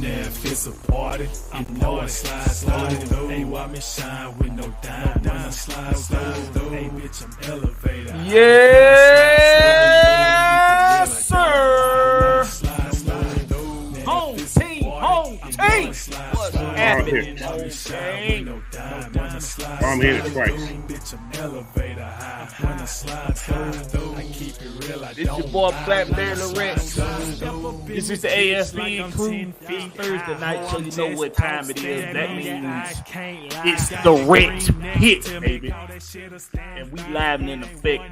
if it's a party, you know I slide through. Hey, why me shine with no dime, slide through. Hey, bitch, I'm elevator. Yes, sir. Home team, home team. What's happening? I'm here twice. This your boy Blackberry Lorenz. This is the ASB crew. It's Thursday night, so you know what time it is. That means it's the Rex Hit, baby. And we live and in effect,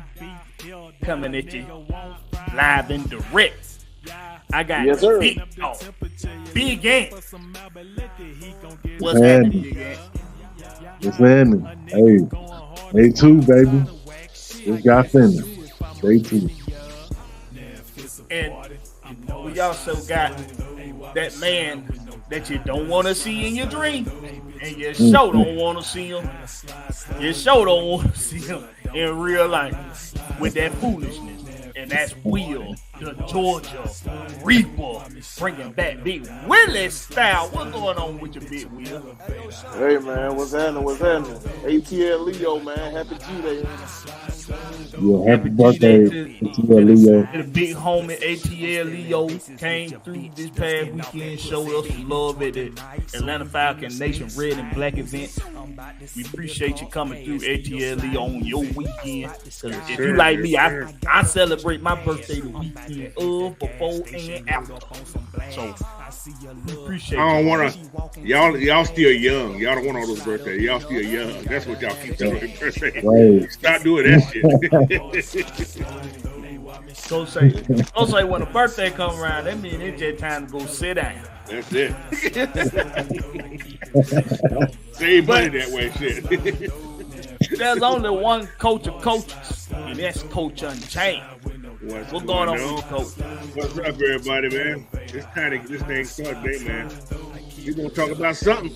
coming at you live and direct. I got Big Dog, Big Ant. What's happening, Big Ant? What's happening? Hey, day 2, baby. Just got finished. Day 2. And we also got that man that you don't want to see in your dream, and you sure don't want to see him. You sure don't want to see him in real life with that foolishness. And that's Will, the Georgia Reaper, bringing back Big Willie style. What's going on with your Big Will? Hey, man, what's happening? ATL Leo, man. Happy G-Day. Yeah, happy birthday, ATL Leo. The big homie ATL Leo came through this past weekend, showed us some love at the Atlanta Falcons Nation Red and Black event. We appreciate you coming through, ATL Leo, on your weekend. If you like me, I celebrate my birthday the weekend of, before, and after. So we appreciate you. I don't want to. Y'all still young. Y'all don't want all those birthdays. Y'all still young. That's what y'all keep celebrating birthday. Right. Stop doing that shit. Don't say when a birthday come around, that means it's just time to go sit down. That's it. Save money that way, shit. There's only one coach of coaches, and that's Coach Unchained. What's going on with you, Coach? What's up, everybody, man? It's time to get this thing started today, man. We're going to talk about something.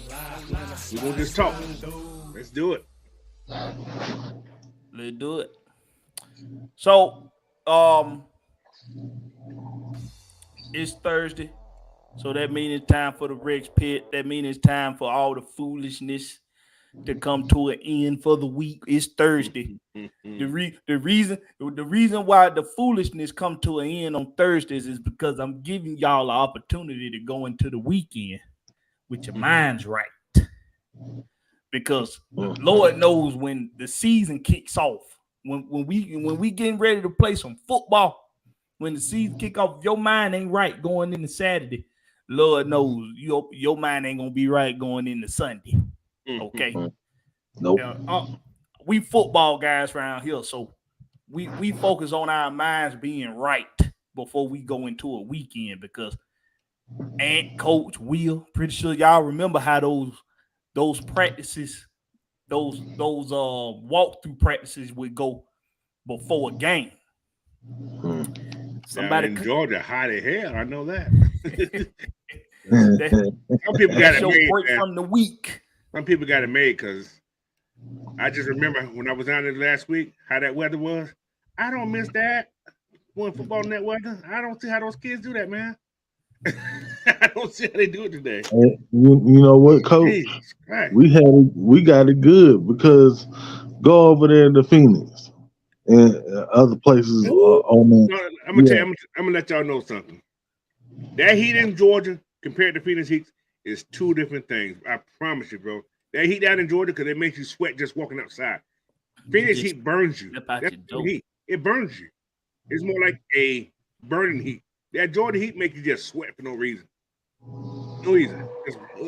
We're going to just talk. Let's do it. Let's do it. So, it's Thursday. So that means it's time for the Rex Pit. That means it's time for all the foolishness to come to an end for the week. It's Thursday. The reason why the foolishness come to an end on Thursdays is because I'm giving y'all an opportunity to go into the weekend with your minds right. Because Lord knows when the season kicks off, when we getting ready to play some football, when the season kick off, your mind ain't right going into Saturday. Lord knows your mind ain't gonna be right going into Sunday. Okay. Nope. We football guys around here, so we focus on our minds being right before we go into a weekend, because Ant, Coach, Will, pretty sure y'all remember how those practices, those walkthrough practices would go before a game. Somebody in Georgia, hot as hell. I know that. Some people got it made break from the week. Some people got it made because I just remember when I was down there last week how that weather was. I don't miss that. Going football in that weather. I don't see how those kids do that, man. I don't see how they do it today. You know what, Coach? Right. We got it good because go over there to Phoenix and other places on that. No, I'm gonna let y'all know something. That heat in Georgia compared to Phoenix heat is two different things. I promise you, bro. That heat down in Georgia because it makes you sweat just walking outside. Phoenix heat burns you. That's heat. It burns you. It's more like a burning heat. That Georgia heat makes you just sweat for no reason. No reason.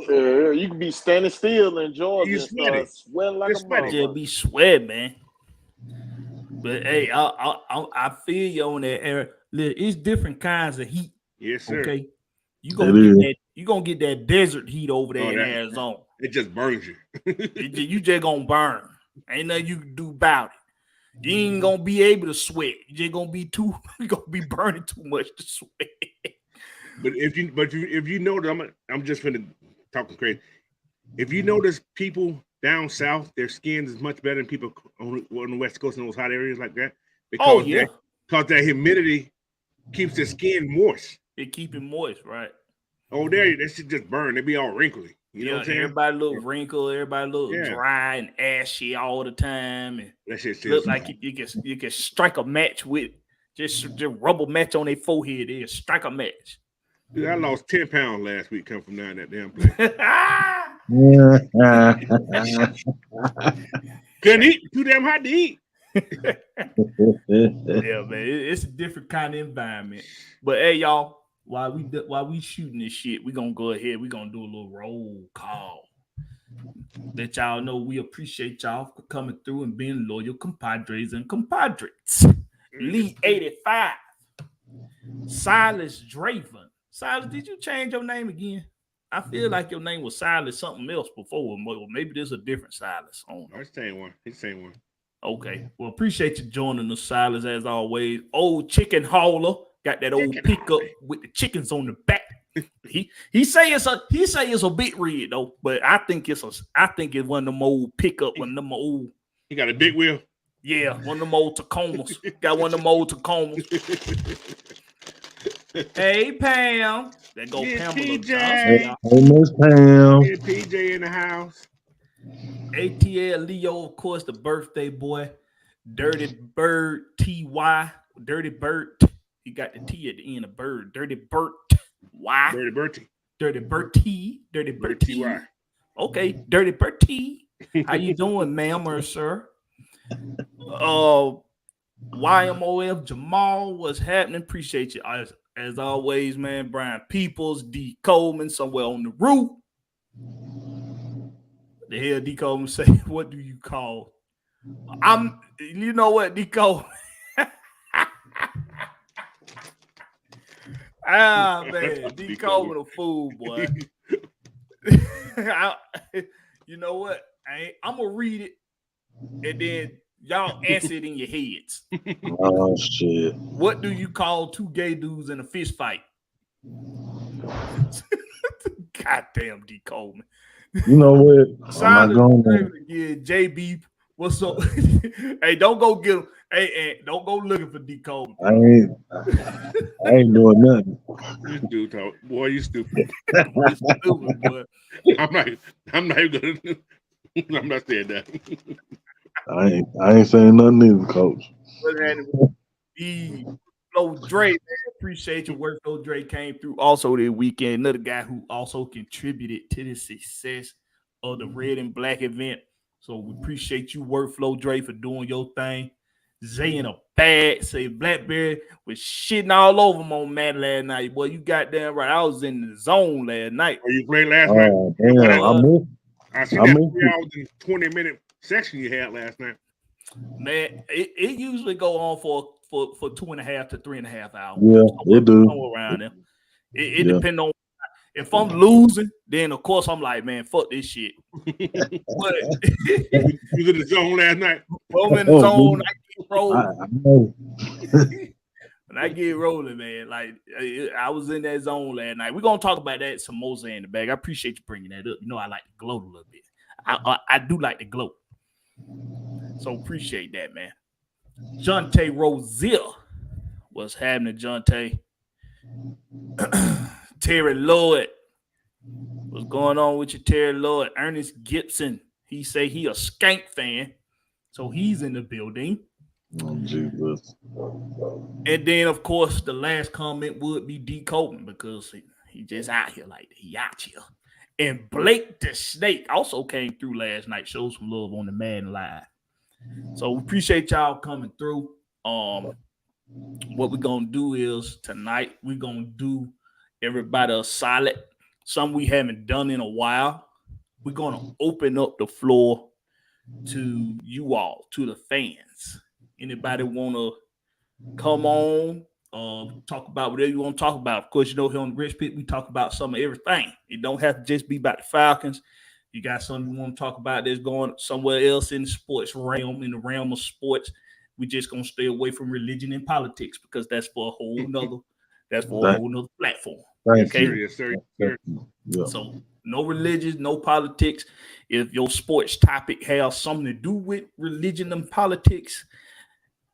You can be standing still in Georgia and start sweating like a mother. Just be sweating, man. But hey, I feel you on that era. It's different kinds of heat. Yes, sir. Okay, you gonna get that desert heat over there in Arizona. It just burns you. You just gonna burn. Ain't nothing you can do about it. You ain't gonna be able to sweat. You just gonna be burning too much to sweat. But if you notice, I'm just finna talking crazy. If you notice, people down south, their skin is much better than people on the West Coast in those hot areas like that. Because that humidity keeps the skin moist. It keep it moist, right? Oh, there, that shit just burn. They be all wrinkly. You know what I'm saying? Everybody look wrinkled, everybody look dry and ashy all the time, and that shit look like you can strike a match with just rub a match on their forehead. They strike a match. Dude, I lost 10 pounds last week coming from down that damn place. Couldn't eat. Too damn hot to eat. Yeah, man, it's a different kind of environment. But hey, y'all, while we shooting this shit, we gonna go ahead. We gonna do a little roll call. Let y'all know we appreciate y'all for coming through and being loyal compadres and compadres. Lee 85, Silas Draven. Silas, did you change your name again? I feel like your name was Silas something else before. Maybe there's a different Silas. It's the same one. It's the same one. Okay. Well, appreciate you joining us, Silas, as always. Old chicken hauler. Got that old pickup with the chickens on the back. He say it's a bit red though, but I think it's one of them old pickup, one of them old. He got a big wheel. Yeah, one of them old Tacomas. Got one of them old Tacomas. Hey Pam, that go Pamela PJ. Johnson. Hey, Miss Pam. Yeah, PJ in the house. ATL Leo, of course, the birthday boy. Dirty Bird TY. Dirty Bird. He got the T at the end of bird. Dirty Bert. Why? Dirty Bertie. Dirty Bertie. Dirty Bertie. Okay, Dirty Bertie. How you doing, ma'am or sir? YMOF Jamal, what's happening? Appreciate you as always, man. Brian Peoples, D Coleman, somewhere on the roof. The hell D Coleman say, what do you call? You know what, D Coleman? Man, D Coleman a fool, boy. You know what? I'm gonna read it, and then y'all answer it in your heads. Oh shit! What do you call two gay dudes in a fist fight? Goddamn, D Coleman. You know what? Yeah, JB, what's up? Hey, don't go get him. Hey, don't go looking for D Coleman. I ain't doing nothing. You dude talk, boy. You stupid. You stupid, boy. I'm not even gonna. I'm not saying that. I ain't saying nothing either, Coach. Flo Dre, man, appreciate your work. Flo Dre came through also this weekend. Another guy who also contributed to the success of the Red and Black event. So we appreciate you, work, Flo Dre, for doing your thing. Zay in a bag, say Blackberry was shitting all over him on Matt last night. Boy, you got damn right. I was in the zone last night. Oh, you played last night? Damn, I see that 3 hours and 20-minute section you had last night. Man, it usually go on for 2.5 to 3.5 hours. Yeah, it do. Around there. It depends on if I'm losing, then of course I'm like, man, fuck this shit. But you was in the zone last night. I'm in the zone, I get rolling. I know. When I get rolling, man, like I was in that zone last night. We're gonna talk about that some more in the bag. I appreciate you bringing that up. You know, I like to gloat a little bit. I do like to gloat. So appreciate that, man. Jonte Rozier. What's happening, Jonte? Terry Lloyd. What's going on with you, Terry Lloyd? Ernest Gibson. He say he a Skank fan. So he's in the building. Oh, Jesus. And then, of course, the last comment would be D. Colton because he just out here like he out here. And Blake the Snake also came through last night. Showed some love on the Madden Live. So we appreciate y'all coming through. What we're gonna do is tonight we're gonna do everybody a solid. Something we haven't done in a while. We're gonna open up the floor to you all, to the fans. Anybody wanna come on? Talk about whatever you want to talk about. Of course, you know here on the Rich Pit, we talk about some of everything. It don't have to just be about the Falcons. You got something you want to talk about that's going somewhere else in the sports realm, in the realm of sports. We just gonna stay away from religion and politics because that's for a whole nother platform. Okay. Yes, sir. Yes, sir. Yeah. So no religion, no politics. If your sports topic has something to do with religion and politics,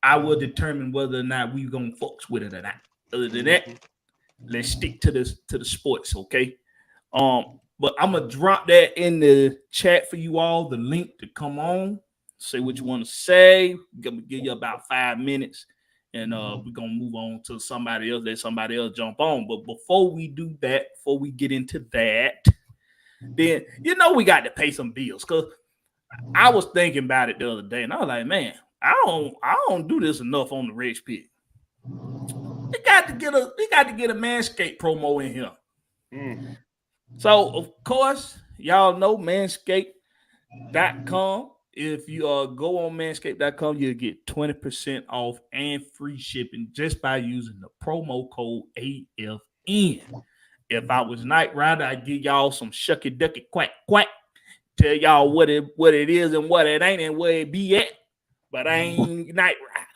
I will determine whether or not we're gonna fucks with it or not. Other than that, let's stick to the sports, okay? But I'm gonna drop that in the chat for you all, the link to come on, say what you want to say. I'm gonna give you about 5 minutes, and we're gonna move on to somebody else. Let somebody else jump on. But before we do that, before we get into that, then we got to pay some bills. Cause I was thinking about it the other day, and I was like, man, I don't do this enough on the Rich Pit. We got to get a Manscaped promo in here. So, of course, y'all know Manscaped.com. If you go on Manscaped.com, you'll get 20% off and free shipping just by using the promo code AFN. If I was Night Rider, I'd give y'all some shucky ducky quack quack. Tell y'all what it is and what it ain't and where it be at. But I ain't Night Rider.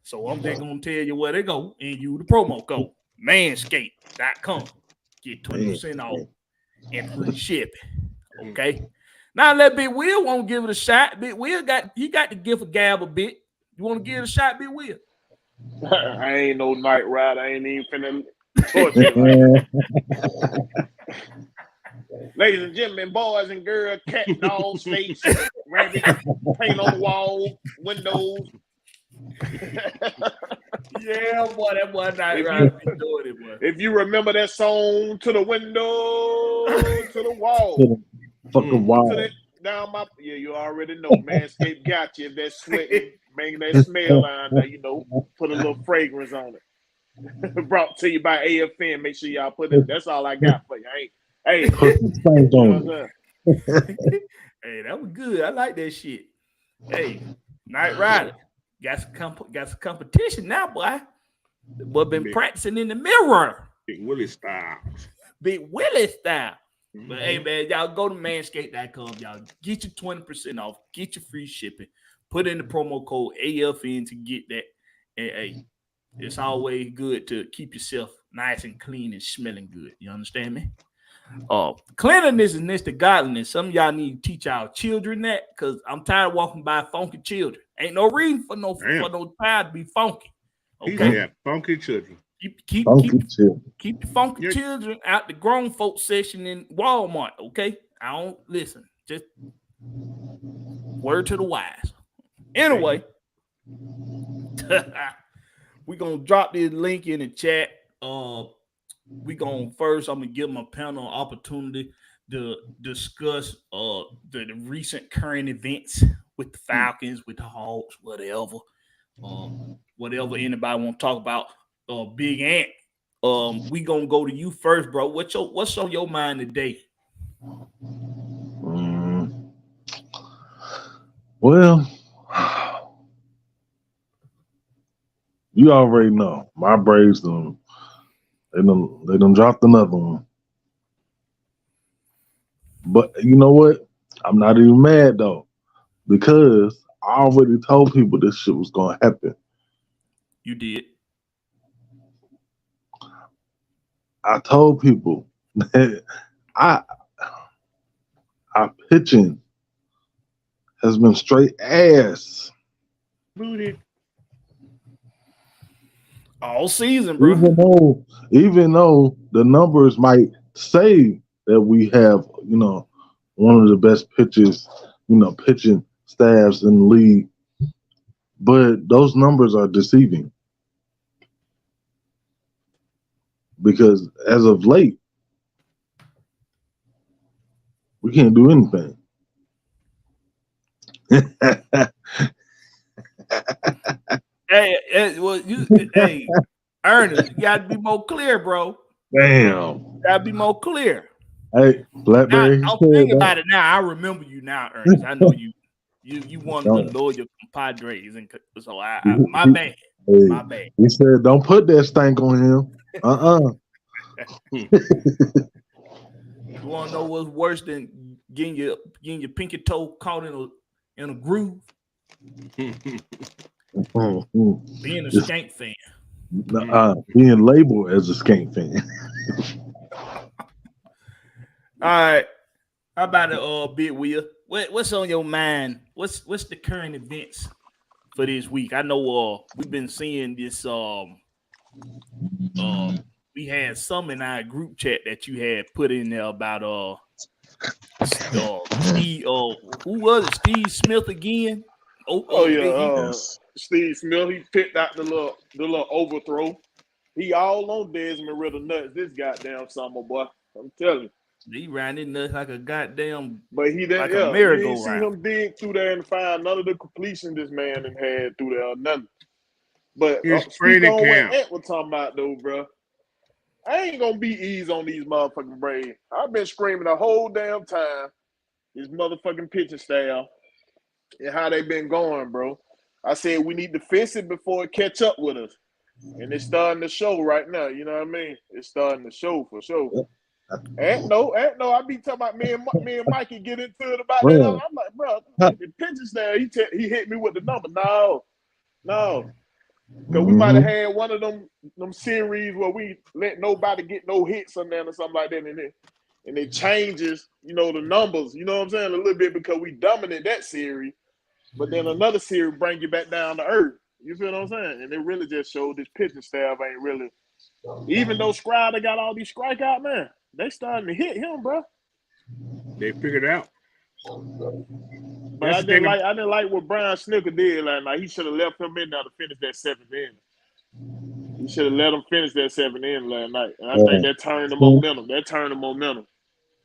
So I'm just going to tell you where they go and use the promo code Manscaped.com. Get 20% off and free shipping. Okay. Now let Big Will won't give it a shot. Big Will got to give a gab a bit. You want to give it a shot, Big Will? I ain't no Night Rider. I ain't even finna torture you. Ladies and gentlemen, boys and girls, cat, dogs, snakes, rabbits, paint on the wall, windows. Yeah, boy, that boy Night Rider be doing it, boy. If you remember that song, to the window, to the wall. Fucking wild. Yeah, you already know. Manscaped got you. If that's sweating, make that smell on there, put a little fragrance on it. Brought to you by AFN. Make sure y'all put it. That's all I got for you. Hey, Put some stank on it. Hey, that was good. I like that shit. Hey, Night Rider. Got some competition now, boy. But been practicing in the mirror. Big Willie style. Big Willie style. But hey, man, y'all go to manscaped.com. Y'all get your 20% off. Get your free shipping. Put in the promo code AFN to get that. And hey, it's always good to keep yourself nice and clean and smelling good. You understand me? Cleanliness is next to godliness. Some of y'all need to teach our children that, because I'm tired of walking by funky children. Ain't no reason for no child to be funky. Okay, yeah, funky children. Keep the funky children out the grown folks section in Walmart. Okay, I don't listen. Just word to the wise. Anyway, we're gonna drop this link in the chat. I'm gonna give my panel an opportunity to discuss the recent current events with the Falcons, with the Hawks, whatever. Whatever anybody want to talk about. Big Ant. We gonna go to you first, bro. What's on your mind today? Well, you already know my Braves they done dropped another one. But you know what? I'm not even mad though, because I already told people this shit was gonna happen. You did. I told people that our pitching has been straight ass. Booted. All season, bro. Even though the numbers might say that we have, one of the best pitchers, pitching staffs in the league, but those numbers are deceiving. Because as of late, we can't do anything. Hey, Ernest, you gotta be more clear, bro. Damn. Gotta be more clear. Hey, Blackberry. I'm thinking about it now. I remember you now, Ernest. I know you wanted to lure your compadres, and so my bad. Hey, my bad. He said, "Don't put that stank on him." You want to know what's worse than getting your pinky toe caught in a groove? Being a skank fan. Being labeled as a skank fan. All right. How about it, Big Will? What's on your mind? What's the current events for this week? I know we've been seeing this we had some in our group chat that you had put in there about Steve. Who was it? Steve Smith again? Steve Smith. He picked out the little overthrow. He all on Desmond Ritter nuts. This goddamn summer, boy. I'm telling you. He ran his nuts like a goddamn, but he didn't. like Yeah, a merry-go-round. You didn't see him dig through there and find none of the completion this man had through there. Nothing. But speak on what Ant was talking about though, bro. I ain't gonna be easy on these motherfucking Braves. I've been screaming the whole damn time. These motherfucking pitching staff and how they been going, bro. I said we need to fix it before it catch up with us. And it's starting to show right now. You know what I mean? It's starting to show for sure. And no, I be talking about me and Mikey get into it about that. I'm like, bro, the pitching staff, he hit me with the number. No. Because we might have had one of them series where we let nobody get no hits on there or something like that. And it changes, the numbers, you know what I'm saying, a little bit because we dominate that series. But then another series bring you back down to earth. You feel what I'm saying? And it really just showed this pitching staff ain't really, even though Scrider got all these strikeout, man, they starting to hit him, bro. They figured it out. But I didn't like what Brian Snooker did last night. He should have left him in there to finish that 7th inning. He should have let him finish that 7th inning last night. And I think that turned the momentum.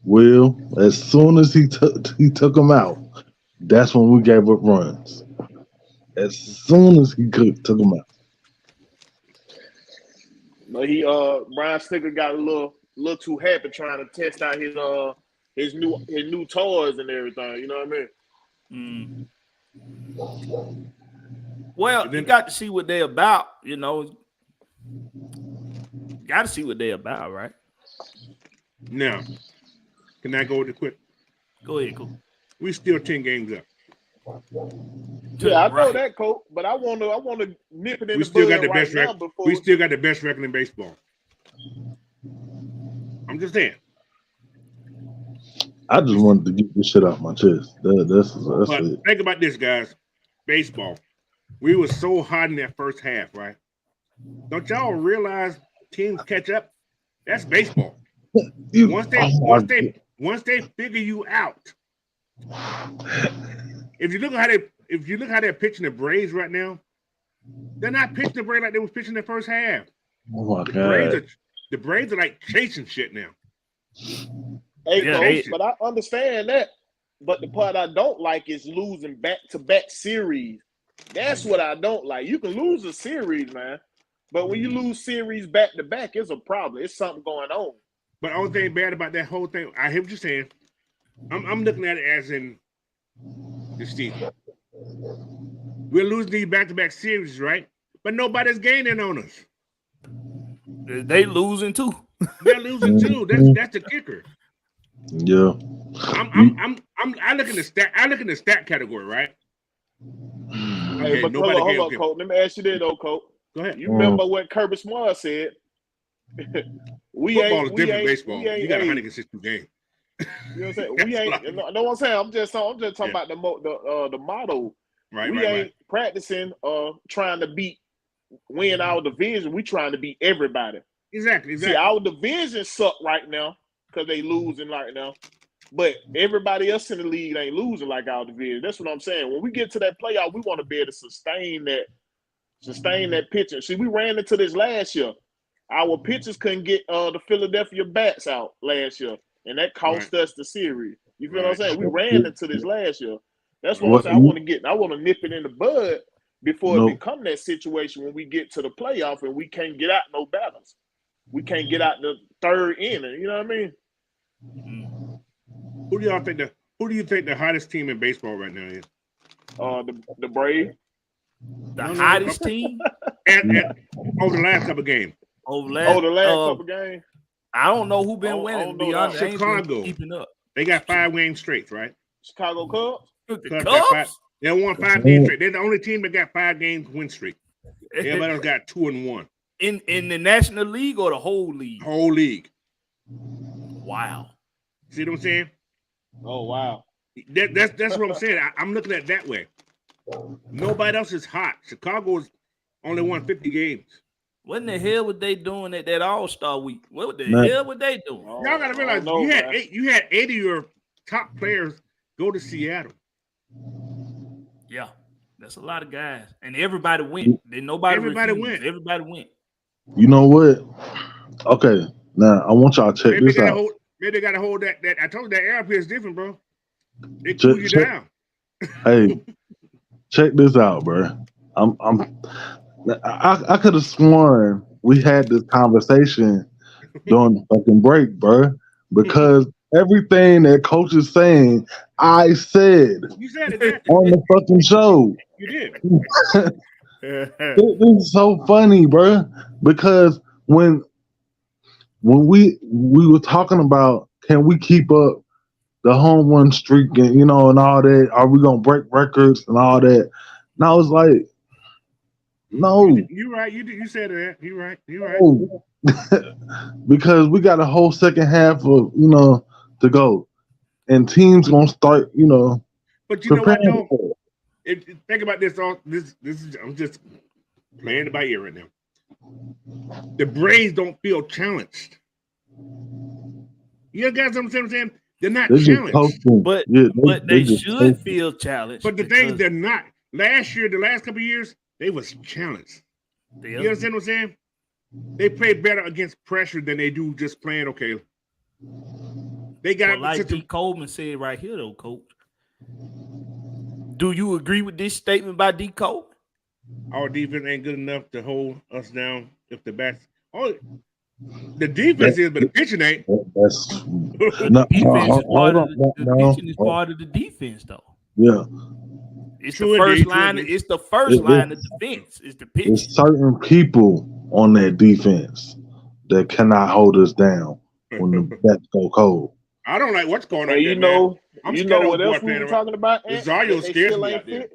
Well, as soon as he took him out, that's when we gave up runs. As soon as he took him out. But Brian Snooker got a little too happy trying to test out his new toys and everything. You know what I mean? Well, you got to see what they're about, Got to see what they're about, right? Now, can I go with the quick? Go ahead, Coach. We still 10 games up. Yeah, I know that, Coach, but I want to nip it in the bud right now before. We still got the best record in baseball. I'm just saying. I just wanted to get this shit out my chest. That's it. Think about this, guys. Baseball. We were so hot in that first half, right? Don't y'all realize teams catch up? That's baseball. Once they figure you out. If you look how they're pitching the Braves right now, they're not pitching the Braves like they was pitching the first half. Oh my God. The Braves are like chasing shit now. Hey, Coach, but I understand that. But the part I don't like is losing back-to-back series. That's what I don't like. You can lose a series, man. But when you lose series back-to-back, it's a problem. It's something going on. But the only thing bad about that whole thing, I hear what you're saying. I'm looking at it as in this season. We're losing these back-to-back series, right? But nobody's gaining on us. They losing too. They're losing too. That's the kicker. Yeah. I look in the stat category, right? Hey, but hold on, Coach. Let me ask you this, though, Coach. Go ahead. You remember what Kirby Smart said? Football is different than baseball. You got 162 games. You know what I'm saying? We ain't. No, what I'm saying. I'm just talking about the motto. Right. We ain't practicing trying to win our division. We trying to beat everybody. Exactly. See, our division suck right now because they losing right now. But everybody else in the league ain't losing like our division. That's what I'm saying. When we get to that playoff, we want to be able to sustain that pitching. See, we ran into this last year. Our pitchers couldn't get the Philadelphia bats out last year, and that cost us the series. You feel what I'm saying? We ran into this last year. That's what I'm saying. I want to nip it in the bud before it become that situation when we get to the playoff and we can't get out no battles. We can't get out the third inning. You know what I mean? Who do you think the hottest team in baseball right now is? The Braves. The hottest team? Over the last couple of games. Over the last couple of games. I don't know who been winning. Beyond Chicago. Keeping up. They got 5 games straight, right? Chicago Cubs. The Cubs? They won 5 games straight. They're the only team that got 5 games win streak. Everybody else got 2-1. In the National League or the whole league? Whole league. Wow. See what I'm saying? Oh wow. That's what I'm saying. I'm looking at it that way. Nobody else is hot. Chicago's only won 50 games. What in the hell were they doing at that All-Star week? What the Man. hell were they doing? Oh, Y'all gotta realize I don't know, you had 80 of your top players go to Seattle. Yeah, that's a lot of guys, and everybody went. Then nobody Everybody refused. went. Everybody went. You know what? Okay, now I want y'all to check this out. Maybe they gotta hold that. I told you that air up here is different, bro. They cool you down. Hey, check this out, bro. I could have sworn we had this conversation during the fucking break, bro, because everything that coach is saying, I said You said it. on the fucking show. You did. This is so funny, bro, because when we were talking about can we keep up the home run streak and and all that, are we gonna break records and all that? And I was like, no. You're right. You said that. You're right. No. Because we got a whole second half of to go, and teams gonna start But you know what preparing. though? Think about this. This is I'm just playing it by ear right now. The Braves don't feel challenged. You guys understand what I'm saying? They're not challenged. But they should feel challenged. But the thing is, they're not. Last year, the last couple of years, they was challenged. You understand what I'm saying? They play better against pressure than they do just playing okay. They got like D. Coleman said right here, though, Coach. Do you agree with this statement by D. Coleman? Our defense ain't good enough to hold us down if the bats. Oh, the defense is, but the pitching ain't. The pitching is part of the defense, though. Yeah. It's the first line. It's the first line of defense. It's the pitch. There's certain people on that defense that cannot hold us down when the bats go cold. I don't like what's going on. You know what else we were talking about? Rosario scares me out there.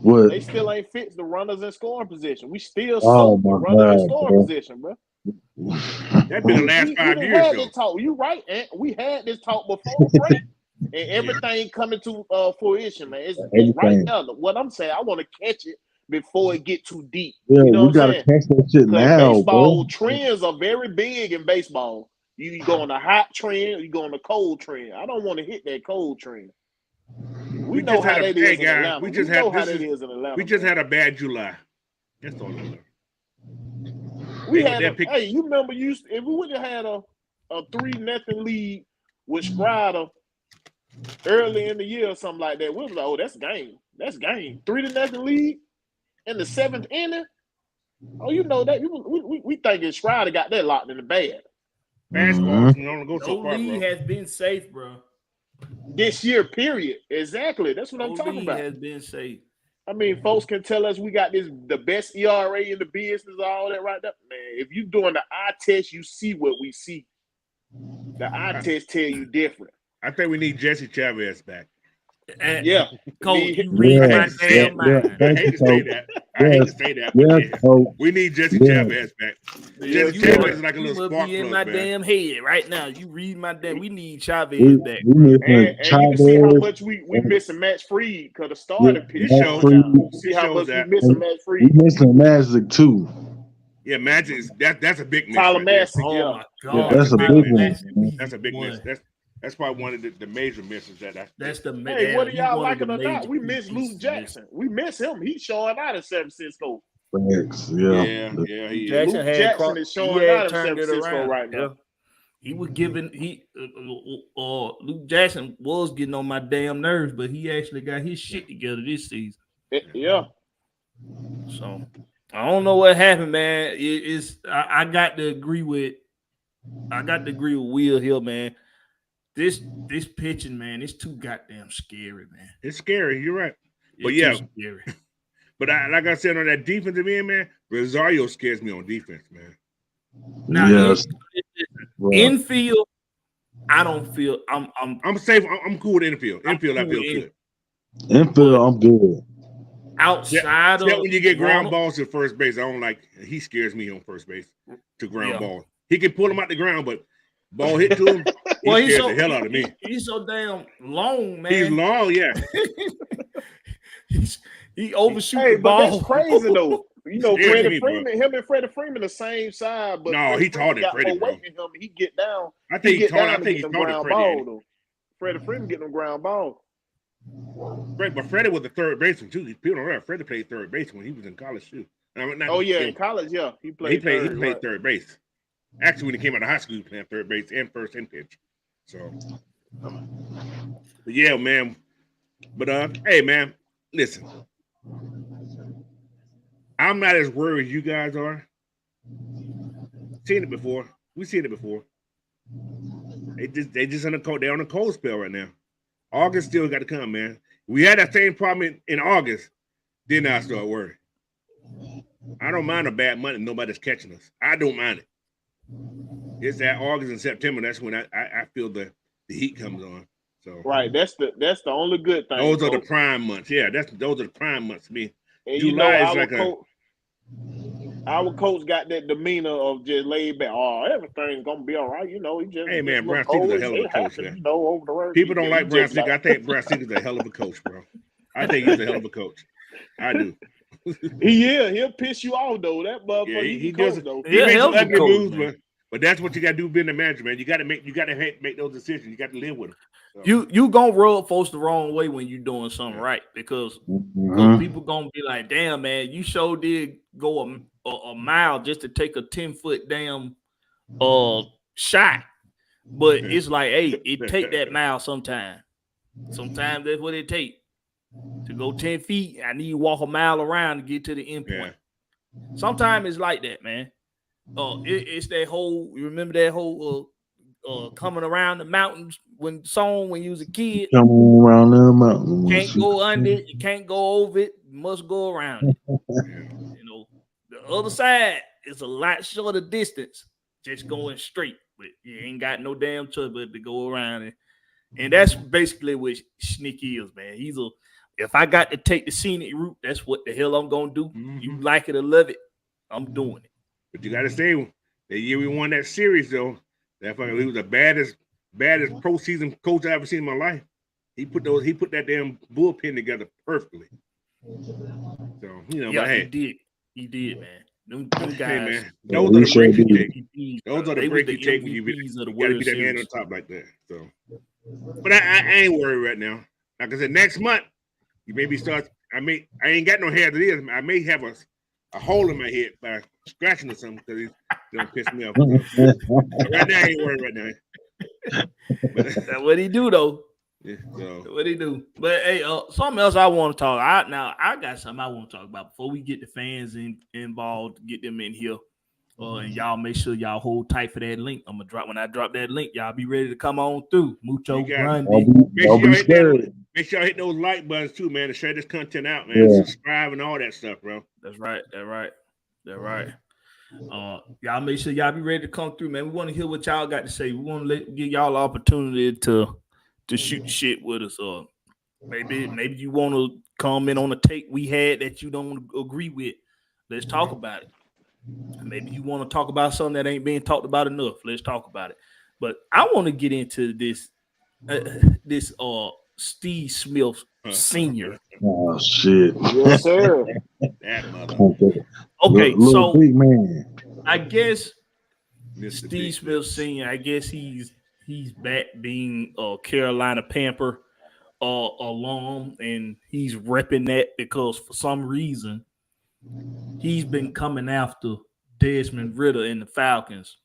What? They still ain't fit the runners in scoring position. We still Oh the my runners in God, scoring bro. position, bro. That's been the last 5 years, though. You right, Ant. We had this talk before the break, and everything coming to fruition, man. It's right now. What I'm saying, I want to catch it before it get too deep. Yeah, you know we gotta catch that shit now, baseball bro. trends are very big in baseball. You go on a hot trend, you go on a cold trend. I don't want to hit that cold trend. We know how that is in Atlanta. We just had a bad July. That's all. We had hey, you remember if we would have had a 3-0 lead with Strider early in the year or something like that, we was like, oh, that's game. That's game. 3-0 lead in the 7th inning. Oh, you know that we thinking Strider got that locked in the bag. Basketball don't go so far, league bro. has been safe, bro. This year, period. Exactly. That's what I'm talking about. Has been safe. I mean, folks can tell us we got the best ERA in the business, all that right there. Man, if you're doing the eye test, you see what we see. The eye test tell you different. I think we need Jesse Chavez back. Yeah. Coach, you read my damn mind. I hate to say that. But we need Jesse Chavez back. Jesse Chavez is like a little spark be in plug, my man. damn head right now. You read my damn. We need Chavez back. And you can see how much we missing Max Fried because the starter pitch shows out. See how much we missing Max Fried. We missing Magic too. Yeah, Magic is that's a big miss. Tyler Magic, oh my God, that's a big one. That's a big miss. That's probably one of the major misses that's the hey, whether y'all like it or not, we miss Luke Jackson. We miss him. He's showing out in San Francisco. Thanks. Yeah. Jackson is showing out in San Francisco right now. He was giving Luke Jackson was getting on my damn nerves, but he actually got his shit together this season. Yeah. So I don't know what happened, man. I got to agree with Will Hill, man. This pitching, man, it's too goddamn scary, man. It's scary. You're right. But it's too scary. But like I said on that defensive end, man, Rosario scares me on defense, man. Now, yes. Infield, I don't feel I'm safe. I'm cool with infield. Infield, I feel good. Infield, I'm good. Outside of when you get ground balls to first base, I don't like. He scares me on first base to ground ball. He can pull him out the ground, but ball hit to him, he scares the hell out of me. He's so damn long, man. He's long, yeah. he overshoots the the ball. That's crazy though. You know, Scared to Freddie me, bro. Freeman, him and Freddie Freeman the same side, but No, he taller than got Freddie, more bro. weight than him. He get down. I think he's taller. I to think get he's them taller than ground Freddie. ball though. Freddie Freeman getting them ground ball. Right, but Freddie was the third baseman too. People don't realize Freddie played third base when he was in college too. In college, yeah, he played. He third, played right. third base. Actually, when he came out of high school, he played third base and first and pitch. So, but yeah, man. But hey, man, listen. I'm not as worried as you guys are. Seen it before. We've seen it before. They just on a cold. They're on a cold spell right now. August still got to come, man. We had that same problem in August. Then I start worrying. I don't mind a bad month and nobody's catching us. I don't mind it. It's that August and September. That's when I feel the heat comes on. So right, that's the only good thing. Those are the prime months. Yeah, those are the prime months to me. And July is like our coach got that demeanor of just laid back. Oh, everything's gonna be all right. You know, he just hey man, Brown Sticker's a hell of a coach, man. You know, over the road. People don't like Brown Sticker. I think Brown Sticker's a hell of a coach, bro. I think he's a hell of a coach. I do. He'll piss you off though. That motherfucker. Yeah, he coach, does. though. He makes some ugly coach, moves, but that's what you got to do being the manager, man. You got to make those decisions. You got to live with them. So. You gonna rub folks the wrong way when you're doing something right because people gonna be like, damn man, you sure did go a mile just to take a 10-foot damn shot. But it's like, hey, it take that mile sometime. Sometimes that's what it take. To go 10 feet, I need to walk a mile around to get to the end point. Yeah. Sometimes it's like that, man. It's that whole, you remember that whole coming around the mountains when you was a kid. Coming around the mountain. You can't go under it, you can't go over it, you must go around it. You know, the other side is a lot shorter distance, just going straight, but you ain't got no damn choice but to go around it. And that's basically what Snick is, man. If I got to take the scenic route, that's what the hell I'm gonna do. Mm-hmm. You like it or love it, I'm doing it. But you gotta say, the year we won that series, though, that fucking he was the baddest postseason coach I ever seen in my life. He put that damn bullpen together perfectly. So yeah, he did, man. Them guys, hey, man, those are the breaks you take. Those are the breaks you take when you gotta be that man on top like that. So, but I ain't worried right now. Like I said, next month. You maybe start. I ain't got no hair to this. I may have a hole in my head by scratching or something because it don't piss me off. Right now, I ain't worried right now. That's what he do though. Yeah, so. What he do? But hey, something else I want to talk. I got something I want to talk about before we get the fans involved, get them in here. And y'all make sure y'all hold tight for that link. I'm gonna drop when I drop that link. Y'all be ready to come on through. Mucho Grande. Make sure y'all hit those like buttons too, man, to share this content out, man. Yeah. Subscribe and all that stuff, bro. That's right. Y'all make sure y'all be ready to come through, man. We want to hear what y'all got to say. We want to give y'all an opportunity to shoot shit with us. Maybe you want to comment on a take we had that you don't agree with. Let's talk about it. Maybe you want to talk about something that ain't being talked about enough. Let's talk about it. But I want to get into this Steve Smith Sr. Oh shit! Yes, sir. That mother. Okay, so big man. I guess Steve Smith Sr. I guess he's back being a Carolina Panther alum, and he's repping that because for some reason he's been coming after Desmond Ridder and the Falcons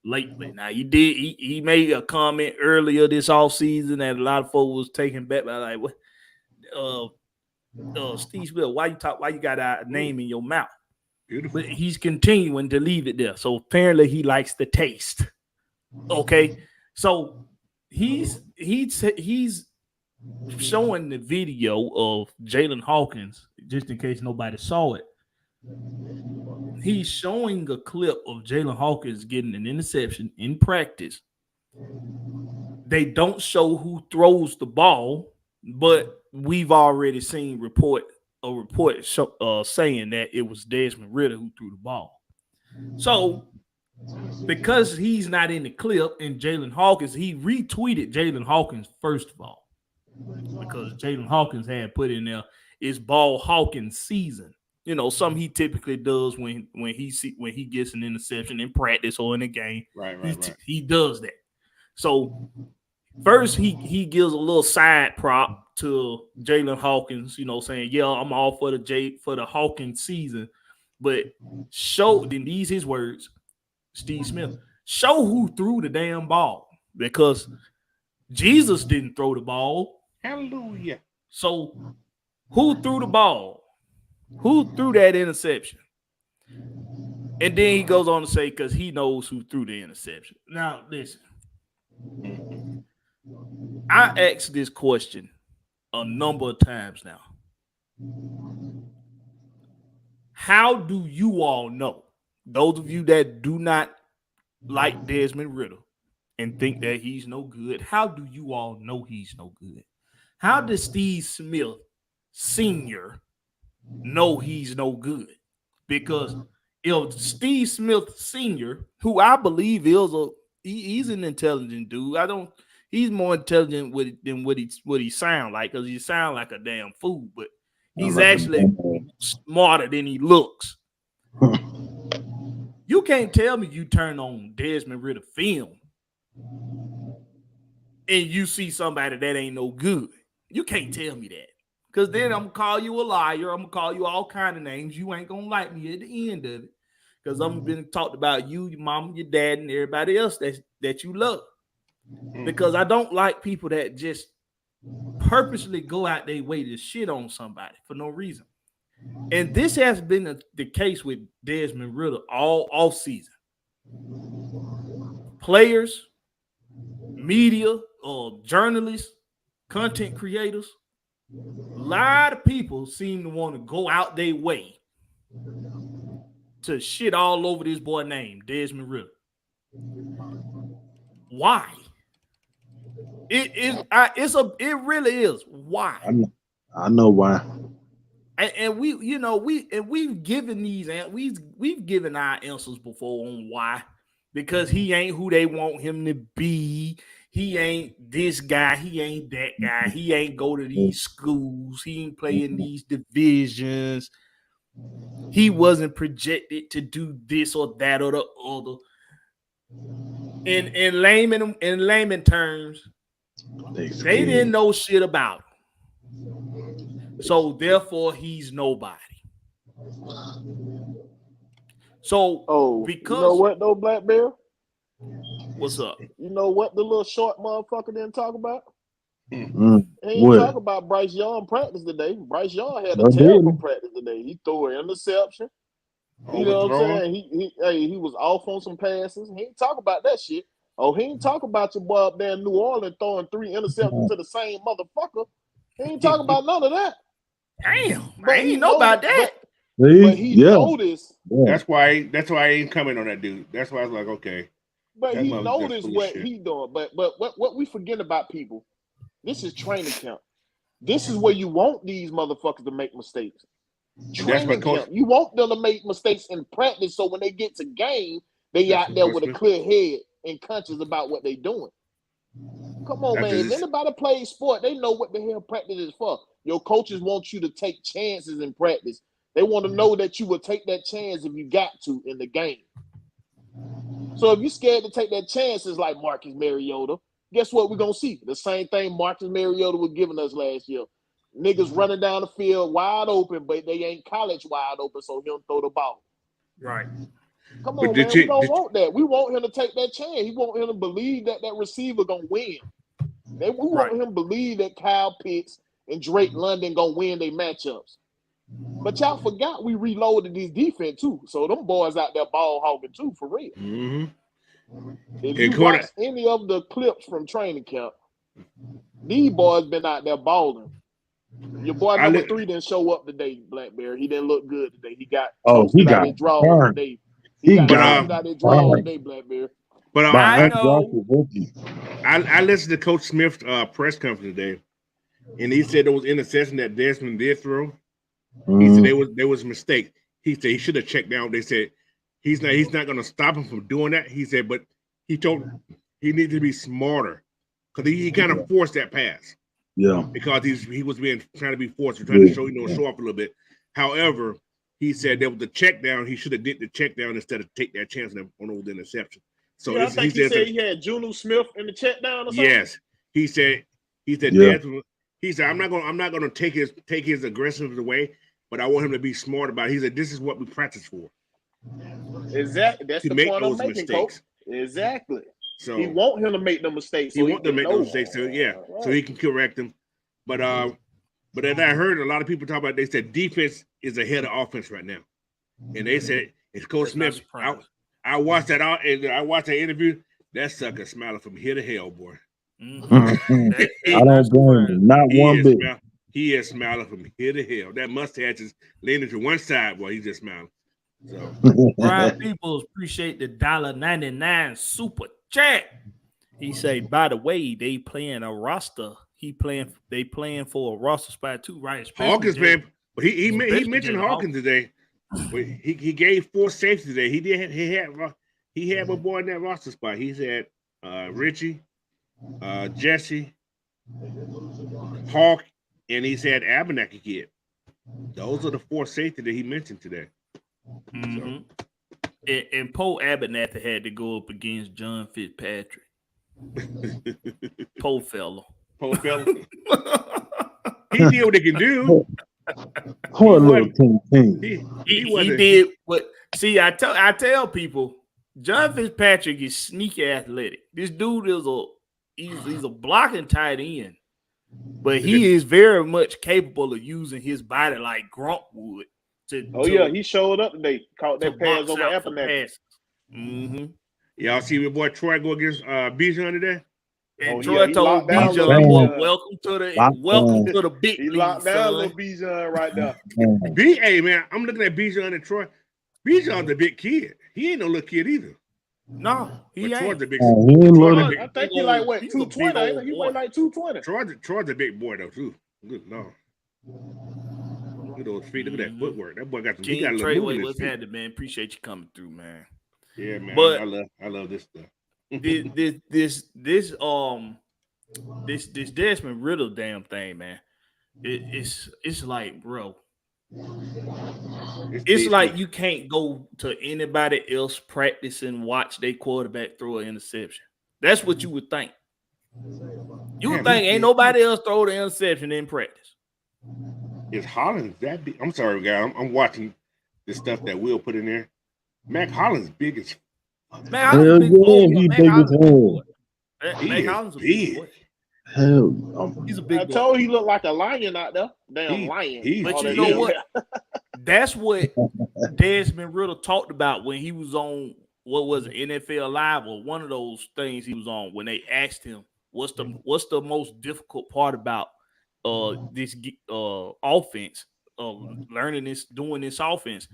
lately. Now he made a comment earlier this offseason that a lot of folks was taken back by like, what Steve Smith, why you got a name in your mouth? Beautiful. But he's continuing to leave it there. So apparently he likes the taste. Okay. So he's showing the video of Jalen Hawkins, just in case nobody saw it. He's showing a clip of Jalen Hawkins getting an interception in practice. They don't show who throws the ball, but we've already seen a report saying that it was Desmond Ridder who threw the ball. So because he's not in the clip and Jalen Hawkins, he retweeted Jalen Hawkins first of all, because Jalen Hawkins had put in there, it's ball Hawkins season. something he typically does when he gets an interception in practice or in a game. Right. He does that. So first he gives a little side prop to Jalen Hawkins, saying, yeah, I'm all for the Hawkins season, but then these his words, Steve Smith, show who threw the damn ball, because Jesus didn't throw the ball. Hallelujah. So who threw the ball? Who threw that interception? And then he goes on to say, because he knows who threw the interception. Now, listen. I asked this question a number of times now. How do you all know, those of you that do not like Desmond Ridder and think that he's no good, how do you all know he's no good? How does Steve Smith Sr. know he's no good? Because Steve Smith Sr., who I believe he's an intelligent dude. He's more intelligent than what he sound like, because he sound like a damn fool, but he's actually smarter than he looks. You can't tell me you turn on Desmond Ridder film and you see somebody that ain't no good. You can't tell me that. Because then I'm going to call you a liar. I'm going to call you all kind of names. You ain't going to like me at the end of it. Because I'm been talked about you, your mom, your dad, and everybody else that you love. Because I don't like people that just purposely go out their way to shit on somebody for no reason. And this has been the case with Desmond Ridder all off season. Players, media, journalists, content creators, a lot of people seem to want to go out their way to shit all over this boy named Desmond Ridder. Why? It really is. Why? I know why. And we've given our answers before on why. Because he ain't who they want him to be. He ain't this guy. He ain't that guy. He ain't go to these schools. He ain't play in these divisions. He wasn't projected to do this or that or the other. In layman terms, they didn't know shit about him. So therefore, he's nobody. So because you know what though, Black Bear? What's up? You know what the little short motherfucker didn't talk about? He ain't talk about Bryce Young practice today. Bryce Young had a terrible practice today. He threw an interception. You know what I'm saying? He was off on some passes. He ain't talk about that shit. He ain't talk about your boy up there in New Orleans throwing 3 interceptions to the same motherfucker. He ain't talk about none of that. Damn, I ain't know about that. But he noticed. That's why I ain't coming on that dude. That's why I was like, okay. But he noticed what he doing. But what we forget about, people, this is training camp. This is where you want these motherfuckers to make mistakes. Training camp. You want them to make mistakes in practice, so when they get to game, they out there with a clear head and conscious about what they doing. Come on, man. If anybody plays sport, they know what the hell practice is for. Your coaches want you to take chances in practice. They want to know that you will take that chance if you got to in the game. So if you're scared to take that chance, it's like Marcus Mariota, guess what we're going to see? The same thing Marcus Mariota was giving us last year. Niggas running down the field wide open, but they ain't college wide open, so he don't throw the ball. Right. Come on, man. We don't want that. We want him to take that chance. We want him to believe that receiver going to win. We want him to believe that Kyle Pitts and Drake London going to win their matchups. But y'all forgot we reloaded this defense too. So them boys out there ball hogging too, for real. Mm-hmm. If you watch any of the clips from training camp, these boys been out there balling. Your boy number 3 didn't show up today, Blackberry. He didn't look good today. He got draws today. He got out there draws today, Blackberry. But I know. I listened to Coach Smith's press conference today, and he said there was interception that Desmond did throw. He said there was a mistake. He said he should have checked down. They said he's not going to stop him from doing that. He said, but he told he needed to be smarter because he kind of forced that pass. Yeah, because he was trying to be forced, trying to show off a little bit. However, he said there was the check down. He should have did the check down instead of take that chance on those interception. So I think he said he had Juno Smith in the check down or something. Yes, he said Yeah. he said I'm not gonna take his aggressiveness away, but I want him to be smart about it. He said this is what we practice for. Exactly. That's To the make point I'm those making, mistakes. Coach. Exactly. So he want him to make the mistakes. he want to make those mistakes, so so he can correct them. But as I heard a lot of people talk about, they said defense is ahead of offense right now, and they said it's Coach Smith. I watched that out, and I watched that interview. That sucker smiling from here to hell, boy. I don't blame him. Not one bit. He is smiling from here to hell. That mustache is leaning to one side, boy. He's just smiling. So Brian Peoples appreciate the $1.99 super chat. He say, by the way, they playing a roster. They playing for a roster spot too, right? Especially Hawkins, man. But he mentioned Jalen Hawkins today. He gave 4 safes today. He had a boy in that roster spot. He said Richie, Jesse, Hawk, and he said Abernathy kid. Those are the 4 safety that he mentioned today. Mm-hmm. And Poe Abernathy had to go up against John Fitzpatrick. Poe fella. He did what he can do. Poor little team. He did what. See, I tell people, John Fitzpatrick is sneaky athletic. This dude is he's a blocking tight end, but he is very much capable of using his body like Gronk would. He showed up today. Caught that pass over Abernathy. Mm-hmm. Y'all see your boy Troy go against Bijan today? And Troy told Bijan, "Boy, welcome to the big league." He locked down little Bijan right there. Hey man, I'm looking at Bijan and Troy. Bijan's a big kid. He ain't no little kid either. No, he ain't. Troy's a big. I think he like what 220. He weighed like 220. Troy's a big boy though too. Good Lord. Look at those feet. Look at that footwork. That boy got some. He got a little movement. What's happening, man? Appreciate you coming through, man. Yeah, man. But I love this stuff. this Desmond Riddle damn thing, man. It's like, bro. It's like you can't go to anybody else practice and watch their quarterback throw an interception. That's what you would think. You would think ain't nobody else throw the interception in practice. Is Hollins that big? I'm sorry, guy. I'm watching the stuff that Will put in there. Mac Hollins big as Mac Hollins big boy. Mac Hollins is big. He's a big boy. I told you he looked like a lion out there. Damn lion. But you know what? That's what Desmond Riddle talked about when he was on, what was it, NFL Live or one of those things he was on, when they asked him what's the most difficult part about this offense, doing this offense.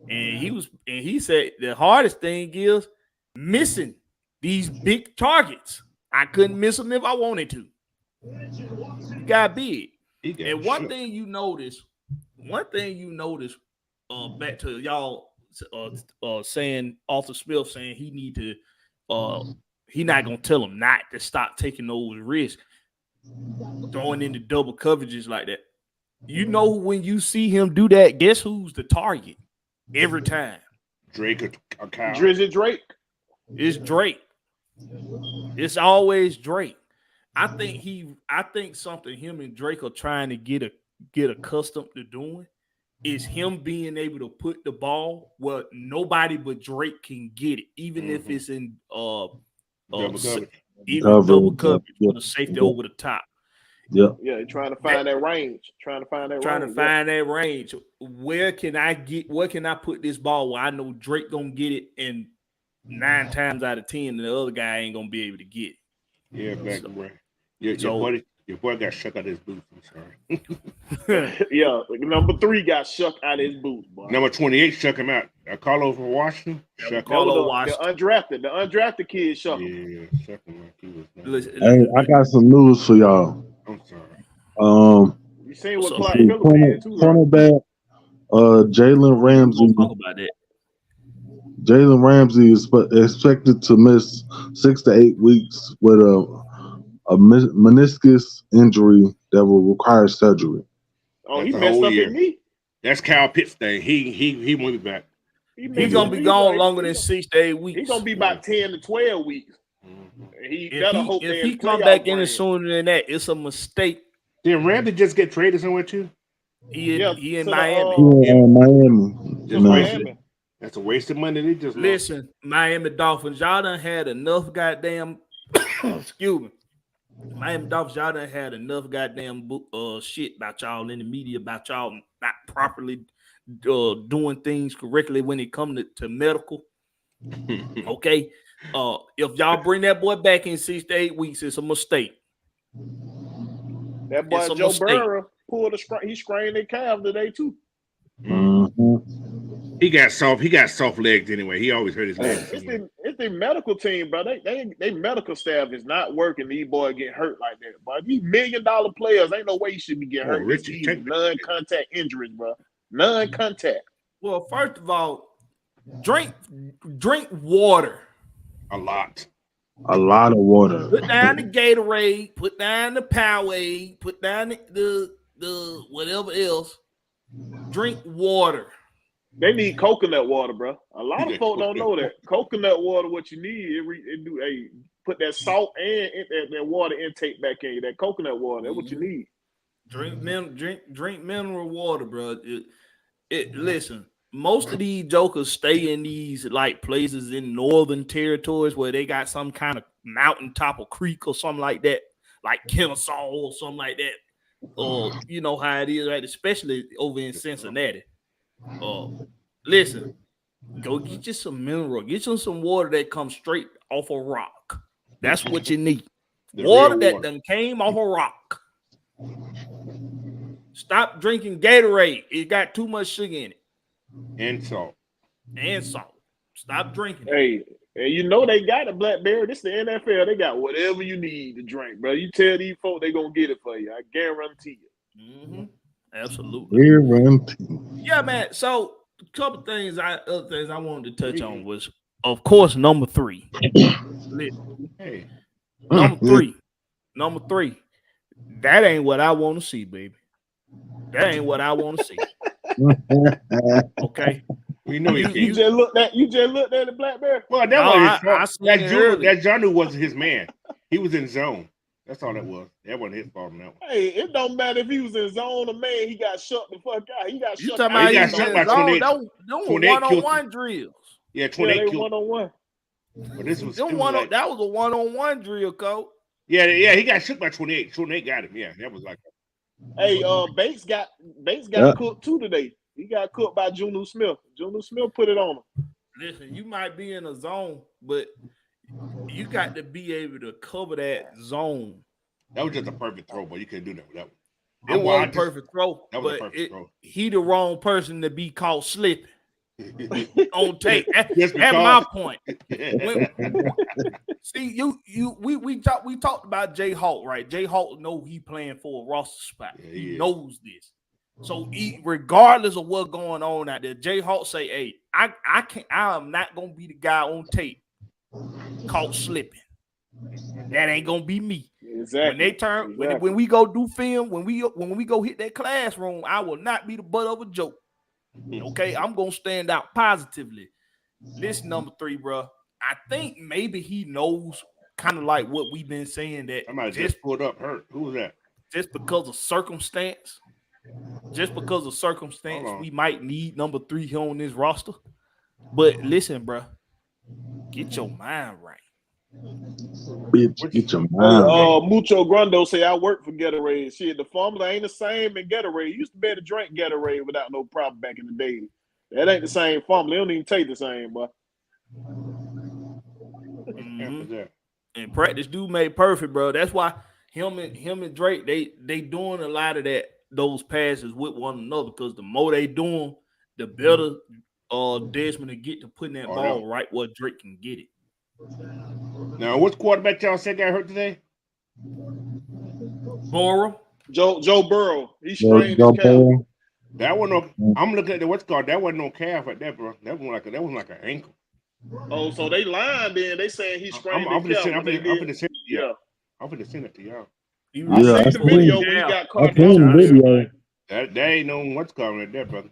And he said the hardest thing is missing these big targets. I couldn't miss them if I wanted to. He got big. And one thing you notice, back to y'all saying Arthur Smith saying he need to he not gonna tell him not to stop taking those risks, throwing into double coverages like that. You know, when you see him do that, guess who's the target every time? Drake or Kyle. Drizzy Drake. It's Drake. It's always Drake. I think something him and Drake are trying to get accustomed to doing is him being able to put the ball where nobody but Drake can get it, even if it's in double coverage with a safety over the top. Yeah, trying to find that range. Trying to find that range. Where can I put this ball where I know Drake gonna get it, and 9 times out of 10 the other guy ain't gonna be able to get it. Yeah, back right. Your boy got shook out his boots. I'm sorry. Yeah, number 3 got shook out his boots, boy. Number 28 shook him out. Carlo from Washington. The undrafted kid shook him. Yeah, shook him like he was. Hey, I got some news for y'all. I'm sorry. You seen what Clark Phillips had too? Cornerback, Jalen Ramsey. We'll talk about that. Jalen Ramsey is expected to miss 6 to 8 weeks with a meniscus injury that will require surgery. Oh, he messed up his knee. That's Kyle Pitts thing. He won't be back. He's gonna be gone longer than 6 to 8 weeks. He's gonna be about 10 to 12 weeks. If he come back in sooner than that, it's a mistake. Did Ramsey just get traded somewhere too? He in Miami. Miami. That's a waste of money. They just listen, Miami Dolphins. Y'all done had enough goddamn. Excuse me. Miami Dolphins. Y'all done had enough goddamn shit about y'all in the media about y'all not properly doing things correctly when it comes to medical. Okay. If y'all bring that boy back in 6 to 8 weeks, it's a mistake. That boy Joe Burrow pulled he sprained his calf today too. Mm-hmm. He got soft legs anyway. He always hurt his legs. It's the medical team, bro. They medical staff is not working. These boys get hurt like that. But these $1 million players, ain't no way you should be getting hurt. These non-contact injuries, bro. Non-contact. Well, first of all, drink water. A lot of water. Put down the Gatorade, put down the Powerade, put down the whatever else. Drink water. They need coconut water, bro. A lot of folks don't know that. Coconut water, what you need, put that salt and that water intake back in you. That coconut water, that's what you need. Drink mineral water, bro. Listen, most of these jokers stay in these like places in northern territories where they got some kind of mountaintop or creek or something like that, like Kennesaw or something like that. Or you know how it is, right? Especially over in Cincinnati. Listen, go get you some mineral, get you some water that comes straight off a rock. That's what you need. Water that done came off a rock. Stop drinking Gatorade. It got too much sugar in it. And salt. Stop drinking it. Hey, you know they got a Blackberry. This is the NFL. They got whatever you need to drink, bro. You tell these folks they gonna get it for you. I guarantee you. Mm-hmm. Absolutely. Yeah, man. So a couple things other things I wanted to touch on was, of course, number 3. Hey. Number three. That ain't what I want to see, baby. That ain't what I want to see. Okay. We know you just looked at the Blackberry. Well, that was that Janu wasn't his man. He was in zone. That's all that was. That wasn't his fault on that one. Hey, it don't matter if he was in zone or man. He got shut the fuck out. He got shut out. He got shut by 28. Them one-on-one drills. Yeah, 28 one-on-one. But this was that was a one-on-one drill, coach. Yeah, he got shook by 28. 28 got him. Yeah, that was like. Hey, Bates got cooked too today. He got cooked by Juno Smith. Juno Smith put it on him. Listen, you might be in a zone, but you got to be able to cover that zone. That was just a perfect throw, but you couldn't do that with that one. It wasn't a perfect throw, that was a perfect throw. He the wrong person to be caught slipping on tape. That's my point. See, we talked about Jay Hawk, right? Jay Hawk know he playing for a roster spot. Yeah, he knows this. So regardless of what's going on out there, Jay Hawk say, "Hey, I am not gonna be the guy on tape caught slipping. That ain't gonna be me." Exactly. When they turn, when we go do film, when we go hit that classroom, I will not be the butt of a joke. Okay, I'm gonna stand out positively. This number 3, bro. I think maybe he knows kind of like what we've been saying that somebody just pulled up hurt. Who was that? Just because of circumstance, we might need number 3 here on this roster. But listen, bro, get your mind right. Bitch, get your mind right. Mucho Grundo say I work for Gatorade. Shit, the formula ain't the same in Gatorade. You used to be able to drink Gatorade without no problem back in the day. That ain't the same formula. It don't even taste the same, boy. Mm-hmm. And practice do make perfect, bro. That's why him and Drake they doing a lot of those passes with one another, because the more they doing, the better Desmond to get to putting that ball right where Drake can get it. Now, what quarterback y'all said got hurt today? Burrow. Joe Burrow. He strained his calf. That one, I'm looking at what's called. That wasn't no calf at that, bro. That was like an ankle. Oh, so they lying then. They saying he strained his calf. I'm going to send it to y'all. I seen the video when he got caught. I seen the video. That ain't no what's calling right there, brother.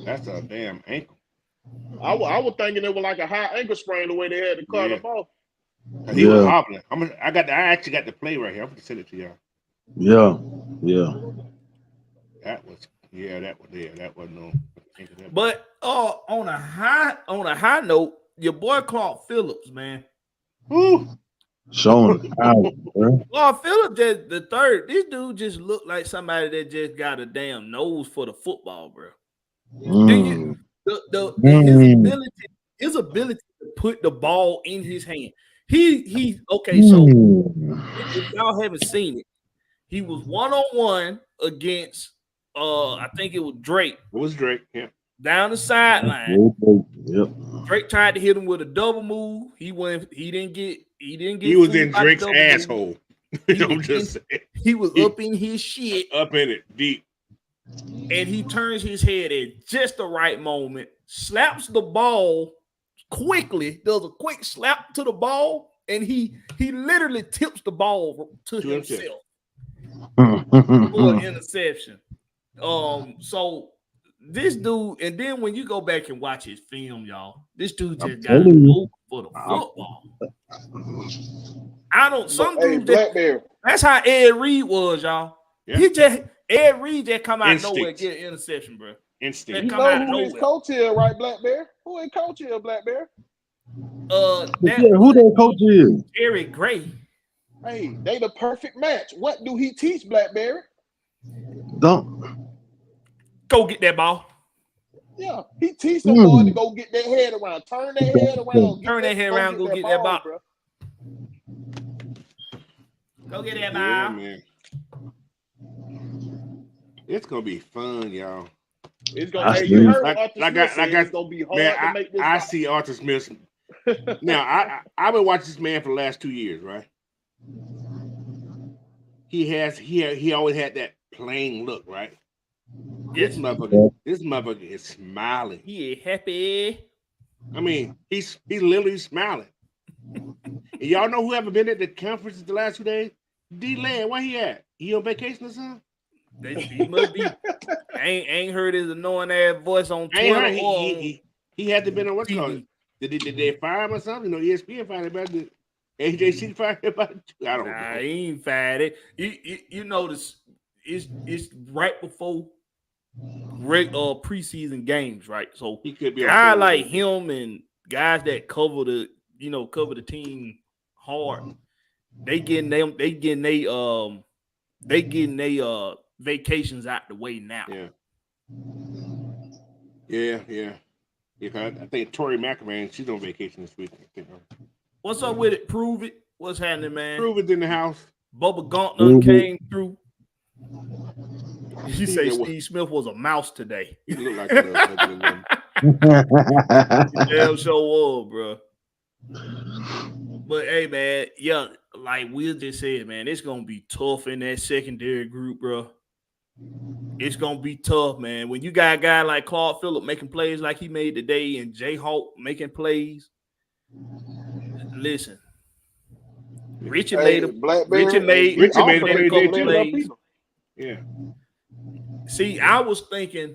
That's a damn ankle. I was thinking it was like a high ankle sprain the way they had to cut him off. He was hobbling. I actually got the play right here. I'm gonna send it to y'all. Yeah. That was no. But on a high note, your boy Clark Phillips, man. Woo. Showing out, bro. Clark Phillips, just the third. This dude just looked like somebody that just got a damn nose for the football, bro. His ability to put the ball in his hand. He okay. So if y'all haven't seen it, he was 1-on-1 against I think it was Drake. It was Drake, yeah. Down the sideline. Yep. Drake tried to hit him with a double move. He didn't get. He was in Drake's asshole. I'm just saying. He was up in his shit. Up in it, deep. And he turns his head at just the right moment, slaps the ball quickly, does a quick slap to the ball, and he literally tips the ball to himself for an interception. So this dude, and then when you go back and watch his film, y'all, this dude just got a move for the football. That's how Ed Reed was, y'all. Yeah. Ed Reed just come out of nowhere and get an interception, bro. Instinct. You know who his coach is, right, Black Bear? Who his coach is, Black Bear? Who that coach is? Eric Gray. Hey, they the perfect match. What do he teach, Blackberry? Don't go get that ball. Yeah, he teach them boy to go get their head around, turn their head around, go get that ball. Bro. Go get that ball. Yeah, man. It's gonna be fun, y'all. It's gonna be it's gonna be hard man, to make this. I see Arthur Smith. Now I've been watching this man for the last 2 years, right? He always had that plain look, right? Yes. This motherfucker is smiling. He is happy. I mean, he's literally smiling. And y'all know who ever been at the conference the last 2 days? D-Land, where he at? He on vacation or something? He must be. ain't heard his annoying ass voice on Twitter. He had to been on what's called. Did they fire him or something? You know, ESPN fired him about it. AJC fired him about it. I don't know. He ain't fired it. You notice it's right before preseason games, right? So he could be guys like him and guys that cover the team hard. They getting they vacations out the way now. Yeah. I think Tori McElvain, she's on vacation this week. What's up with it? Prove it. What's happening, man? Prove it in the house. Bubba Gauntlet came through. He say Steve Smith was a mouse today. He looked like a damn sure was, bro. But hey, man, yeah, like Will just said, man, it's gonna be tough in that secondary group, bro. It's gonna be tough, man. When you got a guy like Clark Phillips making plays like he made today, and Jayhawk making plays, listen. Richie made a couple plays. Yeah. See, I was thinking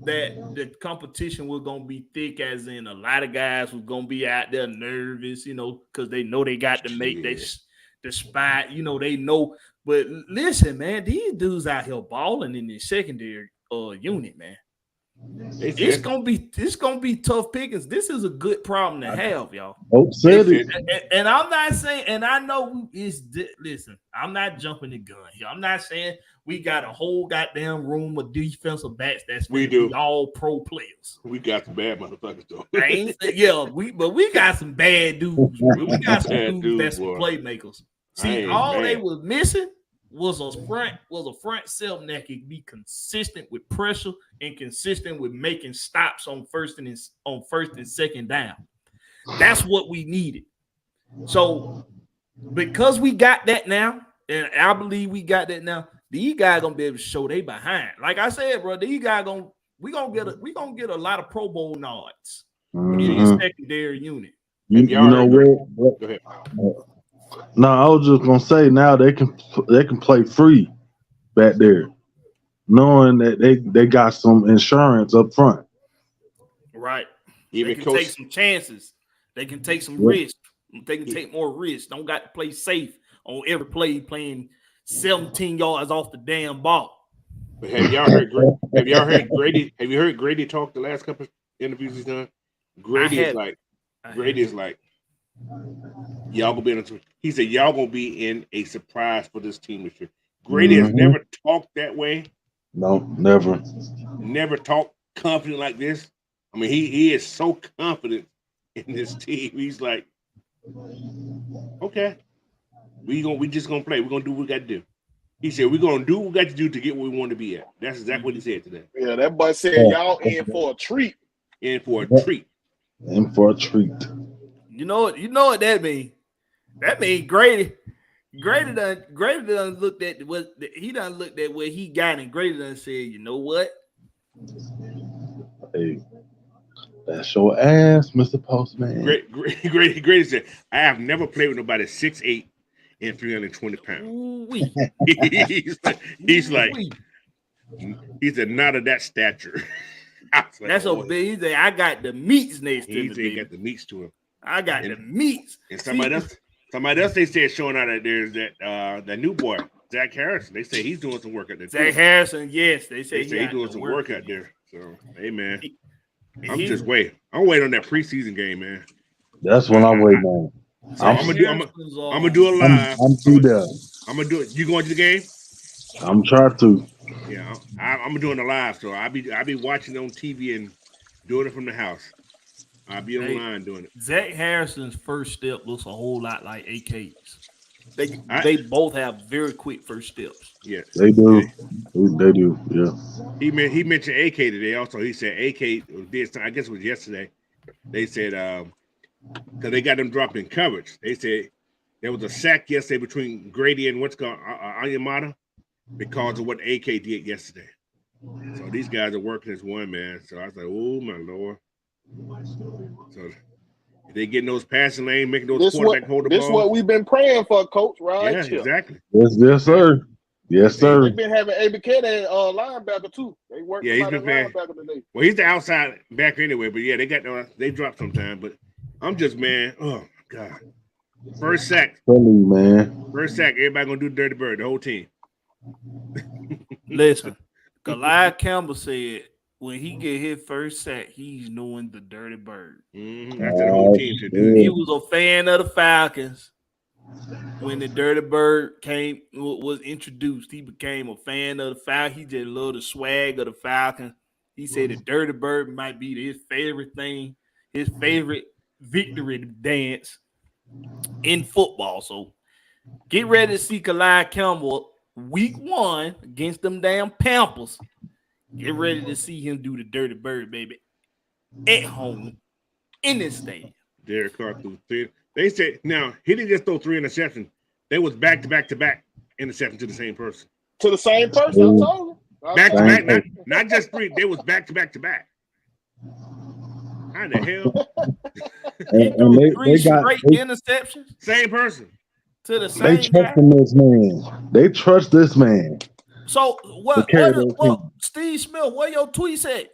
that the competition was gonna be thick, as in a lot of guys was gonna be out there nervous, because they know they got to make the spot, they know. But listen, man, these dudes out here balling in the secondary unit, man. It's gonna be tough pickings. This is a good problem to have, y'all. And I'm not saying, and I know listen, I'm not jumping the gun here. I'm not saying we got a whole goddamn room of defensive backs we do all pro players. We got some bad motherfuckers though. we got some bad dudes. We got some dudes that's some playmakers. See, they was missing was a front seven that could be consistent with pressure and consistent with making stops on first and second down. That's what we needed. So because we got that now, and I believe we got that now, these guys gonna be able to show they behind. Like I said, bro, these guys we gonna get a lot of Pro Bowl nods in the secondary unit. You know what? Go ahead. No, I was just gonna say now they can play free back there. knowing that they got some insurance up front. Right. Even They can coach, take some chances. They can take some risks. They can take more risks. Don't got to play safe on every play, playing 17 yards off the damn ball. but have y'all heard Grady? Have you heard Grady talk the last couple of interviews he's done? Grady is like, y'all gonna be in he said y'all gonna be in a surprise for this team this year. Grady has never talked that way. No, never. Never talked confident like this. I mean, he is so confident in this team. He's like, okay, we just gonna play. We're gonna do what we got to do. He said we're gonna do what we got to do to get where we want to be at. That's exactly what he said today. Yeah, that boy said y'all in for a treat. In for a treat. In for a treat. You know what that means? That means Grady done looked at what he done looked at what he got, and Grady done said, you know what? Hey, that's your ass, Mr. Postman. Grady said, I have never played with nobody 6'8" and 320 pounds. He's like, he said, not of that stature. Like, that's so big. He said, I got the meats next to me. He got the meats to him. I got the meats. And somebody else they said showing out that there's that new boy, Zach Harrison. They say he's doing some work out there. Zach Harrison, yes. They say he's doing some work out there. So, hey, man. I'm waiting on that preseason game, man. That's when I'm waiting on. So I'm gonna do a live. I'm through there. I'm gonna do it. You going to the game? I'm trying to. Yeah, I'm doing a live, so I'll be watching on TV and doing it from the house. I'll be online doing it. Zach Harrison's first step looks a whole lot like AK's. They both have very quick first steps. Yes, they do. They do. Yeah. He mentioned AK today. Also, he said AK did. I guess it was yesterday. They said because they got them dropping coverage. They said there was a sack yesterday between Grady and what's called Anyamata because of what AK did yesterday. So these guys are working as one, man. So I was like, oh my Lord. So if they getting those passing lane, making those quarterback hold the ball. This is what we've been praying for, Coach. Right? Yeah, exactly. Yes, sir. Yes, sir. They've been having ABK linebacker too. They work. Yeah, he's been playing. Well, he's the outside backer anyway. But yeah, they dropped sometime. But I'm just oh my God. First sack, man. First sack. Everybody gonna do dirty bird. The whole team. Listen, Goliath Campbell said when he get his first sack, he's knowing the dirty bird. Mm-hmm. That's the whole team should do. He was a fan of the Falcons. When the dirty bird was introduced, he became a fan of the Falcons. He just loved the swag of the Falcons. He said the dirty bird might be his favorite thing, his favorite victory dance in football. So get ready to see Goliath Campbell week 1 against them damn Pampers. Get ready to see him do the dirty bird, baby, at home in this stadium. Derek Carr threw 3. They said now he didn't just throw 3 interceptions. They was back to back interception to the same person. To the same person, I told you. Back to back, not just 3. They was back to back to back. How the hell? He threw 3 straight interceptions. Same person. To the same They trust this man. They trust this man. So what Steve Smith, where your tweets at?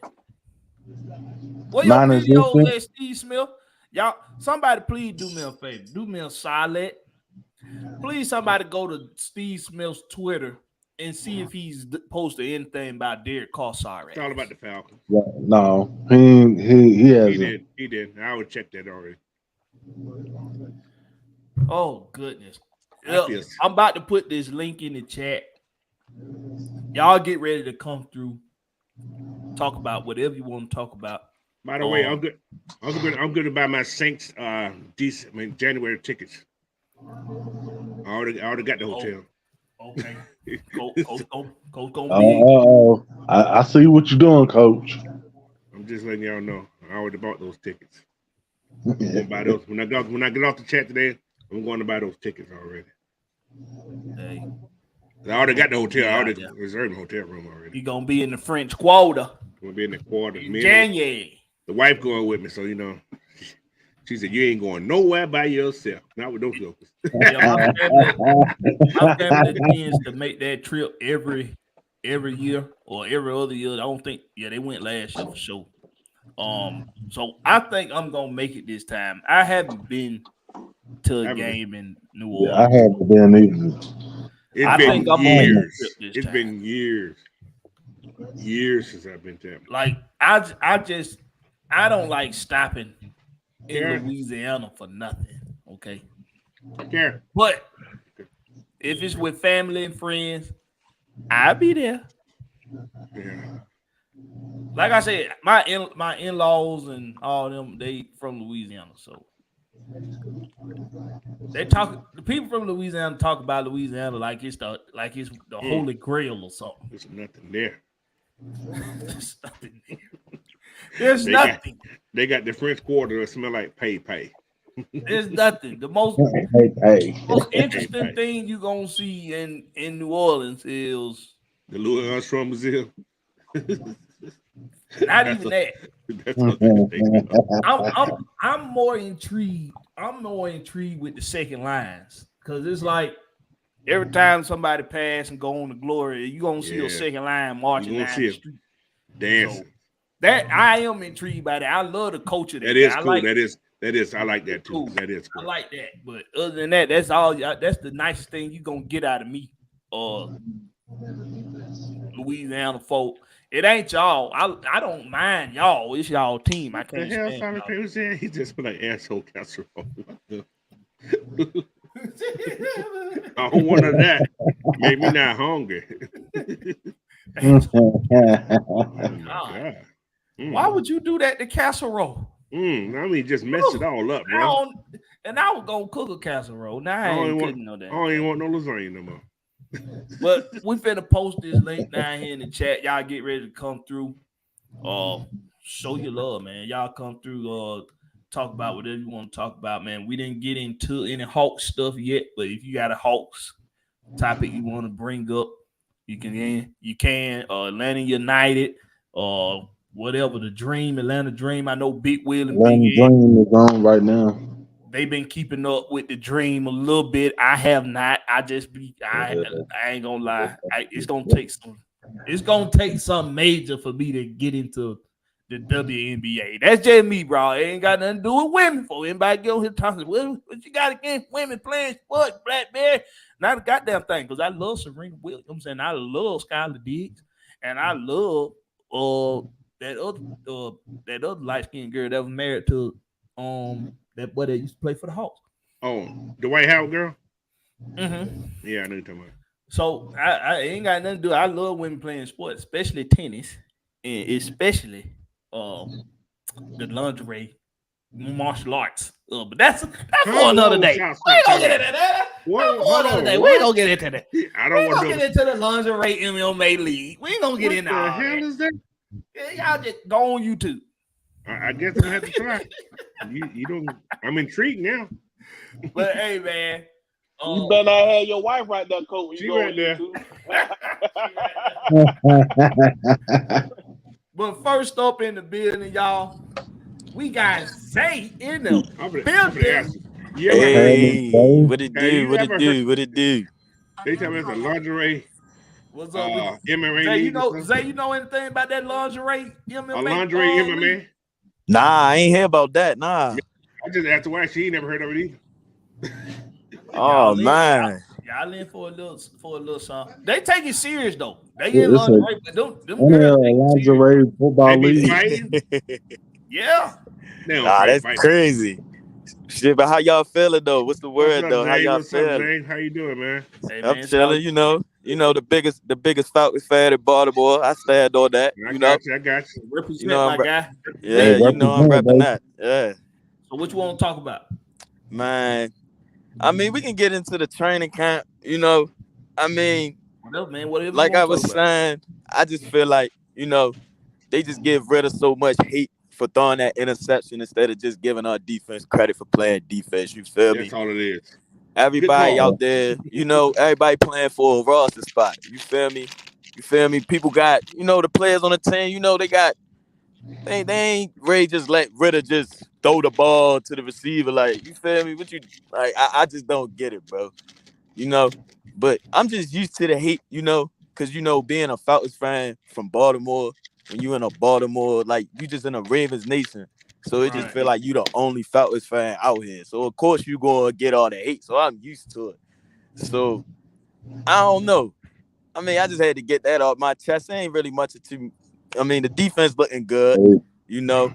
Where your videos at, Steve Smith? Y'all, somebody please do me a favor. Do me a solid. Please, somebody go to Steve Smith's Twitter and see if he's posted anything about Derek Carr. It's all about the Falcons. Yeah, no, he hasn't. He did. I would check that already. Oh goodness! I'm about to put this link in the chat. Y'all get ready to come through. Talk about whatever you want to talk about. By the way, I'm good. I'm good to buy my Saints January tickets. I already got the hotel. Okay. Coach gonna be. I see what you're doing, Coach. I'm just letting y'all know. I already bought those tickets. I'm gonna buy those when I get off the chat today. I'm going to buy those tickets already. Hey. I already got the hotel. I already reserved the hotel room already. You gonna be in the French Quarter. I'm gonna be in the quarter. January. The wife going with me, so she said you ain't going nowhere by yourself. Not with those jokers. My family tends to make that trip every every year or every other year. I don't think. Yeah, they went last year for sure. So I think I'm gonna make it this time. I haven't been to a game in New Yeah, I Orleans. haven't been either. It's I been think I'm gonna make the trip years. this It's time. been years since I've been there. Like I don't like stopping in Karen? Louisiana for nothing. Okay, Karen, but if it's with family and friends, I'll be there. yeah. Like I said, my in-laws and all them, they from Louisiana, so the people from Louisiana talk about Louisiana like it's the Holy Grail or something. There's nothing there. There's nothing there. There's They nothing. They got the French Quarter that smell like pay. There's nothing. The most Hey. interesting thing you gonna see in New Orleans is The Louis Armstrong Museum. not even that. That's what they think. I'm more intrigued. I'm more intrigued with the second lines because it's like every time somebody pass and go on the glory, you gonna see a second line marching You down gonna see the it street. dancing. So that I am intrigued by that. I love the culture. That is I cool. like, that is. I like that too. cool. That is I cool. like that. But other than that, that's all. That's the nicest thing you gonna get out of me. Louisiana folk. It ain't y'all. I don't mind y'all. It's y'all team. I The can't hell stand Simon y'all. Payne was there? He just put like asshole casserole. What the? I don't want none of that. Made me not hungry. Oh, Oh my God. Why would you do that to casserole? I mean, just mess it all up, bro. I was gonna cook a casserole. Now I ain't cooking no I that. don't even want no lasagna no more. But we finna post this link down here in the chat. Y'all get ready to come through. Show your love, man. Y'all come through. Talk about whatever you want to talk about, man. We didn't get into any Hawks stuff yet, but if you got a Hawks topic you want to bring up, you can. Atlanta United, whatever the dream, Atlanta Dream. I know Big Will and Atlanta Big Ed, Dream is on right now. they've been keeping up with the dream a little bit. I have not. I ain't gonna lie. It's gonna take some major for me to get into the WNBA. That's just me, bro. It ain't got nothing to do with women. For anybody get on here talking, what you got against women playing sports, Blackberry? Not a goddamn thing, because I love Serena Williams and I love Skylar Diggs and I love that other light skinned girl that was married to that boy that used to play for the Hawks. Oh, the White House girl? Mm-hmm. Yeah, I know you're talking about. So I ain't got nothing to do. I love women playing sports, especially tennis, and especially the lingerie martial arts. But that's for another day. We ain't gonna get into that. We ain't gonna get into that. I don't want to get into the lingerie MMA league. We ain't gonna get into all What the hell is that? Yeah, y'all just go on YouTube. I guess I'm gonna have to try. You don't. I'm intrigued now. But hey, man, you better not have your wife right there, Coach. She right there. But first up in the building, y'all, we got Zay in the building. Hey, what it do? What it do? They tell me it's a lingerie. What's up with MMA? Zay, you know anything about that lingerie MMA? A lingerie MMA? Nah, I ain't hear about that. Nah. I just asked why she ain't never heard of it either. Oh man. Y'all in for a little something. They take it serious though. They get lingerie, but them girls lingerie football league. Yeah. Nah, that's crazy. Shit, but how y'all feeling though? What's the word though? How y'all feeling? How you doing, man? Hey, I'm chilling. You know the biggest Falcons fan in Baltimore. I stand on that. I got you. Represent my guy. Yeah, you know I'm repping that. Yeah. So what you want to talk about? Man, I mean, we can get into the training camp, you know. I mean, whatever like I was saying, I just feel like, you know, they just give rid of so much hate for throwing that interception instead of just giving our defense credit for playing defense. You feel me? That's all it is. Everybody out there, you know, everybody playing for a roster spot. You feel me? People got, you know, the players on the team, you know, they ain't ready just let Ritter just throw the ball to the receiver. Like, you feel me? I just don't get it, bro. You know, but I'm just used to the hate, you know. because being a Falcons fan from Baltimore, when you in a Baltimore, like you just in a Ravens nation, so it just feel like you the only Falcons fan out here. So of course you gonna get all the hate. So I'm used to it. So I don't know. I mean, I just had to get that off my chest. There ain't really much to. I mean, the defense looking good. I know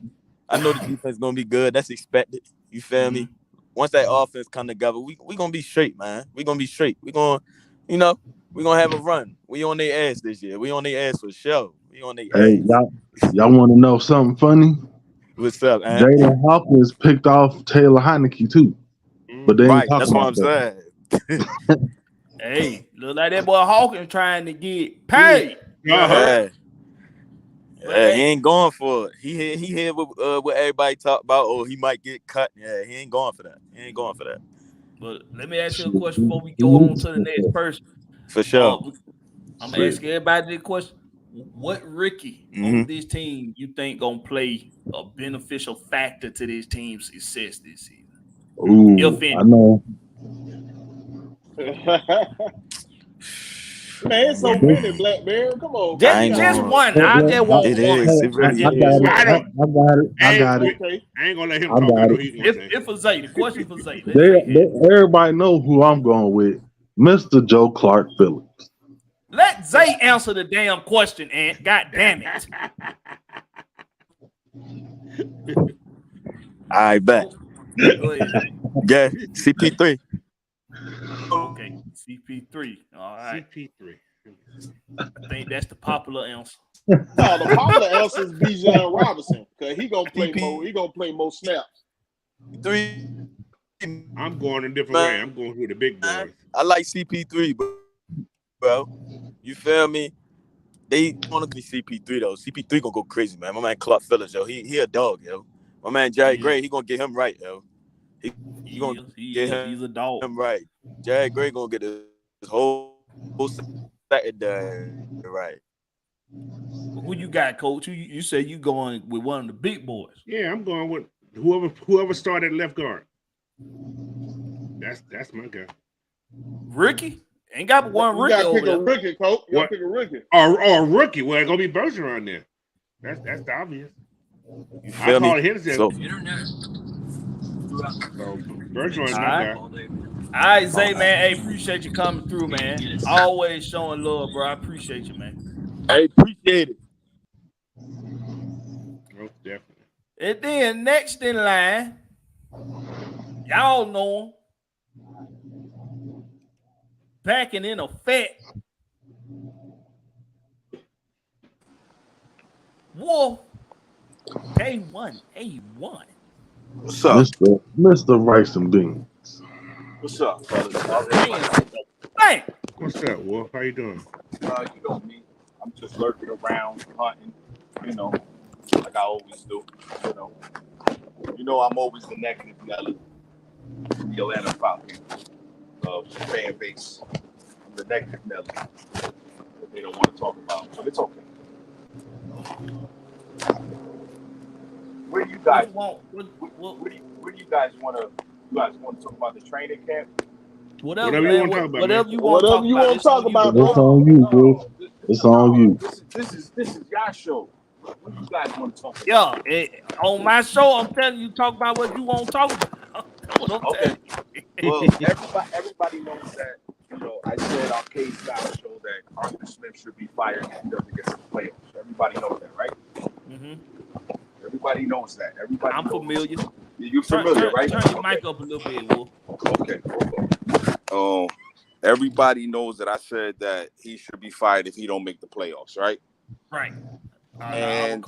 the defense gonna be good. That's expected. You feel me? Once that offense come together, we gonna be straight, man. We gonna be straight. We gonna have a run. We on their ass this year. We on their ass for sure. We on their Hey, ass. y'all want to know something funny? What's up, man? Jalen Hawkins picked off Taylor Heineke too, but they ain't That's what I'm saying. Hey, look like that boy Hawkins trying to get paid. Yeah, he ain't going for it. He here with what everybody talk about. Oh, he might get cut. Yeah, he ain't going for that. But let me ask you a question before we go on to the next person. For sure. I'm gonna ask everybody this question: what rookie on this team you think gonna play a beneficial factor to this team's success this season? I know. Man, so many Blackberry. Come on, just one. I just want it one. Is. It really is. I got it. Okay. I ain't gonna let him talk about it. If for Zay, the question for Zay. Everybody know who I'm going with, Mr. Joe Clark Phillips. Let Zay answer the damn question, and God damn it. I bet. Go ahead. Yeah, CP3. Okay, CP3. All right. CP3. I think that's the popular answer. No, the popular answer is Bijan Robinson because he gonna play more. He gonna play more snaps. 3. I'm going a different way. I'm going with the big boys. I like CP3, bro. You feel me? They want to be CP3 though. CP3 gonna go crazy, man. My man Clark Phillips, yo. He a dog, yo. My man Jared Gray, he gonna get him right, yo. He's a dog. Him right. Jared Gray gonna get his whole Saturday right. Who you got, Coach? You say you going with one of the big boys? Yeah, I'm going with whoever started left guard. That's my guy. Rookie? Ain't got one rookie over there. You gotta pick a rookie, Coach. You gotta pick a rookie. Or a rookie. Well, it's gonna be Bergeron there. That's the obvious. I call it his Bergeron's my guy. All right, Zay, man. Hey, appreciate you coming through, man. Always showing love, bro. I appreciate you, man. I appreciate it. Most definitely. And then next in line, y'all know him. Backing in effect. Wolf. A1. What's up? Mr. Rice and Beans. What's up, fellas? Hey. What's up, Wolf? How you doing? You know me. I'm just lurking around, hunting, like I always do. I'm always the negative Nelly from the Atlanta Falcons fan base. I'm the negative Nelly that they don't want to talk about, but it's okay. Where do you guys want? Where do you guys want to? You guys want to talk about the training camp? Whatever you want to talk about. Whatever you want to talk about. It's on you, bro. It's on you. This is your show. What do you guys want to talk about? Yeah, on my show, I'm telling you, talk about what you want to talk about. Okay. Well, everybody knows that. I said on K's Style show that Arthur Smith should be fired if he doesn't get to the playoffs. Everybody knows that, right? Mm-hmm. Everybody knows that. I'm familiar. You're familiar, right? Turn your mic up a little bit, Wolf. Okay. Everybody knows that I said that he should be fired if he don't make the playoffs, right? Right. And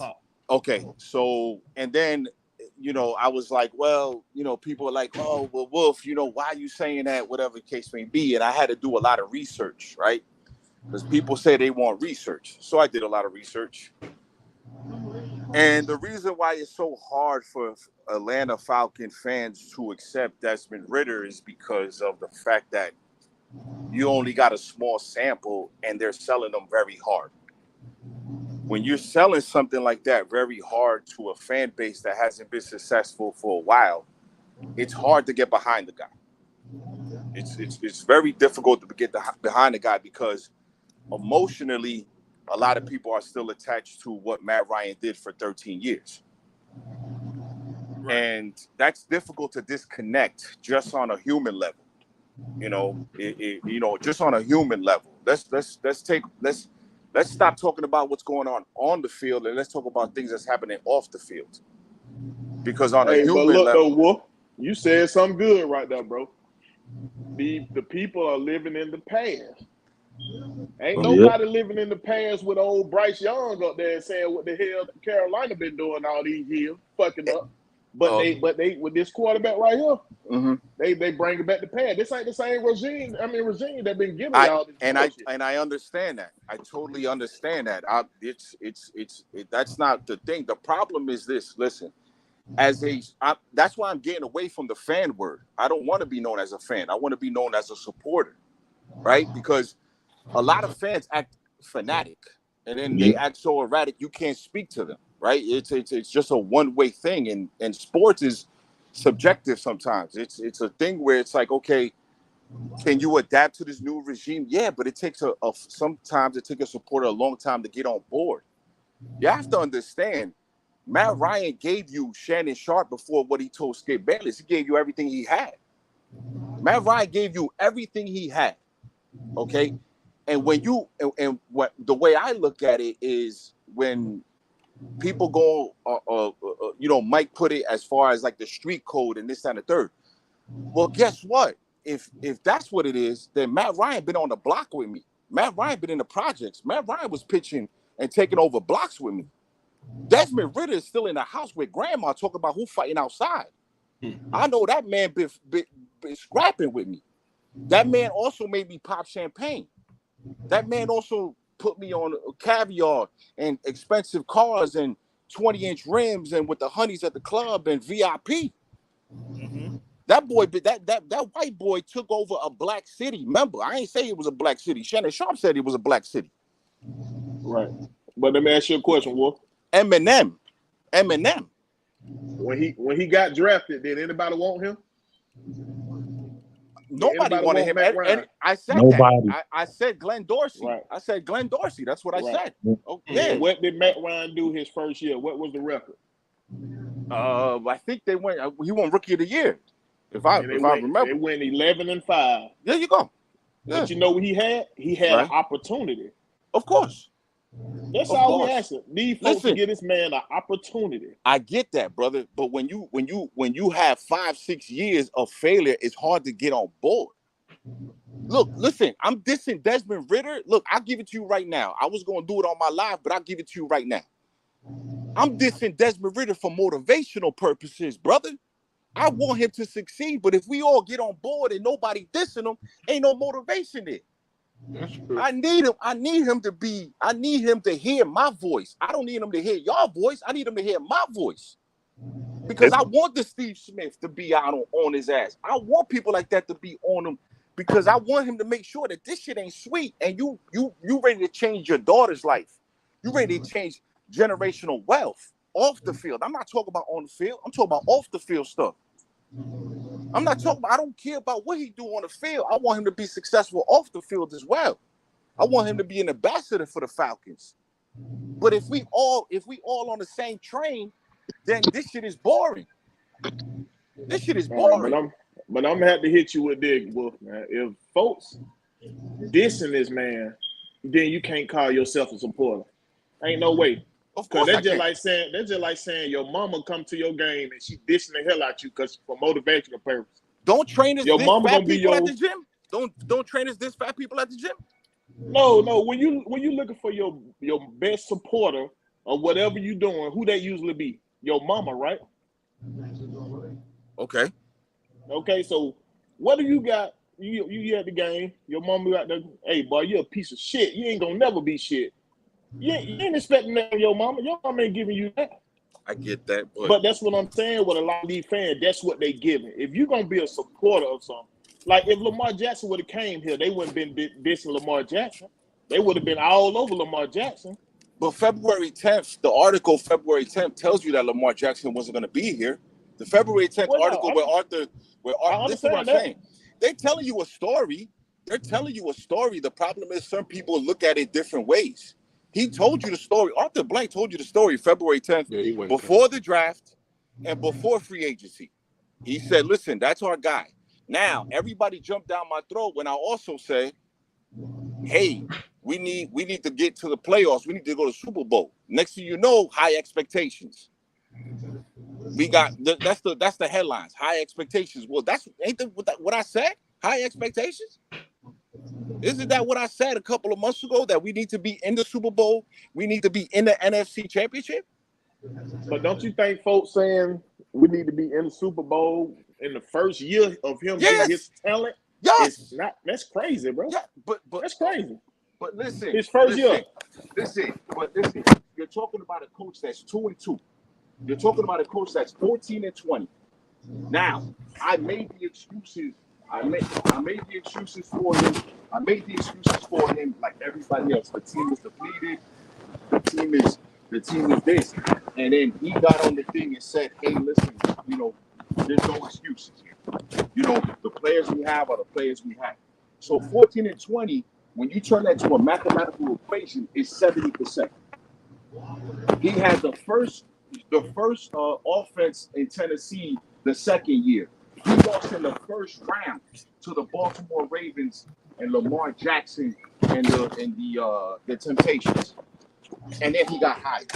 okay, so and then I was like, well, people are like, oh, well, Wolf, why are you saying that? Whatever the case may be, and I had to do a lot of research, right? Because people say they want research, so I did a lot of research. And the reason why it's so hard for Atlanta Falcon fans to accept Desmond Ridder is because of the fact that you only got a small sample and they're selling them very hard. When you're selling something like that very hard to a fan base that hasn't been successful for a while, it's hard to get behind the guy. It's very difficult to get behind the guy because emotionally, a lot of people are still attached to what Matt Ryan did for 13 years. Right. And that's difficult to disconnect just on a human level. Just on a human level. Let's stop talking about what's going on the field, and let's talk about things that's happening off the field. Because on a human level, though, Wolf, you said something good right there, bro. The people are living in the past. Ain't nobody living in the past with old Bryce Young up there saying what the hell Carolina been doing all these years, fucking up. But they with this quarterback right here, they bring it back to past. This ain't the same regime. Regime that been giving y'all this bullshit. I understand that. I totally understand that. That's not the thing. The problem is this. Listen, that's why I'm getting away from the fan word. I don't want to be known as a fan. I want to be known as a supporter, right? Because a lot of fans act fanatic, and then they act so erratic you can't speak to them, right? It's just a one-way thing, and sports is subjective sometimes. It's a thing where it's like, okay, can you adapt to this new regime? Yeah, but it takes sometimes it takes a supporter a long time to get on board. You have to understand, Matt Ryan gave you Shannon Sharp before what he told Skip Bayless. He gave you everything he had. Matt Ryan gave you everything he had, okay? And when the way I look at it is when people go, Mike put it as far as like the street code and this and the third. Well, guess what? If that's what it is, then Matt Ryan been on the block with me. Matt Ryan been in the projects. Matt Ryan was pitching and taking over blocks with me. Desmond Ridder is still in the house with grandma talking about who fighting outside. I know that man been scrapping with me. That man also made me pop champagne. That man also put me on caviar and expensive cars and 20-inch rims and with the honeys at the club and VIP. That boy, that white boy took over a black city. Remember, I ain't say it was a black city. Shannon Sharp said it was a black city. Right. But let me ask you a question, Wolf. Eminem. When he got drafted, did anybody want him? Nobody wanted him. And I said nobody. That. I said Glenn Dorsey. Right. I said Glenn Dorsey. That's what I said. Okay. What did Matt Ryan do his first year? What was the record? I think they went. He won Rookie of the Year. If I remember, they went 11-5. There you go. Yeah. But you know what he had? He had an opportunity. Of course. That's all we asking. These folks to give this man an opportunity. I get that, brother. But when you have 5-6 years of failure, it's hard to get on board. Look, listen, I'm dissing Desmond Ridder. Look, I'll give it to you right now. I was gonna do it on my live, but I'll give it to you right now. I'm dissing Desmond Ridder for motivational purposes, brother. I want him to succeed, but if we all get on board and nobody dissing him, ain't no motivation there. That's true. I need him to hear my voice. I don't need him to hear your voice. I need him to hear my voice. Because I want the Steve Smith to be out on his ass. I want people like that to be on him because I want him to make sure that this shit ain't sweet and you ready to change your daughter's life. You ready to change generational wealth off the field. I'm not talking about on the field. I'm talking about off the field stuff. I don't care about what he do on the field. I want him to be successful off the field as well. I want him to be an ambassador for the Falcons. But if we all on the same train, then this shit is boring. This shit is boring. But I'm gonna have to hit you with this, Wolf, man. If folks dissing this man, then you can't call yourself a supporter. Ain't no way. Of course, that's just like saying your mama come to your game and she dissing the hell out you because for motivational purpose. Don't trainers diss fat people at the gym? Don't trainers diss fat people at the gym? No. When you looking for your best supporter or whatever you doing, who that usually be? Your mama, right? Okay. So what do you got? You at the game? Your mama got the hey boy, you a piece of shit. You ain't gonna never be shit. You ain't expecting that from your mama. Your mama ain't giving you that. I get that. But that's what I'm saying with a lot of these fans. That's what they giving. If you're going to be a supporter of something, like if Lamar Jackson would have came here, they wouldn't have been dissing Lamar Jackson. They would have been all over Lamar Jackson. But February 10th, the article February 10th tells you that Lamar Jackson wasn't going to be here. The February 10th article where Arthur, this is what I'm saying. They telling you a story, they're telling you a story. The problem is some people look at it different ways. He told you the story. Arthur Blank told you the story February 10th, before the draft and before free agency. He said, listen, that's our guy. Now, everybody jumped down my throat when I also said, hey, we need to get to the playoffs. We need to go to Super Bowl. Next thing you know, high expectations. We got that's the headlines. High expectations. Well, ain't that what I said? High expectations. Isn't that what I said a couple of months ago? That we need to be in the Super Bowl. We need to be in the NFC Championship. But don't you think folks saying we need to be in the Super Bowl in the first year of him getting his talent? Yes. That's crazy, bro. Yeah, but that's crazy. But listen, his first year. Listen, you're talking about a coach that's 2-2. You're talking about a coach that's 14-20. Now, I made the excuses. I made the excuses for him. I made the excuses for him like everybody else. The team is depleted. The team is this. And then he got on the thing and said, hey, listen, there's no excuses here. The players we have are the players we have. So 14-20, when you turn that to a mathematical equation, is 70%. He had the first offense in Tennessee the second year. He lost in the first round to the Baltimore Ravens and Lamar Jackson and the Temptations. And then he got hired.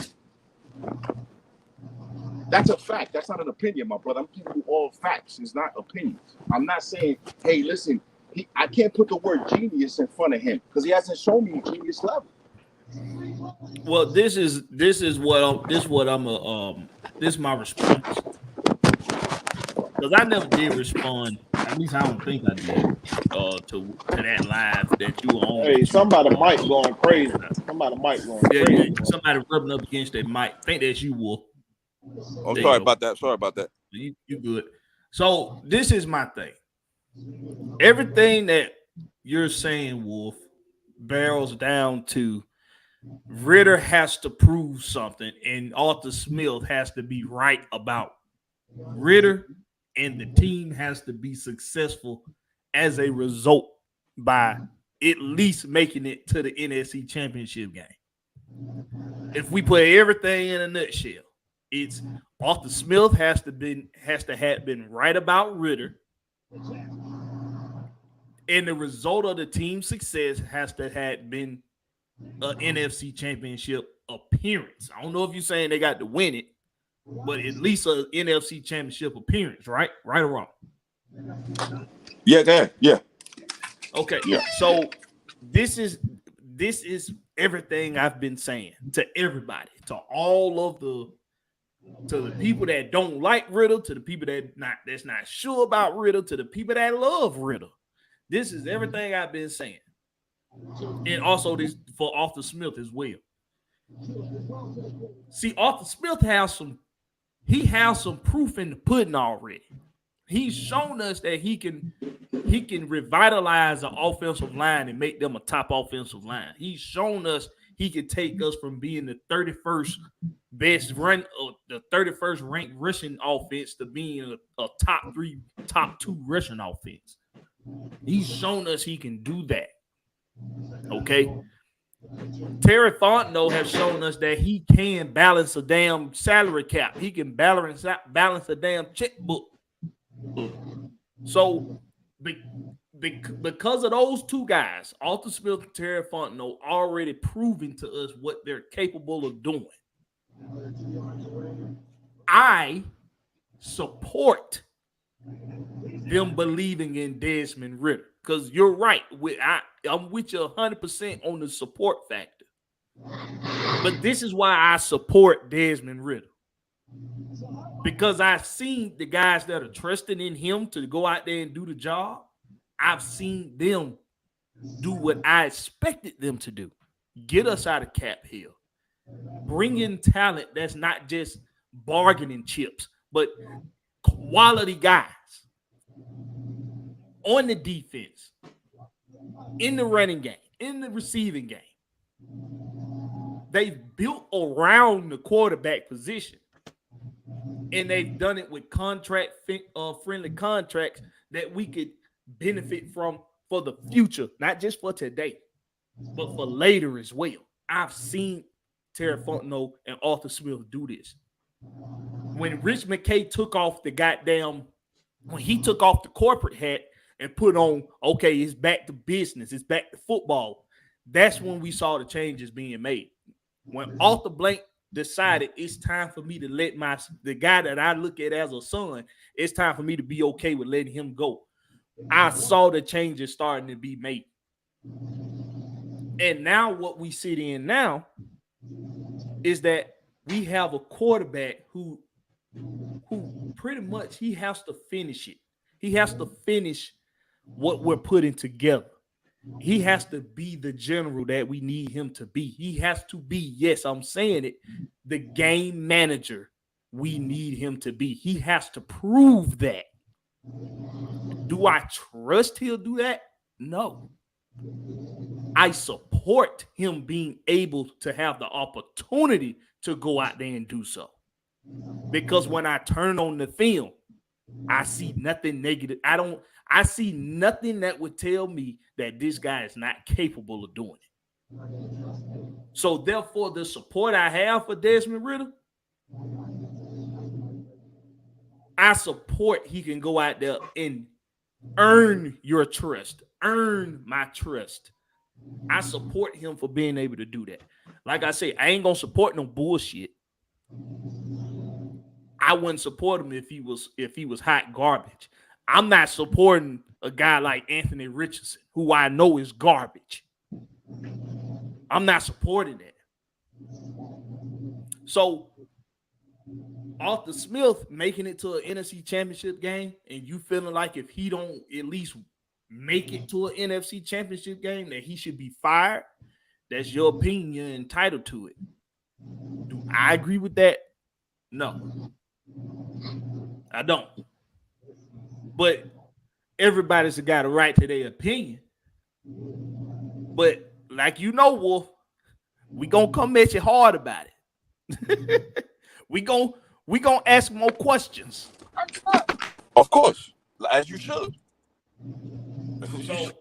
That's a fact. That's not an opinion, my brother. I'm giving you all facts. It's not opinions. I'm not saying, hey, listen, I can't put the word genius in front of him because he hasn't shown me genius level. Well, this is my response. Because I never did respond. At least I don't think I did to that live that you were on. Hey, somebody mic going crazy. Somebody crazy. Somebody rubbing up against that mic. I think that's you, Wolf. Oh, sorry about that. You good. So this is my thing. Everything that you're saying, Wolf, barrels down to Ritter has to prove something, and Arthur Smith has to be right about Ritter, and the team has to be successful as a result by at least making it to the NFC Championship game. If we put everything in a nutshell, it's Arthur Smith has to have been right about Ritter, and the result of the team's success has to have been an NFC Championship appearance. I don't know if you're saying they got to win it, but at least an NFC Championship appearance, right? Right or wrong? Yeah. Okay. Yeah. So this is everything I've been saying to everybody, to all of to the people that don't like Ritter, to the people that's not sure about Ritter, to the people that love Ritter. This is everything I've been saying. And also this for Arthur Smith as well. See, Arthur Smith has some proof in the pudding already. He's shown us that he can revitalize the offensive line and make them a top offensive line. He's shown us he can take us from being the 31st best run or the 31st ranked rushing offense to being a top 2 rushing offense. He's shown us he can do that. Okay. Terry Fontenot has shown us that he can balance a damn salary cap. He can balance a damn checkbook. So because of those two guys, Arthur Smith and Terry Fontenot, already proving to us what they're capable of doing, I support them believing in Desmond Ritter. Because you're right. I'm with you 100% on the support factor. But this is why I support Desmond Ritter. Because I've seen the guys that are trusting in him to go out there and do the job. I've seen them do what I expected them to do. Get us out of cap hill. Bring in talent that's not just bargaining chips, but quality guys. On the defense, in the running game, in the receiving game. They've built around the quarterback position. And they've done it with friendly contracts that we could benefit from for the future, not just for today, but for later as well. I've seen Terry Fontenot and Arthur Smith do this. When Rich McKay took off the corporate hat and put on, okay, it's back to business, it's back to football, that's when we saw the changes being made. When Arthur Blank decided it's time for me to let the guy that I look at as a son, it's time for me to be okay with letting him go, I saw the changes starting to be made. And now what we sit in now is that we have a quarterback who pretty much he has to finish it. He has to finish what we're putting together. He has to be the general that we need him to be. He has to be, yes, I'm saying it, the game manager we need him to be. He has to prove that. Do I trust he'll do that? No. I support him being able to have the opportunity to go out there and do so. Because when I turn on the film, I see nothing negative. I see nothing that would tell me that this guy is not capable of doing it. So therefore, the support I have for Desmond Ridder, I support he can go out there and earn your trust, earn my trust. I support him for being able to do that. Like I say, I ain't gonna support no bullshit. I wouldn't support him if he was hot garbage. I'm not supporting a guy like Anthony Richardson, who I know is garbage. I'm not supporting that. So Arthur Smith making it to an NFC championship game, and you feeling like if he don't at least make it to an NFC championship game that he should be fired, that's your opinion. You're entitled to it. Do I agree with that? No. I don't. But everybody's got a right to their opinion. But like you know, Wolf, we gonna come at you hard about it. we gonna ask more questions. Of course, as you should. So,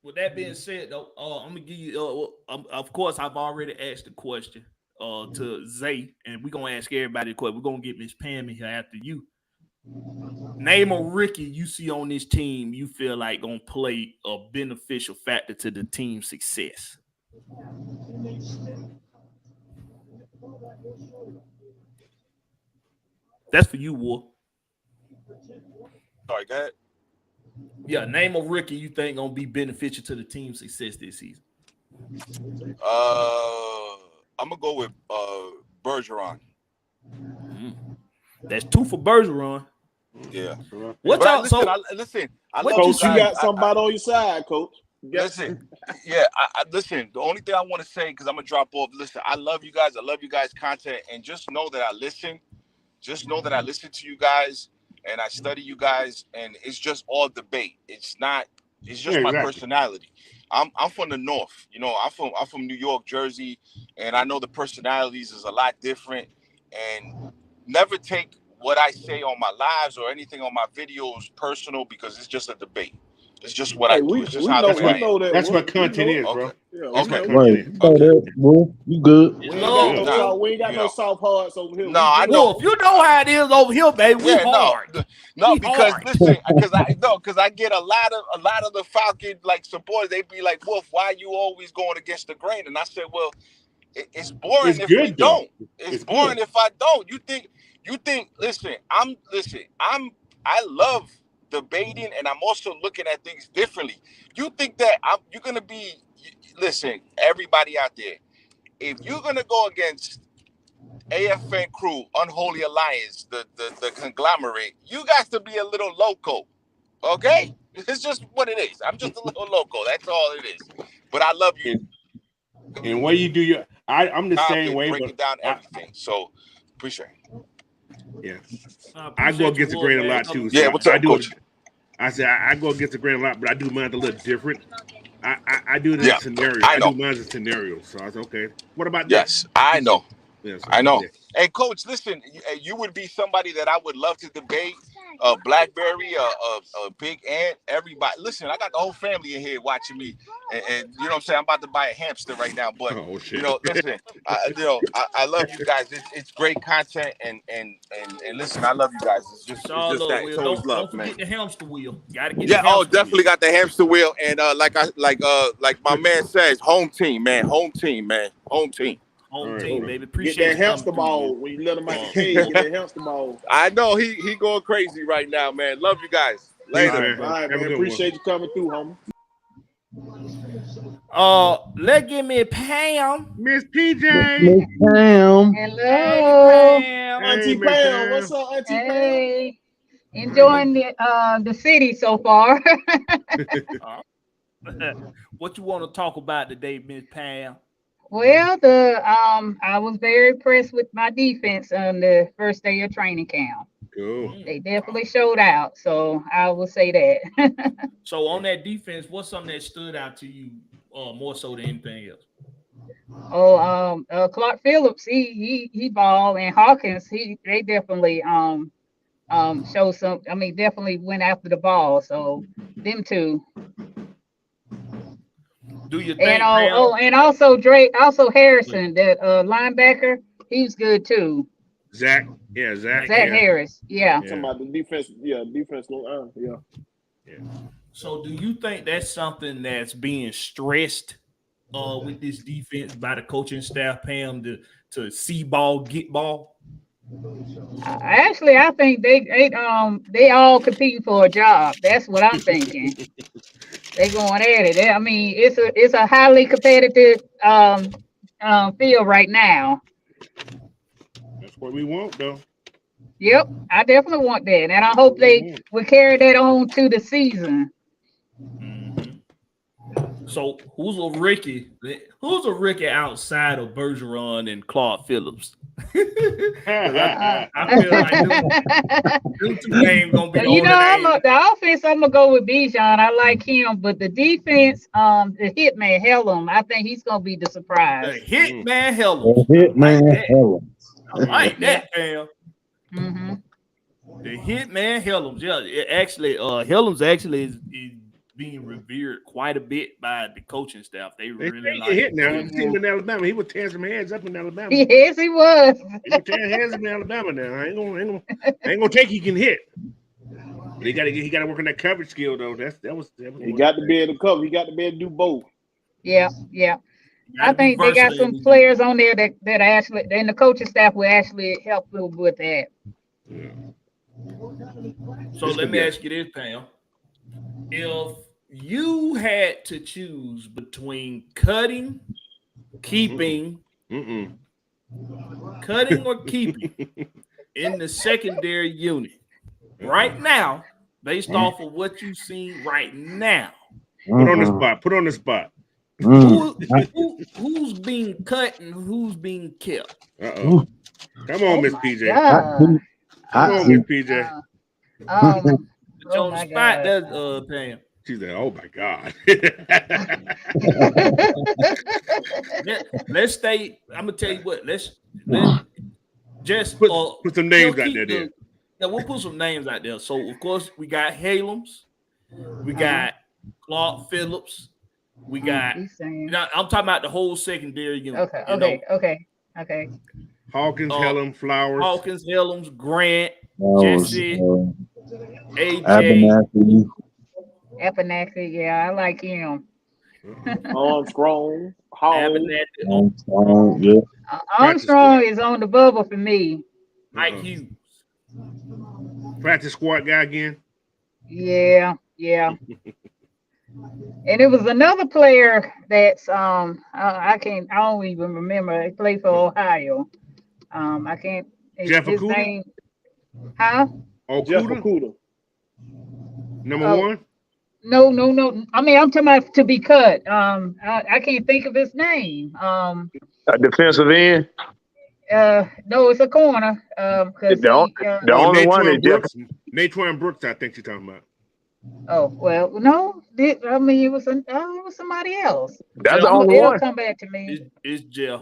with that being said, though, I'm gonna give you. Of course, I've already asked the question to Zay, and we're gonna ask everybody the question. We're gonna get Miss Pam in here after you. Name a rookie you see on this team you feel like gonna play a beneficial factor to the team's success. That's for you, Wolf. Sorry, go ahead. Yeah, name a rookie you think gonna be beneficial to the team's success this season. I'm gonna go with Bergeron. That's 2 for Bergeron. Yeah. What's out? Listen, So I what love Coach, you got somebody on your side, Coach. Listen, yeah, listen. The only thing I want to say, because I'm gonna drop off. Listen, I love you guys. I love you guys' content, and just know that I listen. Just know that I listen to you guys, and I study you guys, and it's just all debate. It's not. It's just my personality. I'm from the North. You know, I'm from New York, Jersey, and I know the personalities is a lot different. And never take what I say on my lives or anything on my videos personal, because it's just a debate. It's just what I do. It's just how that's what content is, bro. Okay. Right. You good. We ain't got no soft hearts over here. No, I know. Wolf, you know how it is over here, baby. We hard. No, because listen, because I get a lot of the Falcon like supporters. They be like, Wolf, why are you always going against the grain? And I said, well, it's boring if we don't. It's boring if I don't. You think? Listen, I love debating, and I'm also looking at things differently. You think that you're gonna be? Listen, everybody out there, if you're gonna go against AFN Crew, Unholy Alliance, the conglomerate, you got to be a little loco, okay? It's just what it is. I'm just a little loco. That's all it is. But I love you. And what you do, I'm the same way. Breaking down everything. So appreciate it. Yeah, I go against the grain a lot too. So yeah, what's up, Coach? I said I go against the grain a lot, but I do mine a little different. I do it in a scenario. I do mine as a scenario. So I said, okay, what about that? Yes, I know. Yes, I know. Yeah. Hey, Coach, listen, you would be somebody that I would love to debate. Blackberry, a Big Ant, everybody. Listen, I got the whole family in here watching me, and you know what I'm saying. I'm about to buy a hamster right now, but you know, listen, I love you guys. It's great content, and listen, I love you guys. It's just that. It's always love, don't forget the hamster wheel. Gotta get yeah. the hamster Definitely wheel. got the hamster wheel, and like my man says, home team, man, home team. Home Right, team, bro. baby. Get Appreciate that you coming hamster through, ball man. when you let him out the cage. Get that hamster ball. I know he going crazy right now, man. Love you guys. Peace, Later. man. All right, Have a man. good Appreciate you coming through, homie. Let's give me Pam. one. Miss PJ. Miss Pam. Hey, Hello. Pam. Auntie Miss Pam, what's up, Auntie Pam? Hey. Enjoying the city so far. What you want to talk about today, Miss Pam? Well, I was very impressed with my defense on the first day of training camp. Cool. They definitely showed out, so I will say that. So on that defense, what's something that stood out to you more so than anything else? Clark Phillips, he balled, and Hawkins, they definitely showed some. I mean, definitely went after the ball. So them two. Do you think? And and also Harrison, that linebacker, he's good too. Zach. Yeah, Zach. Harris. Yeah. Talking about the defense. Yeah, defense. Yeah. So do you think that's something that's being stressed with this defense by the coaching staff, Pam, to see ball, get ball? Actually, I think they all competing for a job. That's what I'm thinking. They going at it. I mean, it's a highly competitive field right now. That's what we want, though. Yep, I definitely want that, and I hope they will carry that on to the season. Mm-hmm. So who's a Ricky outside of Bergeron and Clark Phillips? I feel like them two names gonna be the offense. I'm gonna go with Bijan. I like him, but the defense, the hitman Hellum, I think he's gonna be the surprise. The hitman Hellum. I like that, Pam. Mm-hmm. The hitman Hellums. Yeah, Hellums actually is being revered quite a bit by the coaching staff. They really like hit now. I've seen him in Alabama. He was tearing some heads up in Alabama. Yes, he was. He was tearing heads up in Alabama now. I ain't gonna take he can hit. He gotta work on that coverage skill though. That was he got to be able to cover. He got to be able to do both. Yeah. I think they got some players on there that actually, and the coaching staff will actually help with that. Yeah. So let me ask you this, Pam. If you had to choose between cutting or keeping in the secondary unit right now, based off of what you've seen right now, put on the spot. Who's being cut and who's being kept? Come on, Miss PJ. God. Come on, Miss PJ. On the spot, that's Pam. She's like, oh my God. Let's stay. I'm gonna tell you what. Let's just put some names out there. Yeah, we'll put some names out there. So of course we got Halams, we got Clark Phillips, we got. I'm talking about the whole secondary unit. Okay. Hawkins, Hellum, Flowers. Hawkins, Hellums, Grant, Jesse, AJ. Abernathy, yeah, I like him. Armstrong, Armstrong is on the bubble for me. Mike Hughes. Practice squad guy again. Yeah. And it was another player that's I don't even remember. He played for Ohio. I can't. Jeff his Okuda? name. Huh? Jeff Okuda. Number one. No. I mean, I'm talking about to be cut. I can't think of his name. A defensive end. No, it's a corner. The only one is Natwan Brooks. I think you're talking about. Oh well, no. I mean, it was somebody else. That's the only one. It'll come back to me. It's Jeff.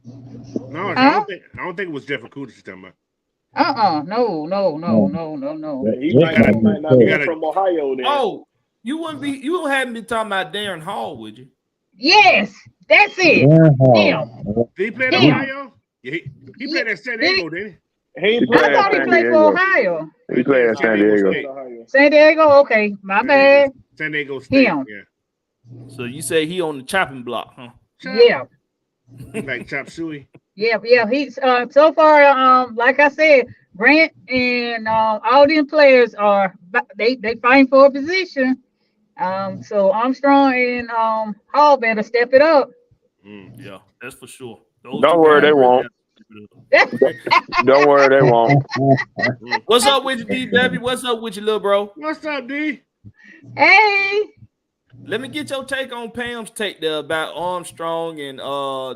No, I don't think it was Jeff Okuda you're talking about. No. He That's might my not be gotta- from Ohio then. Oh, you wouldn't be talking about Darren Hall, would you? Yes, that's it. Hall. Did he play at Him. Ohio? Yeah, he played at San Diego, didn't he? He ain't He played I played thought he San played for Diego. Ohio. He played at San Diego. State. Ohio. San Diego. Okay, my bad. San Diego State. Him. Yeah. So you say he on the chopping block, huh? Yeah. Like chop suey. Yeah. He's so far. Like I said, Grant and all these players are they fighting for a position. So Armstrong and Hall better step it up. Yeah, that's for sure. Those Don't two worry, guys they won't. Don't worry, they won't. What's up with you, DW? What's up with you, little bro? What's up, D? Hey. Let me get your take on Pam's take there about Armstrong and Hall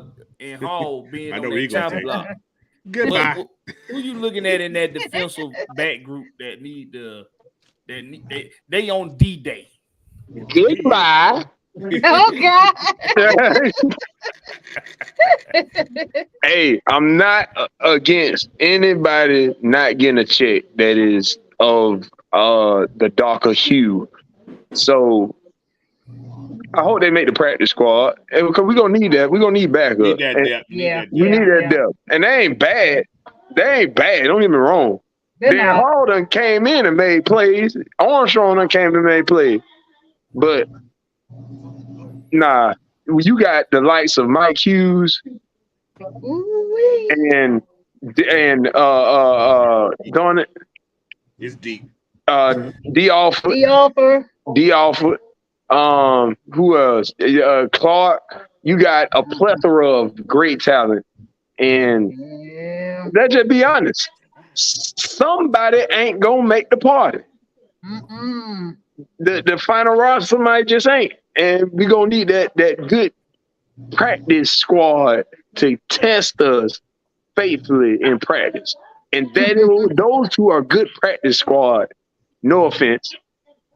being I on know where you that gonna chopping take block. Goodbye. Who you looking at in that defensive back group that need they on D-Day? Goodbye. Oh God. Hey, I'm not against anybody not getting a check that is of the darker hue. So I hope they make the practice squad because we're gonna need that. We're gonna need backup. Need that And depth. Yeah. we need that depth. And they ain't bad. Don't get me wrong. They're Dan not. Hall done came in and made plays. Armstrong done came and made plays. But nah, you got the likes of Mike Hughes Ooh-wee. and darn it, It's deep. D Alford. The offer. Who else? Clark. You got a plethora of great talent. And Yeah. let's just be honest. Somebody ain't gonna make the party. Mm-mm. The final roster, somebody just ain't. And we gonna need that good practice squad to test us faithfully in practice. And those two are good practice squad. No offense.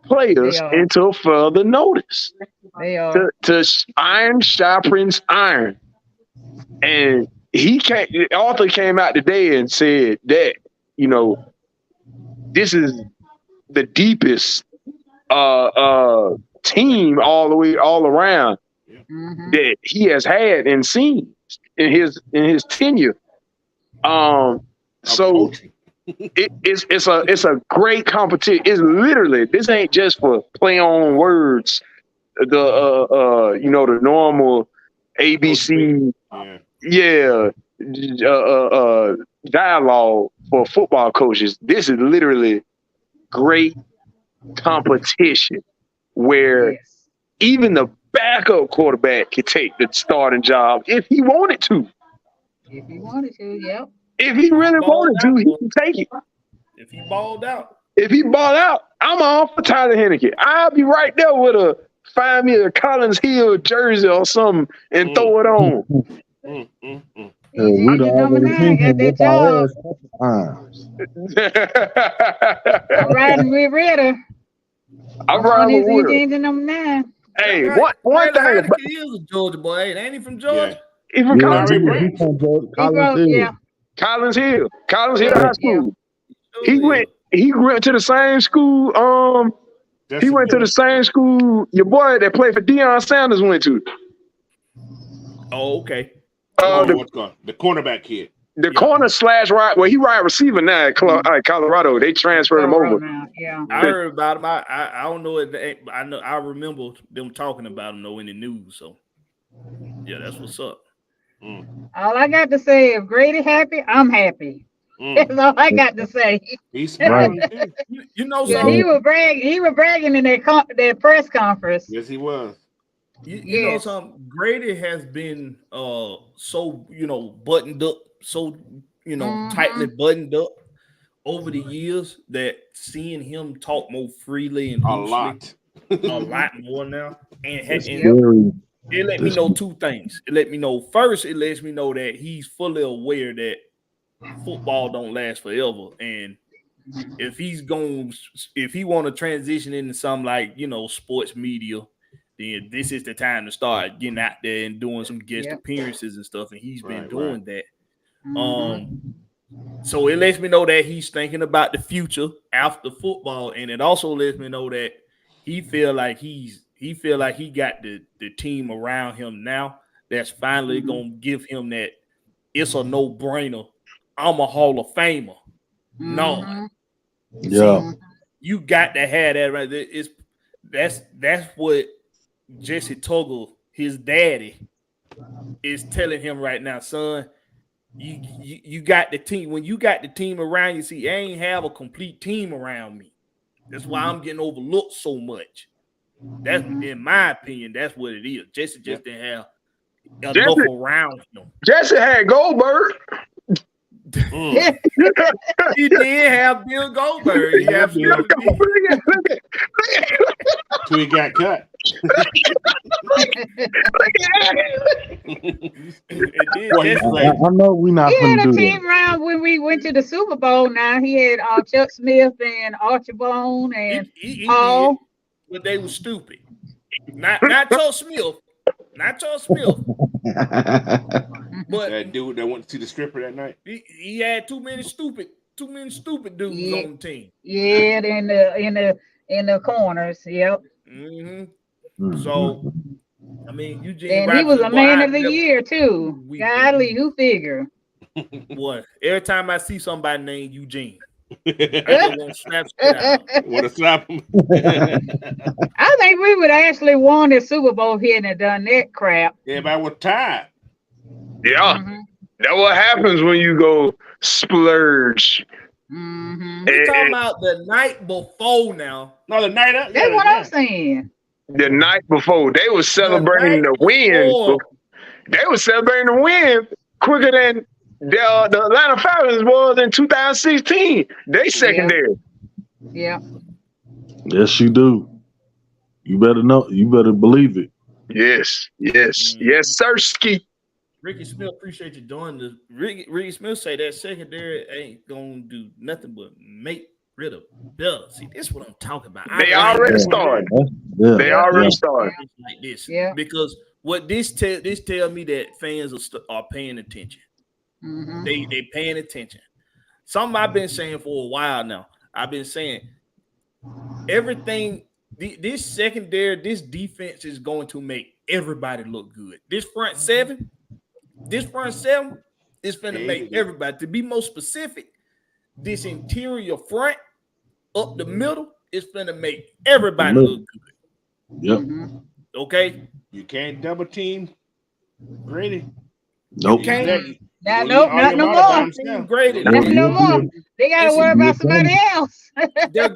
Players They are. until further notice. They are. To iron sharpens iron. And Arthur came out today and said that, this is the deepest team all around Mm-hmm. that he has had and seen in his tenure. So it's a great competition. It's literally, this ain't just for play on words. The normal ABC dialogue for football coaches. This is literally great competition where Yes. even the backup quarterback could take the starting job if he wanted to. If you wanted to, yep. If he really wanted to, he can take it. If he balled out. If he balled out, I'm all for Tyler Henneke. I'll be right there with find me a Collins Hill jersey or something and throw it on. We done Number already 9 seen got him that whip our job. ass a couple times. I'm riding with Ritter. I'm on riding his with Will. engine number 9. Hey, Right. one thing Tyler about Heineke is a Georgia boy. Ain't he from Georgia? he from Yeah, Collins Larry Hill. Brown. he from Georgia, He Collins from, Hill. yeah. Collins Hill. Collins Hill Yeah, High School. Sure He is. went to the same school. He went to the same school your boy that played for Deion Sanders went to. Oh, okay. What's called the cornerback kid. The corner / right. Well, he wide receiver now at Colorado. They transferred him over. Now. Yeah. I heard about him. I don't know it. I remember them talking about him though in the news. So yeah, that's what's up. All I got to say, if Grady happy, I'm happy. That's all I got to say. He's Right. smart. You know Yeah, something? he was bragging in that press conference. Yes, he was. You know Yes. something? Grady has been so buttoned up, so tightly buttoned up over the years that seeing him talk more freely and A loosely, lot. a lot more now, and It's it very let me know two things. It let me know first, it lets me know that he's fully aware that football don't last forever, and if he want to transition into something like sports media, then this is the time to start getting out there and doing some guest appearances and stuff, and he's been doing that. So it lets me know that he's thinking about the future after football, and it also lets me know that he feel like he got the team around him now that's finally gonna give him that it's a no-brainer. I'm a Hall of Famer. No. Yeah. See, you got to have that right there. That's what Jesse Tuggle, his daddy, is telling him right now, son. You got the team. When you got the team around you, see, I ain't have a complete team around me. That's why I'm getting overlooked so much. That's in my opinion, that's what it is. Jesse just didn't have enough around him. Jesse had Goldberg. He did have Bill Goldberg. He absolutely did. So he got cut. I know we're not He going had to a do team that. round when we went to the Super Bowl. Now he had Chuck Smith and Archibald and He Paul. did, but they were stupid. Not Charles Smith. Not Charles Smith. But that dude that went to see the stripper that night. He had too many stupid dudes on the team. Yeah, in the corners. Yep. Mm-hmm. So, I mean, Eugene, and he was a man of the year too. Golly, who figure? What? Every time I see somebody named Eugene, I just want to slap shit out. Want to slap him? I think we would actually won the Super Bowl here and done that crap. Everybody was tired. Yeah, that's what happens when you go splurge. We talking about the night before now. No, the night up. That's what I'm saying. The night before, they were celebrating the win. They were celebrating the win quicker than the Atlanta Falcons was in 2016. They secondary. Yeah. Yes, you do. You better know. You better believe it. Yes, sirski. Ricky Smith, appreciate you doing this. Ricky Smith say that secondary ain't gonna do nothing but make rid of better. See, this is what I'm talking about. They already started. They already started like this. Yeah. Because what this tell me that fans are paying attention. They paying attention. Something I've been saying for a while now. I've been saying everything. This secondary, this defense is going to make everybody look good. This front seven is going to make everybody. To be more specific, this interior front up the middle is going to make everybody look good. Yep. Okay. You can't double team Grady. Nope. You can't. Not no more. Grady. Not no more. They got to worry about somebody else. They're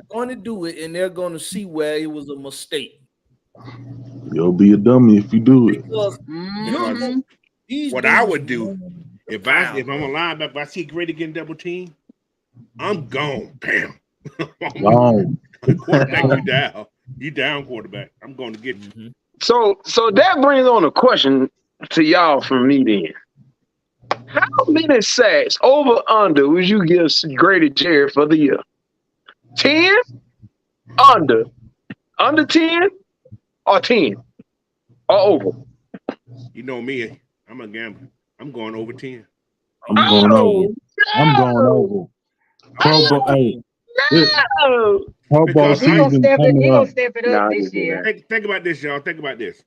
going to do it, and they're going to see where it was a mistake. You'll be a dummy if you do it. Because what I would do if I'm a linebacker, if I see Grady getting double team, I'm gone. Bam. Gone. Quarterback, you down. You down, quarterback. I'm going to get you. So that brings on a question to y'all from me then. How many sacks over under would you give Grady Jarrett for the year? 10? Under 10? Or 10? Or over? You know me. I'm a gambler. I'm going over 10. I'm going over. I'm going over. Pro Bowl season. He gonna step it up this year. Think about this, y'all. Think about this.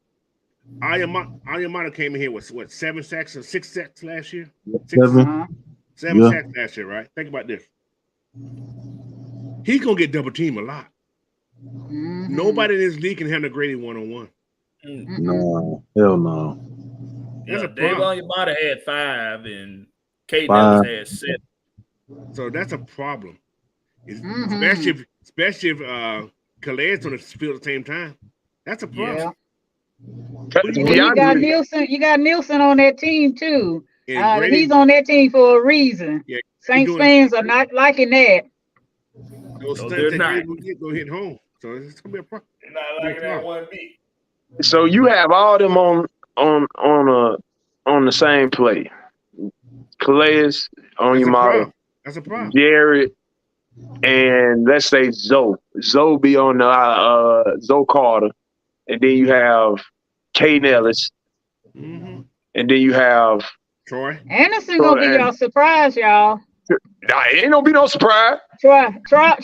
Ayamata came in here with what 7 sacks or 6 sacks last year? 7 sacks last year, right? Think about this. He's gonna get double teamed a lot. Nobody in this league can handle Grady one-on-one. No, hell no. That's a Dave problem. Ayamata had 5 and Kate Nellis had 7. So that's a problem. Especially if Calais on the field at the same time. That's a problem. Yeah. You got Nielsen on that team too. He's on that team for a reason. Yeah, Saints fans are not liking that. Those stunts go hit home. So it's gonna be a problem. They're not liking that one beat. So you have all them on the same play. Calais on your model. That's a problem. Jared and let's say Zoe. Zoe be on the Zoe Carter. And then you have Kay Nellis. And then you have Troy. Anderson gonna be y'all surprise, y'all. Nah, it ain't gonna be no surprise. Troy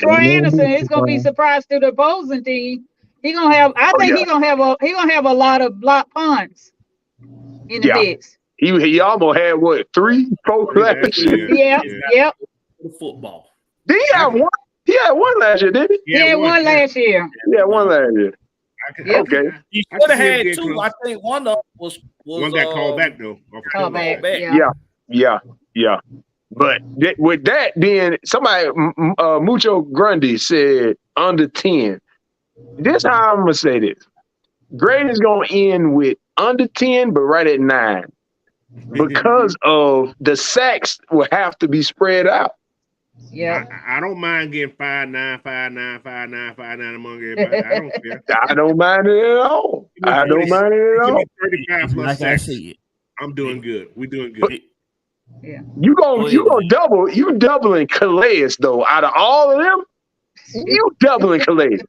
Anderson is gonna be surprised to the Bozeman team. He gonna have. I think he gonna have a lot of block punts in the mix. He almost had what 3, 4 last year. Yep. Football. Did he have one? He had one last year, didn't he? He had one last year. Yeah, one last year. Okay. He should have had 2. I think one of them was one got called back though. Called back. Yeah. But with that, then somebody, Mucho Grundy said under 10. This how I'm gonna say this. Grady's gonna end with under 10, but right at 9, because of the sacks will have to be spread out. Yeah, I don't mind getting 5'9", 5'9", 5'9", 5'9" among everybody. I don't care. I don't mind it at all. I don't mind it at all. 35 plus like sacks. I said. I'm doing good. We're doing good. Yeah. You doubling Calais though. Out of all of them, you doubling Calais.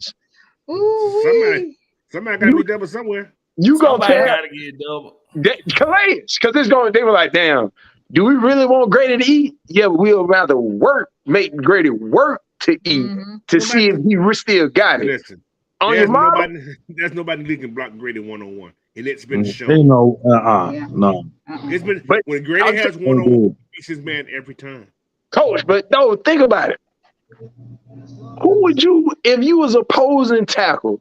Somebody gotta be double somewhere. You gonna gotta get double. Calais, because they were like, damn, do we really want Grady to eat? Yeah, but we'll rather make Grady work to eat to see if he still got it. Listen, there's nobody in the league can block Grady one-on-one. And it's been shown. No. It's been when Grady has one-on-one, he's his man every time. Coach, but no, think about it. Who would you, if you was opposing tackle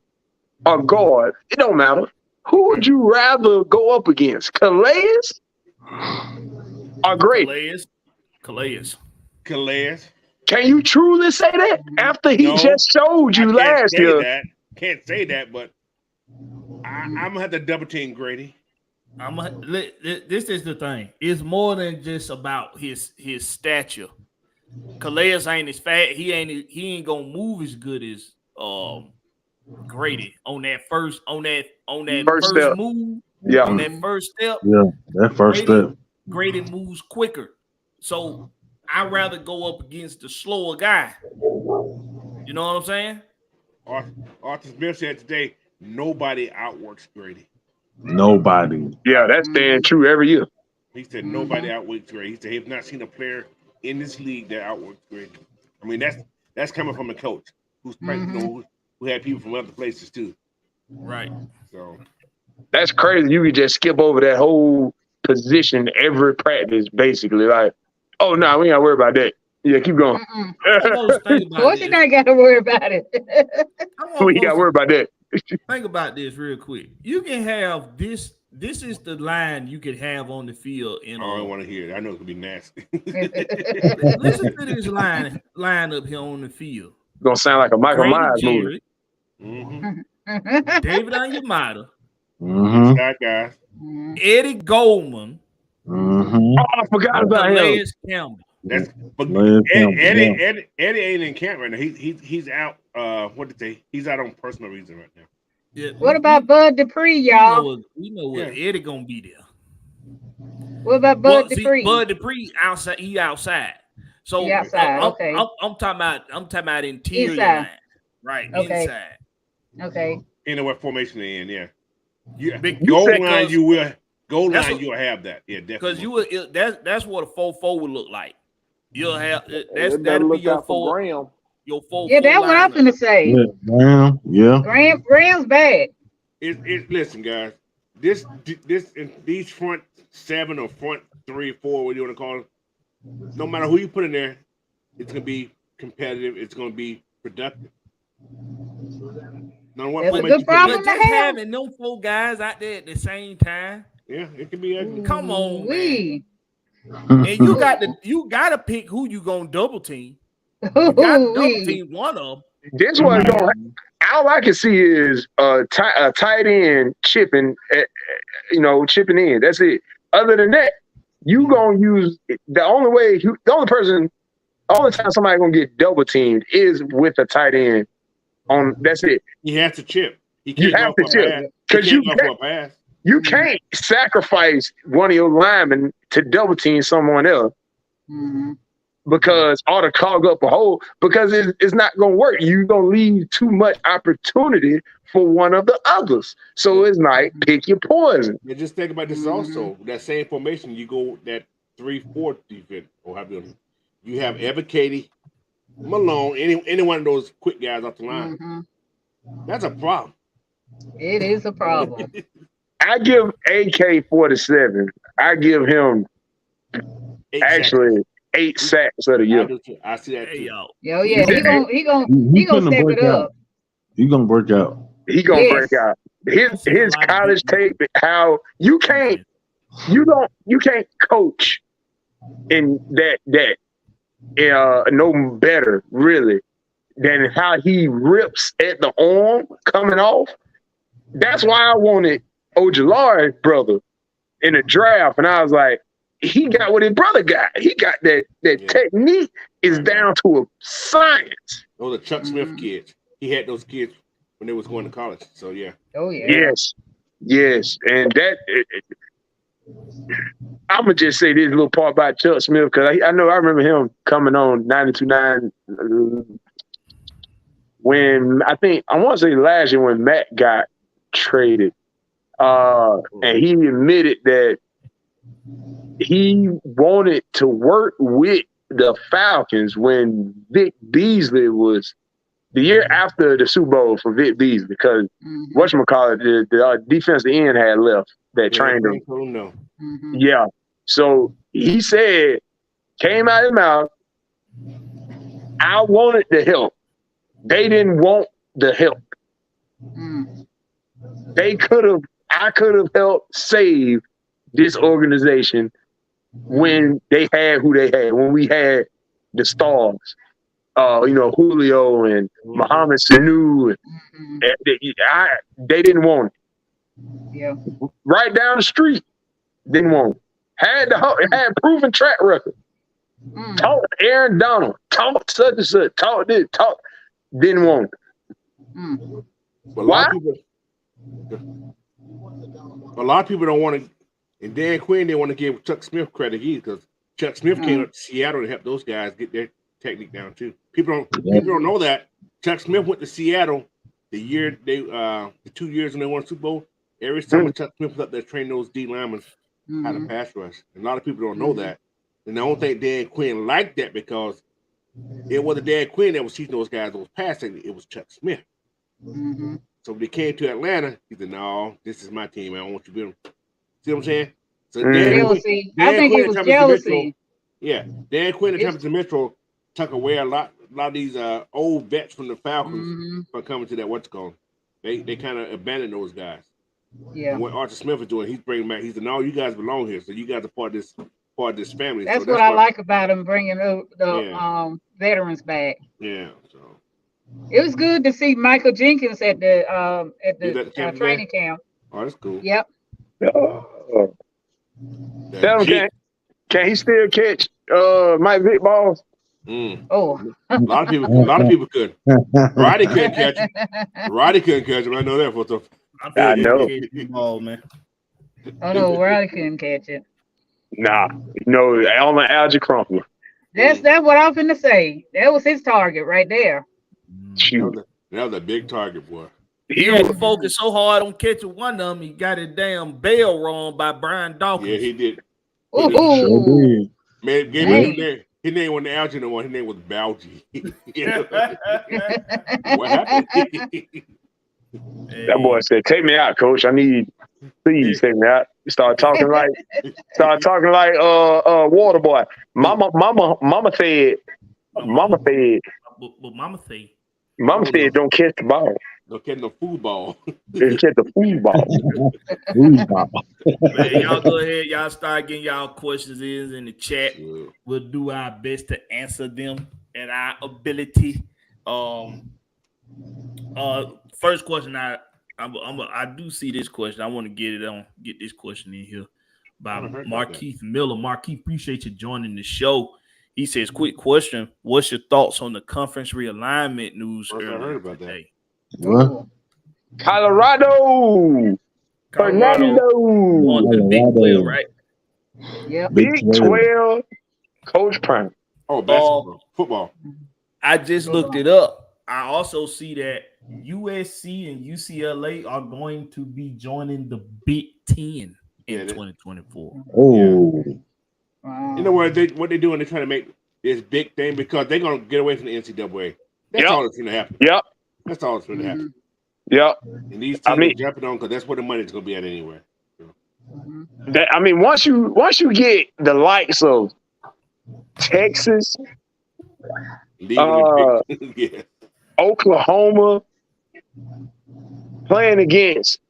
or guard, it don't matter. Who would you rather go up against? Calais or Grady? Calais. Can you truly say that after he just showed you last year? Can't say that, but I'm gonna have to double team Grady. This is the thing. It's more than just about his stature. Calais ain't as fat. He ain't gonna move as good as Grady on that first step. move. Yeah, on that first step. Yeah, that first step. Grady moves quicker, so I'd rather go up against the slower guy. You know what I'm saying? Arthur Smith said today, nobody outworks Grady. Nobody. Yeah, that's staying true every year. He said nobody outworks Grady. He said he's not seen a player in this league that outworks Grady. I mean, that's coming from a coach who's who had people from other places too. Right. So that's crazy. You could just skip over that whole position every practice, basically. Like, oh no, we ain't gotta worry about that. Yeah, keep going. Of course, you not gotta worry about it. We ain't gotta worry about that. Think about this real quick. You can have this. This is the line you could have on the field. I don't want to hear it. I know it's gonna be nasty. Listen to this line up here on the field. It's gonna sound like a Michael Myers movie. David Onyemata. That guy. Eddie Goldman. Oh, I forgot about him. Campbell. Eddie ain't in camp right now. He's out. What did they? He's out on personal reason right now. Yeah, what about Bud Dupree, y'all? We know what Eddie gonna be there. What about Bud Dupree? Bud Dupree outside. He outside. So he outside. I'm talking about interior line, right? Okay. Inside. Okay. You know what formation they're in? Yeah. Goal line. You will have that. Yeah, definitely. Because that's what a 4-4 would look like. You'll have that'll be your 4. Your 4. Yeah, that's what I'm gonna say. Yeah. Graham's bad. Listen, guys. These front 7 or front 3 or 4, what do you want to call it? No matter who you put in there, it's gonna be competitive. It's gonna be productive. That's a good problem to have. Having them 4 guys out there at the same time. Yeah, it can be ugly. Come on, man. And you gotta pick who you gonna double team. You gotta double team one of them. This one all I can see is a tight end chipping in. That's it. Other than that, you gonna use the only time somebody gonna get double teamed is with a tight end. That's it. He has to chip. You have to chip because you can't sacrifice one of your linemen to double team someone else. because or to clog up a hole because it's not going to work. You're going to leave too much opportunity for one of the others. So it's like pick your poison. And just think about this also. That same formation, you go that 3-4 defense, or have you have Evan Katie, Malone, any one of those quick guys off the line. That's a problem. It is a problem. I give AK-47. I give him 8 sacks of the year. I see that too. Yo, yeah, he gonna step it up. He gonna break out. He gonna break out. His college tape, how you can't coach in that no better really than how he rips at the arm coming off. That's why I wanted Ojulari's brother in the draft, and I was like, he got what his brother got. He got that technique is down to a science. Those are Chuck Smith kids. He had those kids when they was going to college. So yeah. Oh yeah. Yes, and that. I'm gonna just say this little part about Chuck Smith because I remember him coming on 92.9 when I want to say last year when Matt got traded, and he admitted that he wanted to work with the Falcons when Vic Beasley was the year after the Super Bowl for Vic Beasley because whatchamacallit, the defensive end had left that trained him. No. Yeah. So he said, came out of his mouth, I wanted the help. They didn't want the help. I could have helped save this organization when they had who they had, when we had the stars, Julio and Mohamed Sanu. They didn't want it. Yeah. Right down the street, didn't want it. Had proven track record. Talk Aaron Donald, talk such and such, talk this, talk. Didn't want it. Why? A lot of people don't want to, and Dan Quinn didn't want to give Chuck Smith credit either because Chuck Smith came up to Seattle to help those guys get their technique down too. People don't know that Chuck Smith went to Seattle the year the 2 years when they won the Super Bowl. Every time Chuck Smith was up there training those D linemen how to pass rush. And a lot of people don't know that. And I don't think Dan Quinn liked that because it wasn't Dan Quinn that was teaching those guys those passing. It was Chuck Smith. So when they came to Atlanta, he said, "No, this is my team. I don't want you to be." See what I'm saying? So jealousy. I think it was jealousy. Dan Quinn and Templeton Metro took away a lot of these old vets from the Falcons from coming to that what's called. They kind of abandoned those guys. Yeah. And what Arthur Smith is doing, he's bringing back. He said, "No, you guys belong here. So you guys are part of this family." That's what I like about him bringing the veterans back. Yeah. So it was good to see Michael Jenkins at the training camp. Oh, that's cool. Yep. Tell him, can he still catch Mike Vick balls? Oh, a lot of people could. Roddy couldn't catch him. Roddy couldn't catch him. I know that for the. I know. Oh man. Oh no, Roddy couldn't catch it. Nah, no, Allen Alger Crumpler. That's what I was finna say. That was his target right there. Shoot. That was a big target, boy. He had to focus so hard on catching one of them, he got his damn bell wrong by Brian Dawkins. Yeah, he did. Ooh. Man, gave him his name. His name wasn't Alger no more. His name was Balgy. What happened? That boy said, "Take me out, coach. Please take me out." Start talking like water boy. Mama said. But Mama said, "Don't catch the ball. Don't catch the food ball. Don't catch the food ball." Man, y'all go ahead. Y'all start getting y'all questions in the chat. Sure. We'll do our best to answer them at our ability. First question, I do see this question. I want to get this question in here by Markeith Miller. Markeith, appreciate you joining the show. He says, "Quick question: what's your thoughts on the conference realignment news earlier today?" What? Colorado. On the Big 12, right? Yeah. Big 12. Coach Prime. Oh, basketball, football. I just looked it up. I also see that USC and UCLA are going to be joining the Big Ten in 2024. Oh, You know what they're doing? They're trying to make this big thing because they're gonna get away from the NCAA. That's all that's gonna happen. Yep. That's all that's gonna happen. Yep. And these teams are jumping on because that's where the money's gonna be at anyway. Once you get the likes of Texas, Oklahoma playing against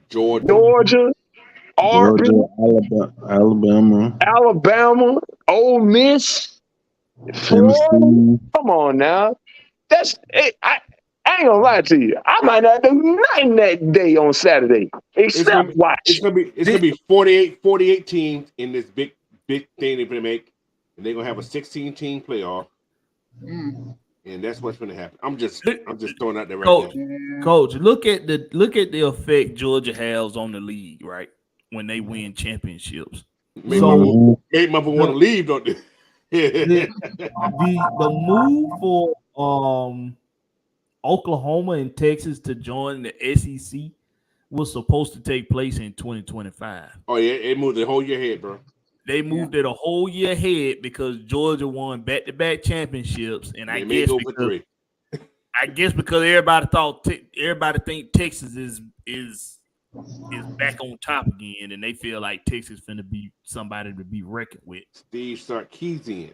Georgia, Auburn, Alabama, Ole Miss, Florida. Come on now, that's it. I ain't gonna lie to you. I might not do nothing that day on Saturday except watch. It's gonna be 48 teams in this big thing they're gonna make, and they're gonna have a 16-team playoff. And that's what's going to happen. I'm just throwing out there right now. Coach, look at the effect Georgia has on the league, right? When they win championships. Make mother want to leave, don't they? the move for Oklahoma and Texas to join the SEC was supposed to take place in 2025. Oh yeah, it moved the whole year ahead, bro. They moved it a whole year ahead because Georgia won back-to-back championships, and I guess because everybody think Texas is back on top again, and they feel like Texas finna be somebody to be reckoned with. Steve Sarkisian.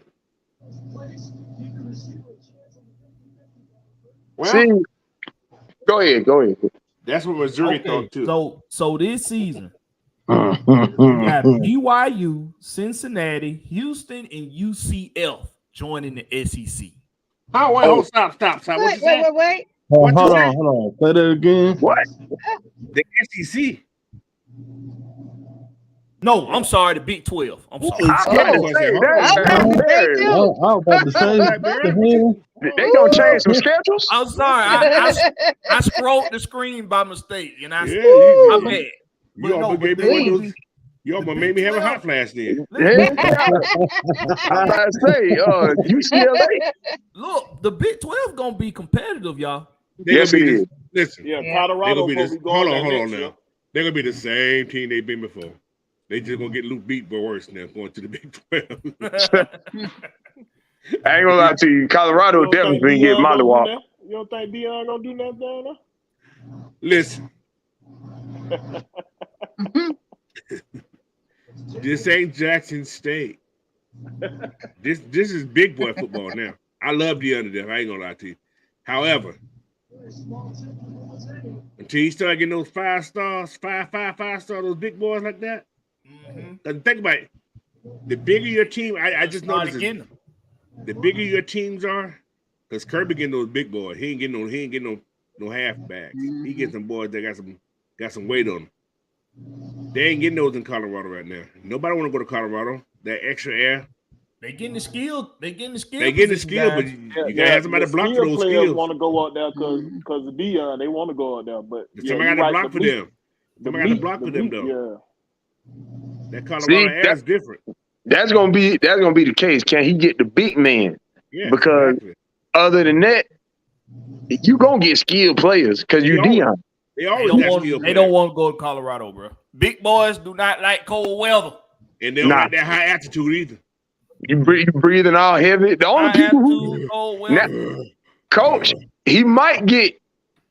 Well, see, go ahead. That's what Missouri thought too. So this season. We got BYU, Cincinnati, Houston, and UCF joining the SEC. Stop. Wait. Hold on. Say that again. What? The SEC. No, I'm sorry, the Big 12. I'm sorry. I was about to say, they gonna change some schedules. I'm sorry. I scrolled the screen by mistake, and I'm bad. You almost made me have a hot flash then. I'm about to say, UCLA. Look, the Big 12 gonna be competitive, y'all. Yes, it is. Listen, Colorado. Hold on now. They're gonna be the same team they've been before. They just gonna get Luke beat, but worse now going to the Big 12. I ain't gonna lie to you. Colorado definitely gonna get Mollywop. You don't think Deion gonna do nothing down there? Listen. This ain't Jackson State. This is big boy football now. I love Deion to death. I ain't gonna lie to you. However, until you start getting those 5 stars, five star, those big boys like that. Think about it. The bigger your team, I just noticed the bigger your teams are, because Kirby getting those big boys. He ain't getting no halfbacks. He getting some boys that got some weight on them. They ain't getting those in Colorado right now. Nobody want to go to Colorado. That extra air. They getting the skill. They getting the skill, but you gotta have somebody to block for those skills. Want to go out there because of Deion. They want to go out there, but somebody got to block for them. Somebody got to block for them though. Yeah. That Colorado air is different. That's gonna be the case. Can he get the big man? Yeah. Because other than that, you gonna get skilled players because you Deion. They don't want to go to Colorado, bro. Big boys do not like cold weather. And they don't like that high altitude either. You breathing all heavy. The only people who Coach, he might get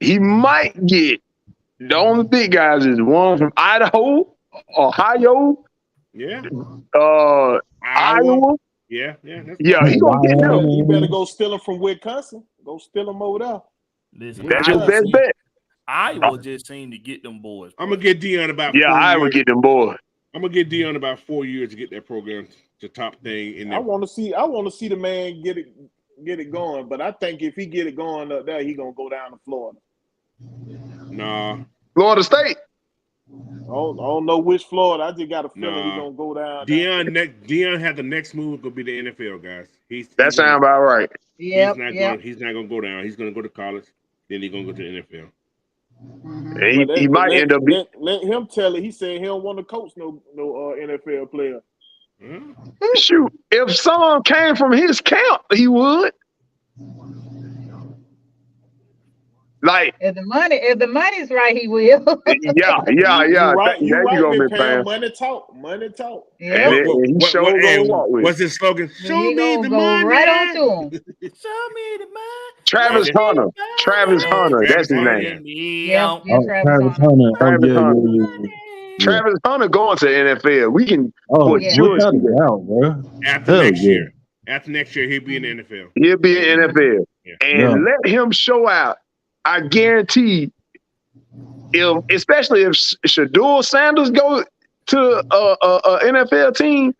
the only big guys is one from Idaho, Ohio, Iowa. Yeah. He gonna get them. You better go steal them from Wisconsin. Go steal them over there. Listen, that's your best bet. Iowa just seem to get them boys. I'm gonna get Deion about Iowa get them boys. I'm gonna get Deion about 4 years to get that program to top thing in there. I want to see the man get it going, but I think if he get it going up there, he gonna go down to Florida. Nah. Florida State. I don't know which Florida. I just got a feeling he's gonna go down. Deion had the next move gonna be the NFL, guys. That sounds about right. He's not gonna go down. He's gonna go to college, then he's gonna go to the NFL. He might end up. Let him tell it. He said he don't want to coach no NFL player. Shoot, if Son came from his camp, he would. Like, If the money's right, he will. yeah. You right, There you go, Big Miss Pam. Pam. Money talk, money talk. Yeah. And he showed gonna walk with What's it. his slogan? Show He me gonna the go money. right on to him. Show me the money. Travis Yeah. Hunter. Travis Hunter. That's his Hunter, name. Yeah, Oh, Travis Travis Hunter. Hunter. Oh, Travis yeah, Hunter. yeah. Travis Hunter going to NFL. We can Oh, for Yeah. sure without see a that. doubt, bro. After Hell next yeah. year. After next year, he'll be in the NFL. He'll be in NFL. Yeah. And let him show out. I guarantee, especially if Shador Sanders go to a NFL team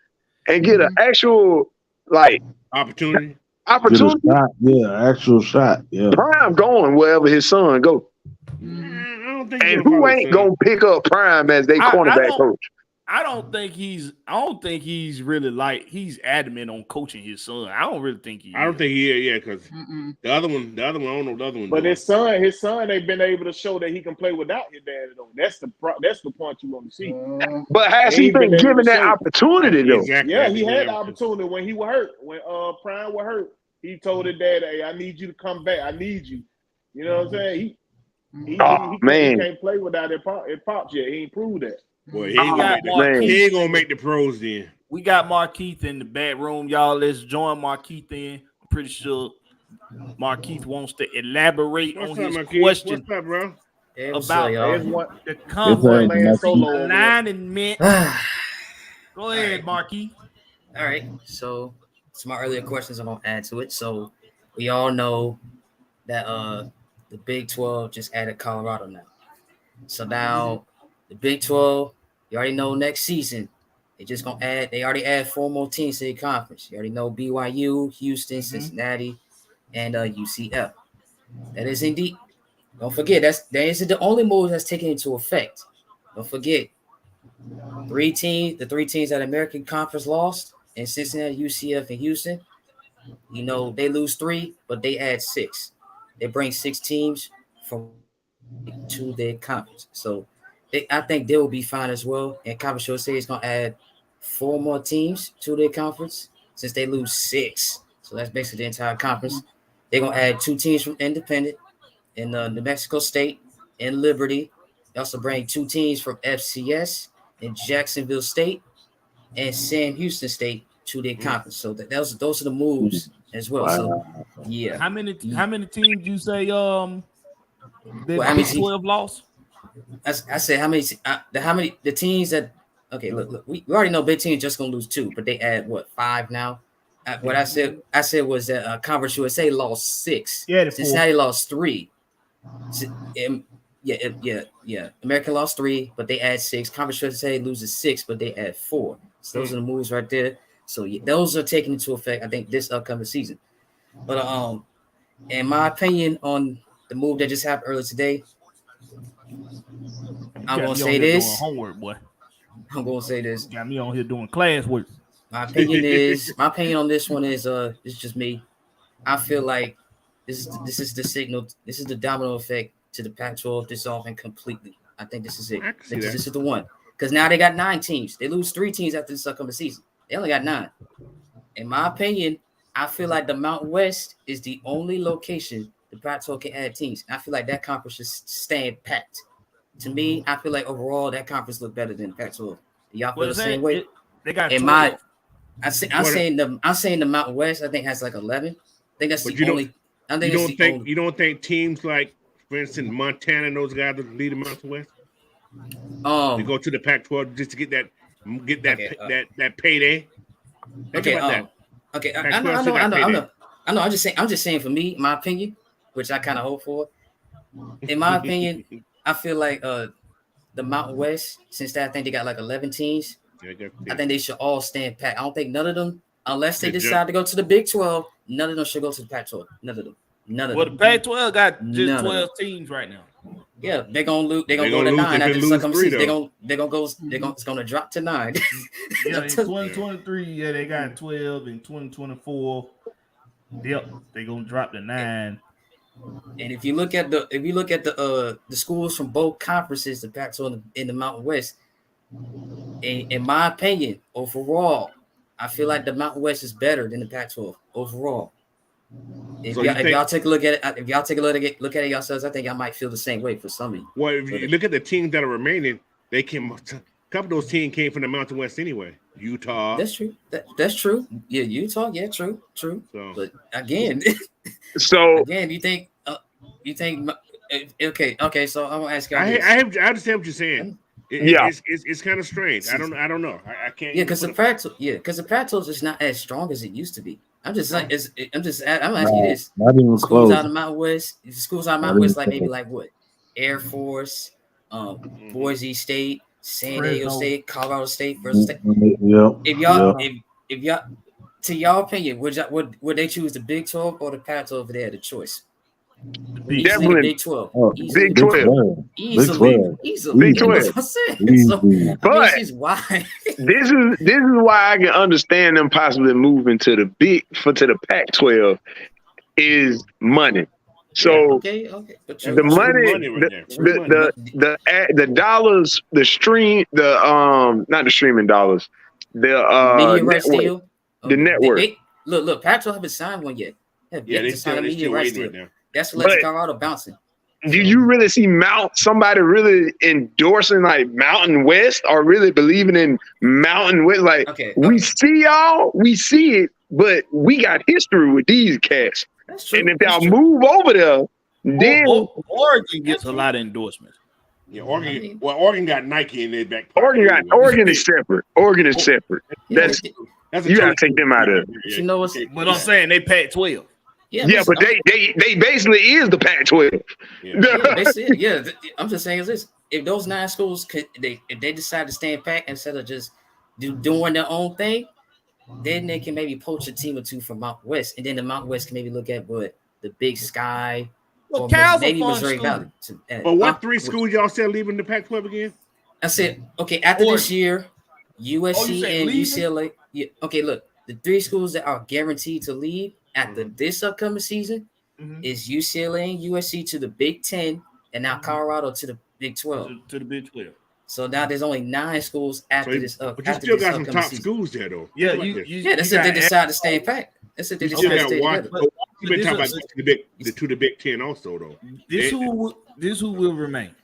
and get an actual Opportunity. Get a opportunity, shot. Yeah, actual shot. Yeah. Prime going wherever his son go. I don't think And he'll who follow ain't son. gonna pick up Prime as their cornerback coach? I don't think he's really like he's adamant on coaching his son. I don't really think he. I don't think he is, yeah, because the other one, I don't know the other one. But his son ain't been able to show that he can play without his dad though. That's the point you want to see. But has he been given that opportunity though? Exactly. Yeah, he had the opportunity when he was hurt. When Prime was hurt, he told his dad, "Hey, I need you to come back. I need you." You know what I'm saying? He can't play without it pops yet. He ain't proved that. Boy, he ain't gonna make the pros then. We got Markeith in the back room, y'all. Let's join Markeith in. I'm pretty sure Markeith wants to elaborate on his question What's up, bro? about the conference alignment. Go ahead, Markeith. All right. So some of my earlier questions I'm gonna add to it. So we all know that the Big 12 just added Colorado now. So now the Big 12, you already know next season they already add 4 more teams to the conference. You already know BYU, Houston, Cincinnati, and UCF. That is indeed. Don't forget that isn't the only move that's taken into effect. Don't forget the 3 teams that American Conference lost in Cincinnati, UCF, and Houston. You know, they lose 3, but they add 6. They bring 6 teams from to their conference. So I think they will be fine as well. And Conference USA is going to add 4 more teams to their conference since they lose 6. So that's basically the entire conference. They're going to add 2 teams from Independent in New Mexico State and Liberty. They also bring 2 teams from FCS in Jacksonville State and Sam Houston State to their conference. So those are the moves as well. Wow. So yeah. How many teams you say the Big 12 lost? I said how many the teams that look we already know Big Team just gonna lose 2, but they add 5 now. What I said was that Conference USA lost 6. Yeah, Cincinnati lost 3. Yeah. American lost 3, but they add 6. Conference USA loses 6, but they add 4. So those are the moves right there. So those are taken into effect, I think, this upcoming season. But in my opinion on the move that just happened earlier today, I'm gonna say this. Homework, boy. I'm gonna say this. Got me on here doing classwork. My opinion on this one is it's just me. I feel like this is the signal. This is the domino effect to the Pac-12 dissolving completely. I think this is it. This is the one because now they got 9 teams. They lose 3 teams after this upcoming season. They only got 9. In my opinion, I feel like the Mountain West is the only location the Pac-12 can add teams. I feel like that conference is staying packed. To me, I feel like overall that conference look better than Pac-12. Y'all feel the same way? They got I'm saying the Mountain West. I think has like 11. I think that's the only. You don't think teams like, for instance, Montana and those guys that lead the Mountain West? They go to the Pac-12 just to get that payday. I know. I'm just saying for me, my opinion, which I kind of hope for. In my opinion, I feel like the Mountain West, since I think they got like 11 teams, I think they should all stand pat. I don't think none of them, unless they decide to go to the Big 12, none of them should go to the Pac-12. None of them. Well, the Pac-12 got just 12 teams right now. Yeah, they're gonna lose. They're gonna go to 9 after this upcoming season. It's gonna drop to 9. Yeah, in 2023, they got 12. In 2024, they're gonna drop to 9. And if you look at the schools from both conferences, the Pac-12 in the Mountain West, in my opinion, overall, I feel like the Mountain West is better than the Pac-12 overall. If So y'all take a look at it, look at it yourselves, I think y'all might feel the same way for some of you. Well, if you look at the teams that are remaining, they came. A couple of those teams came from the Mountain West anyway. Utah. That's true. That's true. Yeah, Utah. Yeah, true. So, but again, you think okay. So I'm gonna ask you. I understand what you're saying. It's kind of strange. I don't know. I can't. Yeah, because the Pac-12 is just not as strong as it used to be. I'm asking you this. Not even schools close. out of Mountain West, schools out of Mountain West, like maybe like what? Air Force, Boise State, San Diego State, Colorado State, versus State. If y'all, to y'all opinion, would they choose the Big 12 or the Pac-12 if they had a choice? Definitely Big 12. Big 12. Easily. Big 12. But why? this is why I can understand them possibly moving to the the Pac-12 is money. So the money, the dollars, the stream, not the streaming dollars, the media rights deal, the network. Look, Pac-12 haven't signed one yet. They still media rights deal. Right. That's what lets Colorado bouncing. Do you really see somebody really endorsing like Mountain West or really believing in Mountain West? Like we see it, but we got history with these cats. That's true. And if y'all move over there, then Oregon gets a lot of endorsements. Yeah, Oregon got Nike in their back pocket. Oregon is separate. That's you gotta take them out of it. You know what's? But I'm saying they Pac-12. Yeah, but they basically is the Pac-12. Yeah, I'm just saying is this: if those 9 schools if they decide to stay in Pac instead of just doing their own thing, then they can maybe poach a team or two from Mountain West, and then the Mountain West can maybe look at the Big Sky, or maybe Missouri Valley. But what 3 schools y'all said leaving the Pac-12 again? I said after this year, USC and UCLA. Yeah, okay, look, the 3 schools that are guaranteed to leave after this upcoming season is UCLA and USC to the Big 10, and now Colorado to the Big 12. To the Big 12. So now there's only 9 schools after this. But you still got some top schools there, though. Yeah, that's if they decide to stay in Pac. That's if they decide to stay together. You've been talking about to the Big 10 also, though. This who will remain.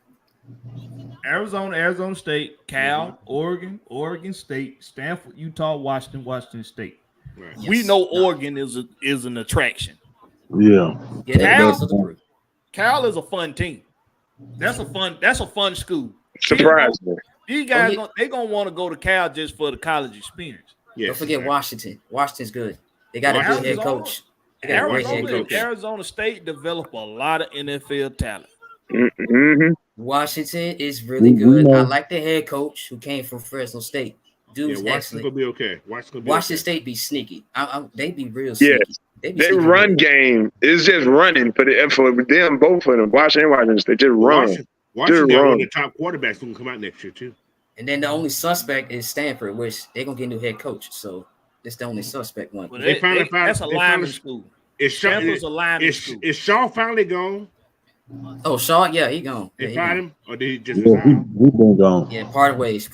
Arizona State, Cal, Oregon State, Stanford, Utah, Washington State. Right. Yes. We know Oregon is an attraction. Yeah. Cal is a fun team. That's a fun school. Surprisingly. These guys they're gonna want to go to Cal just for the college experience. Yes. Don't forget Washington. Washington's good. They got a good head coach. Arizona State developed a lot of NFL talent. Mm-hmm. Washington is really good. I like the head coach who came from Fresno State. Dude's Washington's gonna be okay. Washington State be sneaky. They be real sneaky. Yeah. They run game is just running for them, both of them. Washington State just run. Washington got one of the top quarterbacks who can come out next year too. And then the only suspect is Stanford, which they're gonna get a new head coach. So that's the only suspect one. Well, that's a lineman school. Stanford's a lineman school. Is Shaw finally gone? Oh, Shaw, yeah, he gone. They fired him, or did he just? He been gone. Yeah, part ways.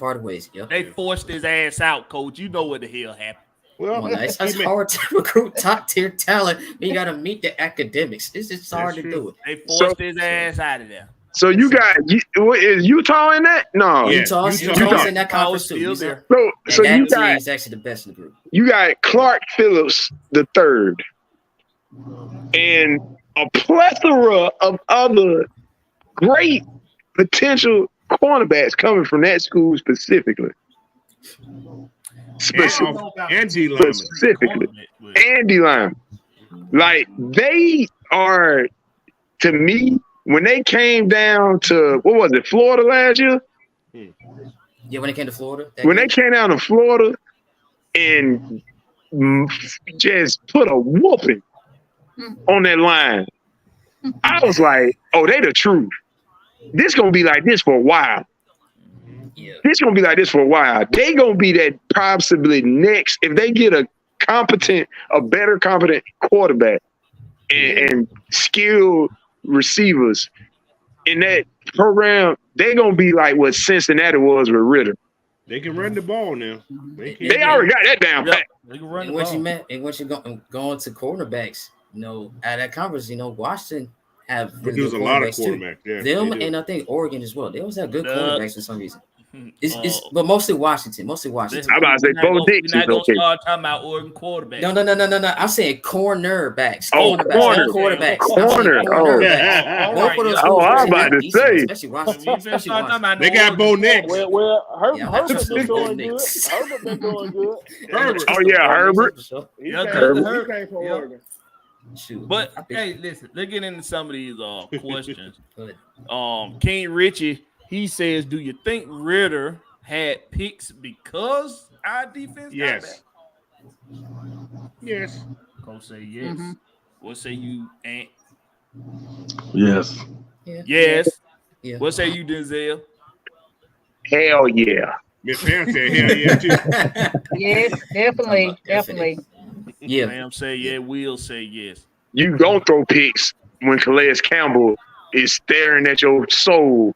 Yep. They forced his ass out, coach. You know what the hell happened. Well, it's hard to recruit top tier talent. You got to meet the academics. It's just hard to do it. They forced his ass out of there. So you got is Utah in that? No, Utah's in that conference too. So you got is actually the best in the group. You got Clark Phillips III, and a plethora of other great potential cornerbacks coming from that school specifically. And D-lineman. Specifically. And D-lineman. Like, they are, to me, when they came down to, what was it, Florida last year? Yeah, when they came to Florida. They came down to Florida and just put a whooping on that line. I was like, oh, they the truth. This going to be like this for a while. Yeah. This going to be like this for a while. They going to be that possibly next, if they get a better competent quarterback and skilled receivers in that program, they're going to be like what Cincinnati was with Ritter. They can run the ball now. They already got that down pat. They can run And the once you going to quarterbacks, at that conference, Washington have really There's good a lot of quarterbacks too. quarterbacks. Yeah, Them and I think Oregon as well. They always have good quarterbacks for some reason. But mostly Washington. I'm about to say Bo Nix We're is not gonna okay. start talking about Oregon quarterbacks. No. I'm saying cornerbacks. Oh, Cornerbacks, corner. not quarterbacks. Corner. I'm saying Oh. cornerbacks. Both of those Oh, schools I'm are about to decent, say. especially Washington. Especially Washington. They got Bo Nix. Well, Yeah, Herbert been Bo doing good. Nix. Herbert been doing good. Herbert. Oh yeah, Herbert. He Yeah, came Herbert. from Yeah. Oregon. Shoot. But I think- hey, listen, let's get into some of these questions. Good. King Richie, he says, do you think Ritter had picks because our defense got Yes. back? Yes. Coach say yes. What say you, Ant? Yes. Yes. Yeah. What say you, Denzel? Hell yeah. Miss Pam said hell yeah too. Yes, definitely. Yeah. Pam say yeah. Will say yes. You gonna throw picks when Calais Campbell is staring at your soul.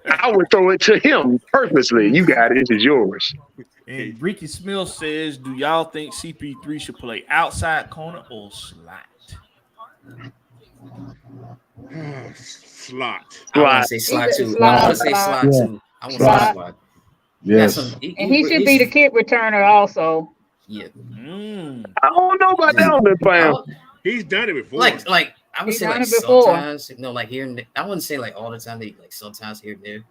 I would throw it to him purposely. You got it. This is yours. And Ricky Smith says, do y'all think CP3 should play outside corner or slot? Slot. I want to say slot too. I want to say slot too. I want to say slot. Yes. And he should be the kick returner also. Yeah. I don't know about that on the plan. He's done it before. Like I would He's say done like it before. sometimes, like here and there. I wouldn't say like all the time. Like sometimes here and there.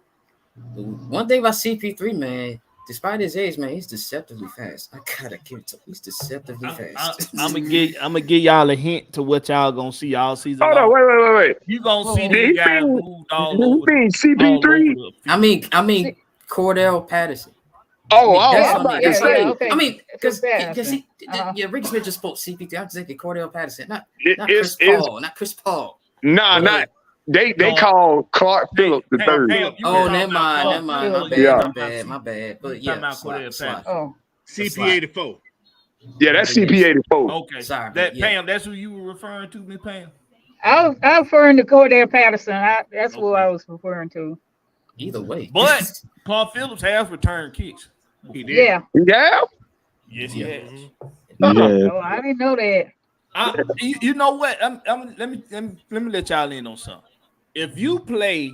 But one thing about CP3, man, despite his age, man, he's deceptively fast. I gotta give it to him. He's deceptively fast. I'm gonna give y'all a hint to what y'all gonna see all season. Hold on, wait. You gonna see Did he these guys mean- moved all Did he over. mean CP3? I mean Cordell Patterson. Oh, That's I'm what about to say. I mean, because Patterson. Ricky Smith just spoke CP3. I'm thinking Cordell Patterson, not It's- Chris Paul. Nah, not. They call Clark Phillips the third. Never mind. My bad. But yeah, slot. Oh, CP84. Yeah, that's CP84. Okay, Sorry, that yeah. Pam, that's who you were referring to, Miss Pam. I was referring to Cordell Patterson. That's who I was referring to. Either way, But Clark Phillips has returned kicks. He did. Yeah. Yeah. Yes, he has. Yeah. Oh, I didn't know that. You know what? Let me let y'all in on something. If you play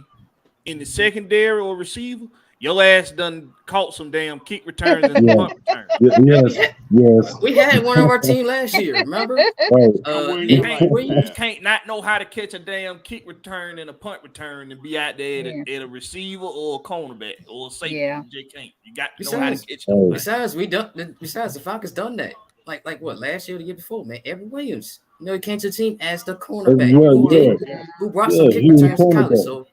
in the secondary or receiver, your ass done caught some damn kick returns and Yeah. punt returns. Yes. we had one of our team last year. Remember? Right. You can't not know how to catch a damn kick return and a punt return and be out there at a receiver or a cornerback or a safety. Yeah. You just can't. You got to know how to catch it. Besides, the Falcons done that. Like what last year or the year before, man. Everett Williams, he came to the team as the cornerback who brought some kick returns to college. So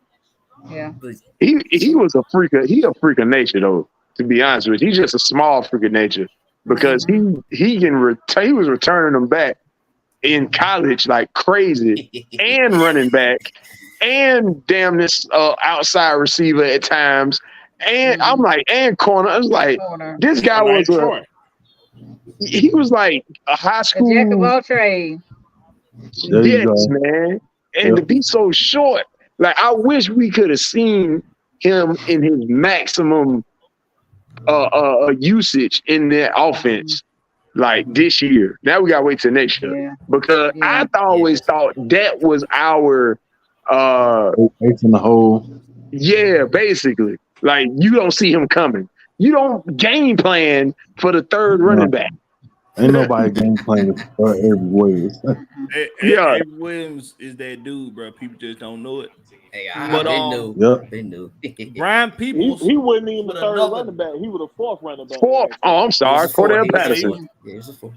Yeah. He was a freak. He a freak of nature though. To be honest with you, he's just a small freak of nature because he was returning them back in college like crazy and running back and damn this outside receiver at times. And I'm like, and corner. I was like, this guy was he was like a high school. A jack of all trades. Yes, man. And to be so short, like I wish we could have seen him in his maximum usage in their offense like this year. Now we gotta wait till next year because I always thought that was our It's in the hole. Yeah, basically. Like you don't see him coming. You don't game plan for the third running back. Ain't nobody game playing for every Williams. Everett Williams is that dude, bro. People just don't know it. Hey, Been new. Brian Peoples. He wasn't even the third running back. He was the fourth running back. Oh, I'm sorry. Cordell Patterson. Yeah, he's a fourth.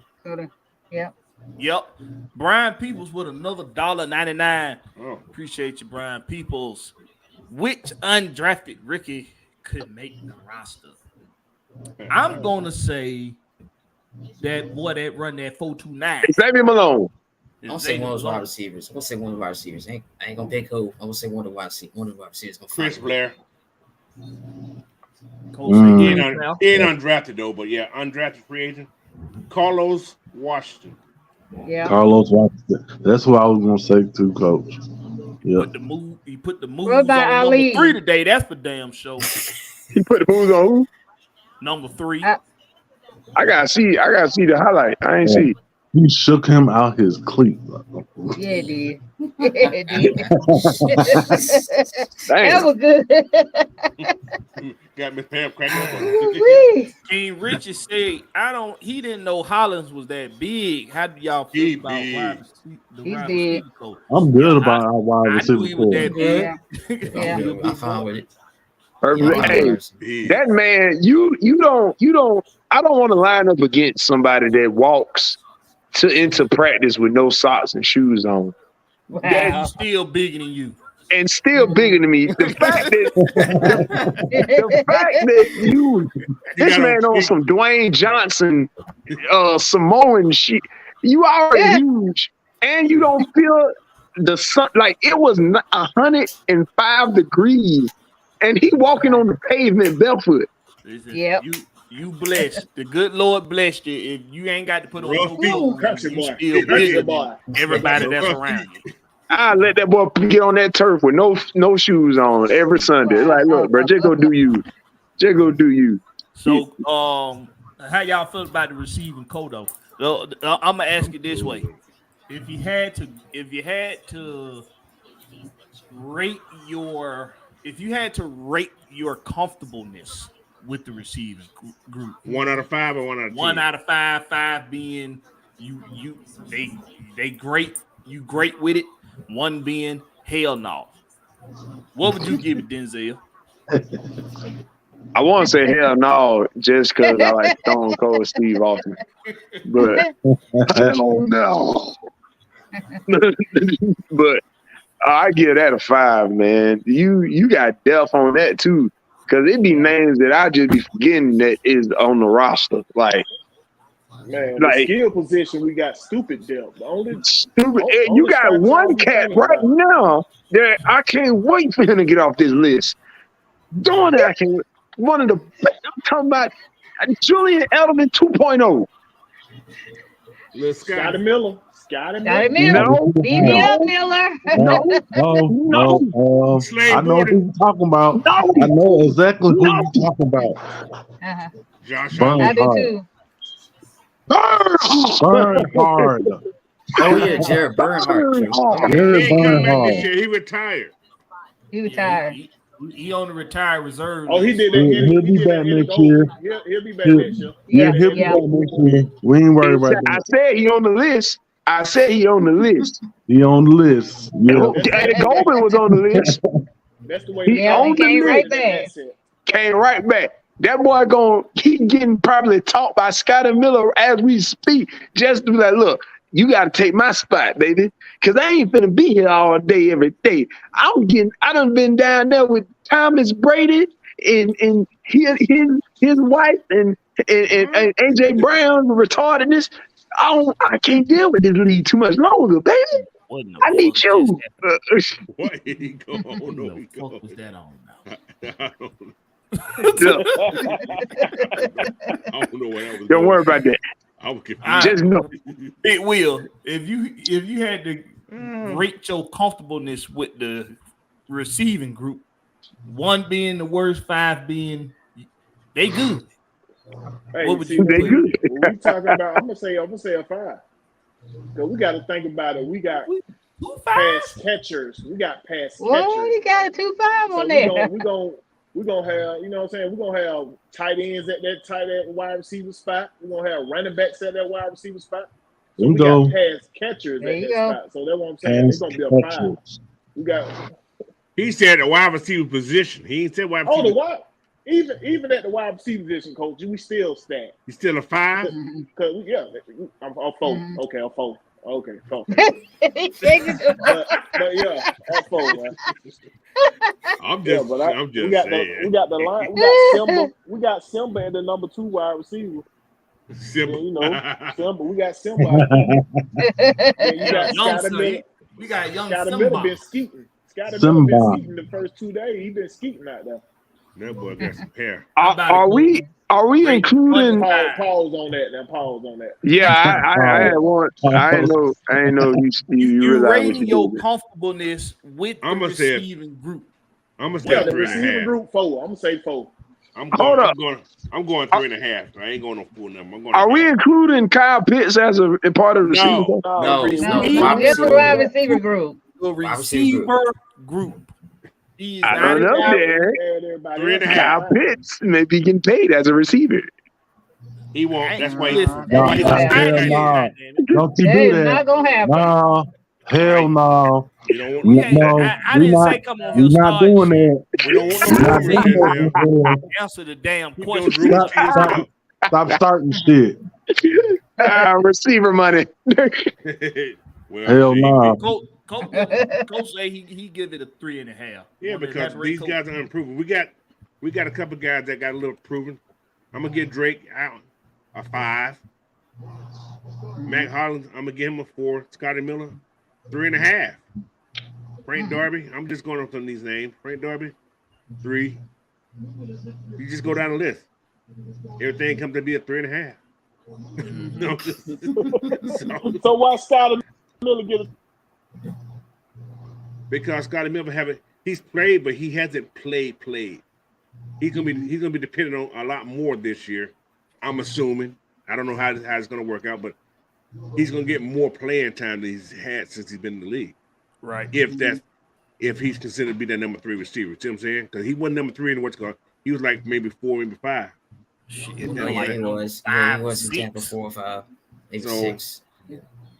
Yep. Brian Peoples with another $1.99. Appreciate you, Brian Peoples. Which undrafted rookie could make the roster? I'm gonna say that boy that run that 4.29. Xavier Malone. I'm gonna say one of those wide receivers. I'm gonna say one of the wide receivers. I ain't gonna pick who. I'm gonna say one of the wide receivers. Chris Blair. He Mm. ain't undrafted though, but yeah, undrafted free agent. Carlos Washington. Yeah. Carlos Washington. That's what I was gonna say too, Coach. Yeah. He put the moves What about on Ali? number 3 today. That's for damn sure. He put the booze on who? Number 3. I gotta see the highlight. I ain't see. He shook him out his cleat. Yeah, it did. It did. Damn. That was good. Got Miss Pam cracking up. Ooh-wee. King Richard said, he didn't know Hollins was that big. How do y'all He feel about big. the He's wide big. receiver coach? I'm good about our wide I knew receiver he was that core. big. Yeah. I'm fine with it. Perfect. Hey, Big. that man, you don't. I don't want to line up against somebody that walks into practice with no socks and shoes on, That Wow. is still bigger than you. and still bigger than me. The fact that this got man on some Dwayne Johnson, Samoan shit. You already huge, and you don't feel the sun. Like it was 105 degrees, and he walking on the pavement barefoot. Listen, Yep. You blessed. The good Lord blessed you. If you ain't got to put on Rough no feet. clothes, Country you boy. still Country bigger boy. than everybody that's around you. I let that boy get on that turf with no shoes on every Sunday. Like, look, bro, just go do you. Just go do you. So, how y'all feel about the receiving coach though? I'm gonna ask it this way: if you had to rate your comfortableness with the receiving group, 1 out of 5 or 1 out of 10? 1 out of 5, 5 being they great, you great with it. 1 being hell no. What would you give it, Denzel? I want to say hell no, just because I like Stone Cold Steve Austin. But hell no. But I give that a 5, man. You got depth on that too, because it be names that I just be forgetting that is on the roster. Like the skill position, we got stupid depth. The only stupid. And you got one cat right now that I can't wait for him to get off this list. Doing it, I can. One of the. I'm talking about Julian Edelman 2.0. Scotty Miller. Scotty Miller. No. BB up, Miller. No. I know what you're talking about. No. I know exactly who you're talking about. Uh-huh. Josh Burn I do hard. too. Burn hard. Oh yeah, Jared Bernhardt. He Jared ain't coming back Bernhardt. this year. He retired. He retired. He on the retired reserve. Oh, he did that. He'll be back next year. He'll be back next year. Yeah, he'll be back next year. We ain't worried about I that. said he on the list. He on the list. Yeah. And Goldman was on the list. That's the way. He on the came list. right back. Came right back. That boy he getting probably taught by Scotty Miller as we speak. Just to be like, look, you got to take my spot, baby, because I ain't finna be here all day every day. I done been down there with Thomas Brady and his wife and AJ Brown retardedness. I can't deal with this league too much longer, baby. I need you. What? He go. Oh, no, What he the fuck go. was that on now? I don't know. Yeah. I don't know what that was. Don't worry about that. I was confused. Just know. Big Will, if you had to rate your comfortableness with the receiving group, 1 being the worst, 5 being they good. Hey, What would They you put? good. when we talking about, I'm gonna say a 5. Because we got to think about it. We got 2 5? pass catchers. We got pass Whoa, catchers. you got a 2.5 So on there. we're gonna have, you know what I'm saying? We're gonna have tight ends at that tight end wide receiver spot. We're gonna have running backs at that wide receiver spot. So we got pass catchers There at you that go. spot. So that's what I'm saying. It's gonna be a 5. We got He said the wide receiver position. He ain't said wide receiver. the wide. Even at the wide receiver position, coach, we still stack. He's still a 5. Cause I'm 4. Okay, I'm 4. Okay, 4. He changed it. But yeah, I'm 4, man. I'm just we got saying. we got the line. We got Simba. We got Simba at the number 2 wide receiver. Simple. You know, Simba. We got Simba. Out there. Then you got Young Scotty Miller. We got young Scotty Simba. Miller been skeeting. Scotty Miller been skeeting the first 2 days. He been skeeting out there. That boy got some hair. Are we including? Pause on that. Now pause on that. Yeah, I had one. I ain't know you You realize what rating you your did. comfortableness with the I'ma say it. receiving group. I'm gonna Yeah, stay the 3.5. receiving group 4. I'm gonna say 4. I'm Hold up. going 3.5. I ain't going no full number. I'm going. Are we including Kyle Pitts as a part of the receiving? No. No, Just a wide receiver group. Receiver group. He is I don't know, Derek. 3.5. Kyle Pitts may be getting paid as a receiver. He won't. That's why Hell no. Don't you That do is that. not gonna happen. No. Hell no. You don't want No. I didn't say come on We're here not start doing shit. that. We don't want We're no not rumors doing in there. that. Answer the damn Keep those question. rumors to yourself. Stop starting shit. Receiver money. Well, Hell shit. no. Coach say he give it a 3.5. Yeah, because these guys are unproven. We got a couple guys that got a little proven. I'm gonna get Drake out a 5. Mac Hollins, I'm gonna give him a 4. Scotty Miller, 3.5. Frank Darby, I'm just going off on these names. Frank Darby, 3. You just go down the list. Everything comes to be a 3.5. No, So why Scotty Miller get a? Because Scotty Miller he's played, but he hasn't played. He's gonna be dependent on a lot more this year. I'm assuming. I don't know how it's gonna work out, but he's gonna get more playing time than he's had since he's been in the league. Right. If he's considered to be that number 3 receiver. See what I'm saying? Because he wasn't number 3 in what's called. He was like maybe 4, maybe 5. Oh, yeah, he was. Yeah, he was in Tampa 4 or 5, maybe 6.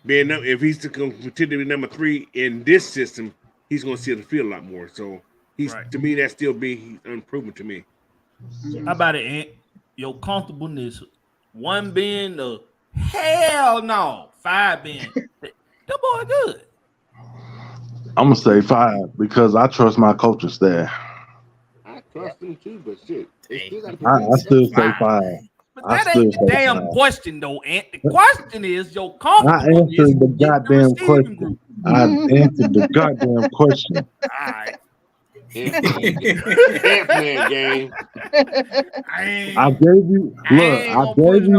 If he's to continue to be number 3 in this system, he's going to see the field a lot more. So to me, that still be unproven to me. How about it, Ant? Your comfortableness. 1 being the hell no. 5 being that boy good. I'm gonna say 5 because I trust my coaching staff. I trust him too, but shit. I still say 5. But that ain't the damn question, though, Ant. The question is your confidence. I answered the goddamn question. I answered the goddamn question. All right. Playing game. I gave you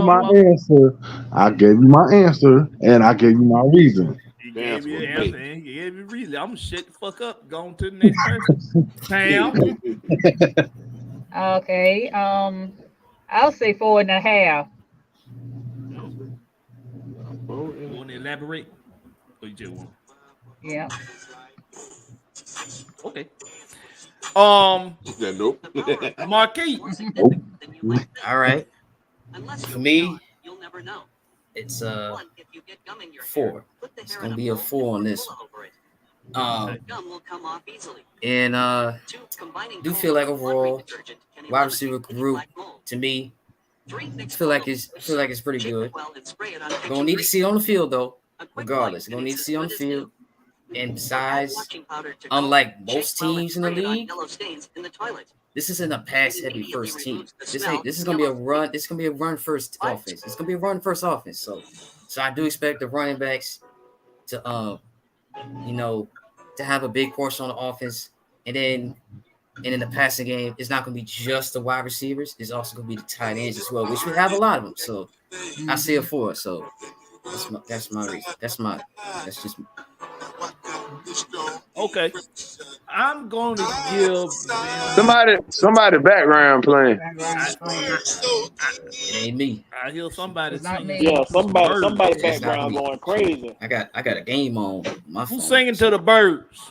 my answer. I gave you my answer, and I gave you my reason. He gave you an answer, and he gave you a reason. I'm gonna shut the fuck up. Going to the next person. Pam. Okay. I'll say 4.5. You want to elaborate? Or you just want? Yeah. Okay. Nope. Marquis. All right. For me, it's 4. It's gonna be a 4 on this one. And do feel like overall wide receiver group to me, I feel like it's pretty good. Gonna need to see it on the field though. Regardless, gonna need to see it on the field. And besides, unlike most teams in the league, this isn't a pass-heavy first team. This is gonna be a run. This is gonna be a run-first offense. It's gonna be a run-first offense. So I do expect the running backs to to have a big portion on the offense, and in the passing game, it's not gonna be just the wide receivers. It's also gonna be the tight ends as well, which we have a lot of them. So I see a 4. So that's my reason. That's just. Okay. I'm going to give somebody background playing. It ain't me. I hear somebody singing. Yeah, somebody background going crazy. I got a game on my phone. Who's singing to the birds?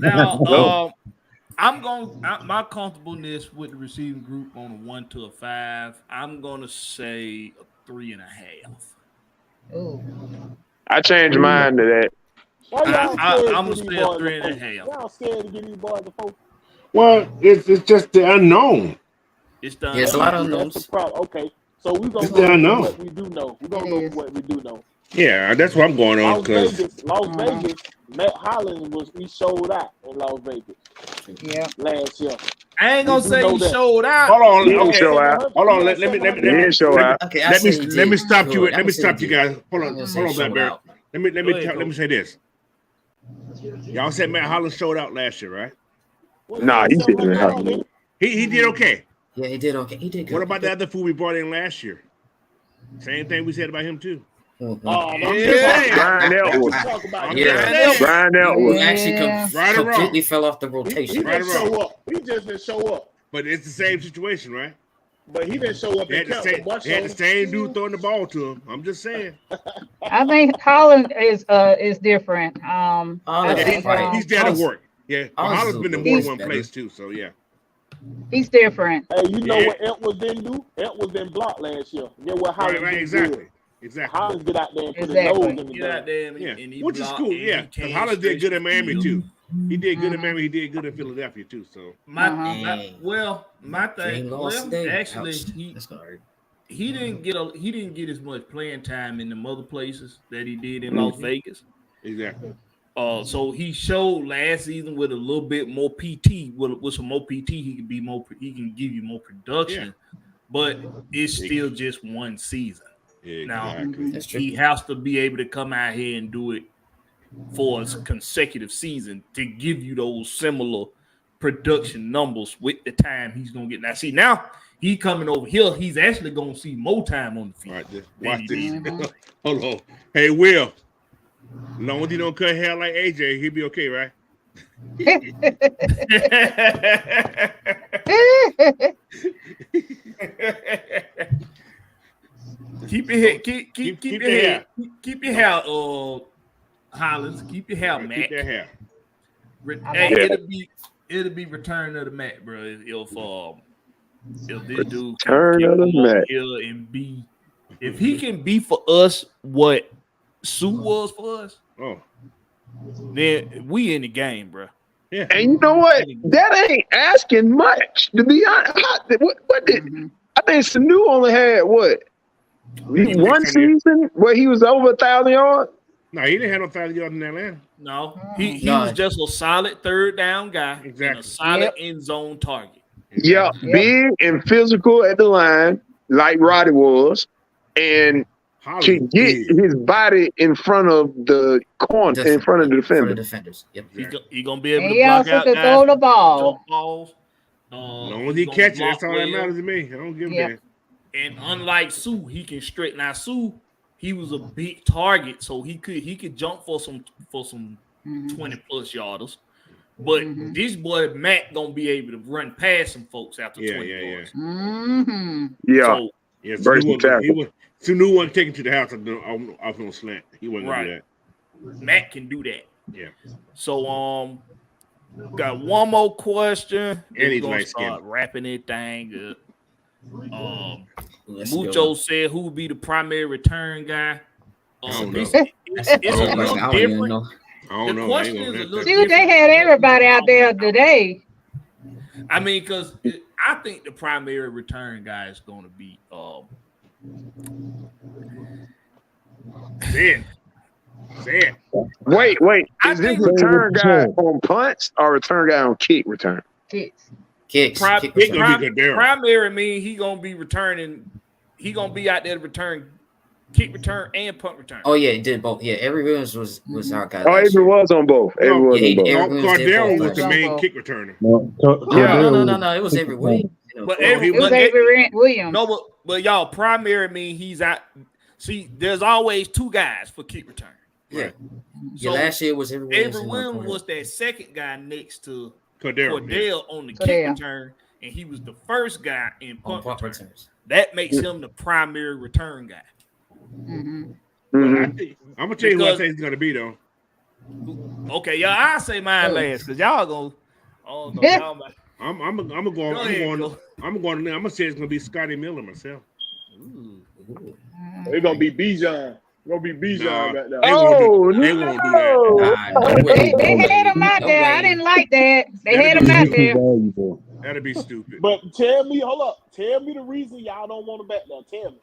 Now, my comfortableness with the receiving group on a 1 to a 5. I'm gonna say a 3.5. Ooh. I changed mine to that. I'm gonna say a 3.5. Y'all scared to get these boys a 4? Well, it's just the unknown. It's done. Yeah, it's a lot of unknowns. That's the problem. Okay, so we're gonna It's go the unknown. with what we do know. We're gonna go with what we do know. Yeah, that's what I'm going on. Las Vegas, Matt Hollins he showed out in Las Vegas. Yeah. Last year. I ain't gonna say he showed out. Hold on, He didn't show out. Hold on. Let me stop you. Let me stop you guys. Hold on, Blackberry. Let me say this. Y'all said Matt Hollins showed out last year, right? Nah, he didn't. He did okay. Yeah, he did okay. He did good. What about the other fool we brought in last year? Same thing we said about him too. I'm Yeah. Brian Elwood. talk about Yeah. Brian He Elwood. actually Right or wrong? completely fell off the He rotation. Right didn't or wrong? show up. He just didn't show up. But it's the same situation, right? But he didn't show up They and had, count the the same, bus they had the show. same dude throwing the ball to him. I'm just saying. I think Holland is different. I Holland, think right. He's there to work. Yeah, but Holland's Holland's been in a more little than one better. place too. So yeah. he's different. Hey, you know Yeah. what Edwards didn't do? Edwards didn't block last year. Yeah, what Holland Right, did exactly. good. Exactly. Holland get out there and put his Exactly. nose in the Get out dirt. there Yeah, and he which is block cool. and Yeah, he because can't Holland did good in stretch the Miami field. too. He did good in Mhm. Miami. He did good in Philadelphia too. So My Dang. my thing. Dream lost today. Actually, Ouch. That's gonna hurt. he didn't get as much playing time in the other places that he did in Las Vegas. exactly. So he showed last season with a little bit more PT. With some more PT, he can give you more production. But it's still just one season. Now Exactly. That's true. he has to be able to come out here and do it for a consecutive season to give you those similar production numbers with the time he's gonna get. Now he coming over here, he's actually gonna see more time on the field. All right, just than watch he this. did. Hold on. Hey, Will. As long as you don't cut hair like AJ, he'll be okay, right? Keep your head, keep Keep your your head, keep your hair, Hollins, keep your hair, Keep Mac. that hair. Hey, Yeah. it'll be return of the Mac, bro. If this dude Return can of the come over Mac. here and be, if he can be for us what Sue was for us, Oh, then we in the game, bro. yeah. And you know what? That ain't asking much, to be honest. What did I think Sanu only had what? One season where he was over 1,000 yards? No, he didn't have no 1,000 yards in Atlanta. No, he No. was just a solid third down guy and Exactly. a solid Yep. end zone target. Yeah, Yep. big and physical at the line, like Roddy was, and to Holland get big. his body in front of the corner, in front of the For the defender. defenders. Yep. He gonna be able And to he block also out could guys, throw the ball. jump balls. As long as he gonna catch it, block that's all that well. matters to me. I don't give a Yep. damn. And unlike Sue, he can straight. Now Sue, he was a big target, so he could jump for some 20+ yarders. But this boy Matt gonna be able to run past some folks after 20 yards. Mm-hmm. Yeah, So Yeah, Versus tackle. Sanu wasn't taken to the house off no slant. He wasn't gonna do Right. that. Matt can do that. Yeah. So got one more question. And Then we're he's gonna light-skinned. start wrapping it thing up. That's a good Mucho one. said who would be the primary return guy. I don't know. It's That's a a good little question. I don't even different. know. I don't The know. question I ain't is gonna a little Dude, they different. had everybody out there today. I mean, because I think the primary return guy is going to be Say it. Wait. I Is this think- return guy on punts or return guy on kick return? Kids. Kicks. Pri- kick Big return. gonna be Cordero. primary mean he gonna be returning. He gonna be out there to return, kick return and punt return. Oh yeah, he did both. Yeah, Avery Williams was our guy. Oh, last Avery year. was on both. Avery No, was yeah, on both. he- Eric Williams did Cordero both was last the year. main kick returner. No, No. It was Avery Williams. You know, But Oh, Avery, he It was but they- Avery Williams. no, but y'all primary mean he's out. See, there's always two guys for kick return. yeah. So Last year was Avery Williams. Avery and Williams Cordero. was that second guy next to Cordero. Cordell on the Cordell. kick return, and he was the first guy in on punt punt return. returns. That makes him the primary return guy. Mm-hmm. Mhm. I'm gonna tell you who I Because- think he's gonna be though. Okay, y'all, I'll say mine last because y'all gonna. Oh no, Yeah. y'all might- I'm gonna go. Go ahead, go. I'm gonna say it's gonna be Scotty Miller myself. Ooh. It's gonna be Bijan. Gonna be Bijan Nah. back there. They Oh, won't do that. no. Nah, no They way. had him out No there. I way. didn't like that. They That'd had be him out too there. valuable. That'd be stupid. But tell me the reason y'all don't want him back there. Tell me.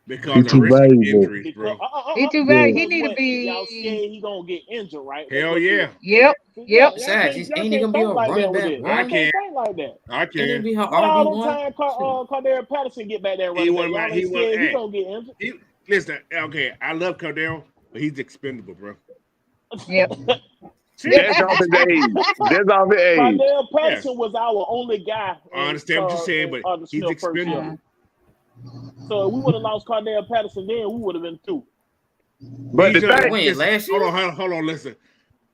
Because He's of too risky valuable. injuries, bro. He too bad. He Because need to what, be. Y'all scared he gonna get injured, right? Hell yeah. Yep. Yep. Besides, ain't he gonna be a running back? I I can't. can't think like that. I Ain't he can. be her All the RB1? time, Cordell Patterson get back there He running wasn't back. right. Y'all He ain't wasn't- scared he hey. gonna get injured. Listen, okay, I love Cordell, but he's expendable, bro. Yep. That's off his age. That's off his age. Cordell Patterson was our only guy. I understand what you're saying, but he's expendable. So if we would have lost Cordell Patterson then, we would have been through. But the Bijan, thing, Win last year. hold on, listen.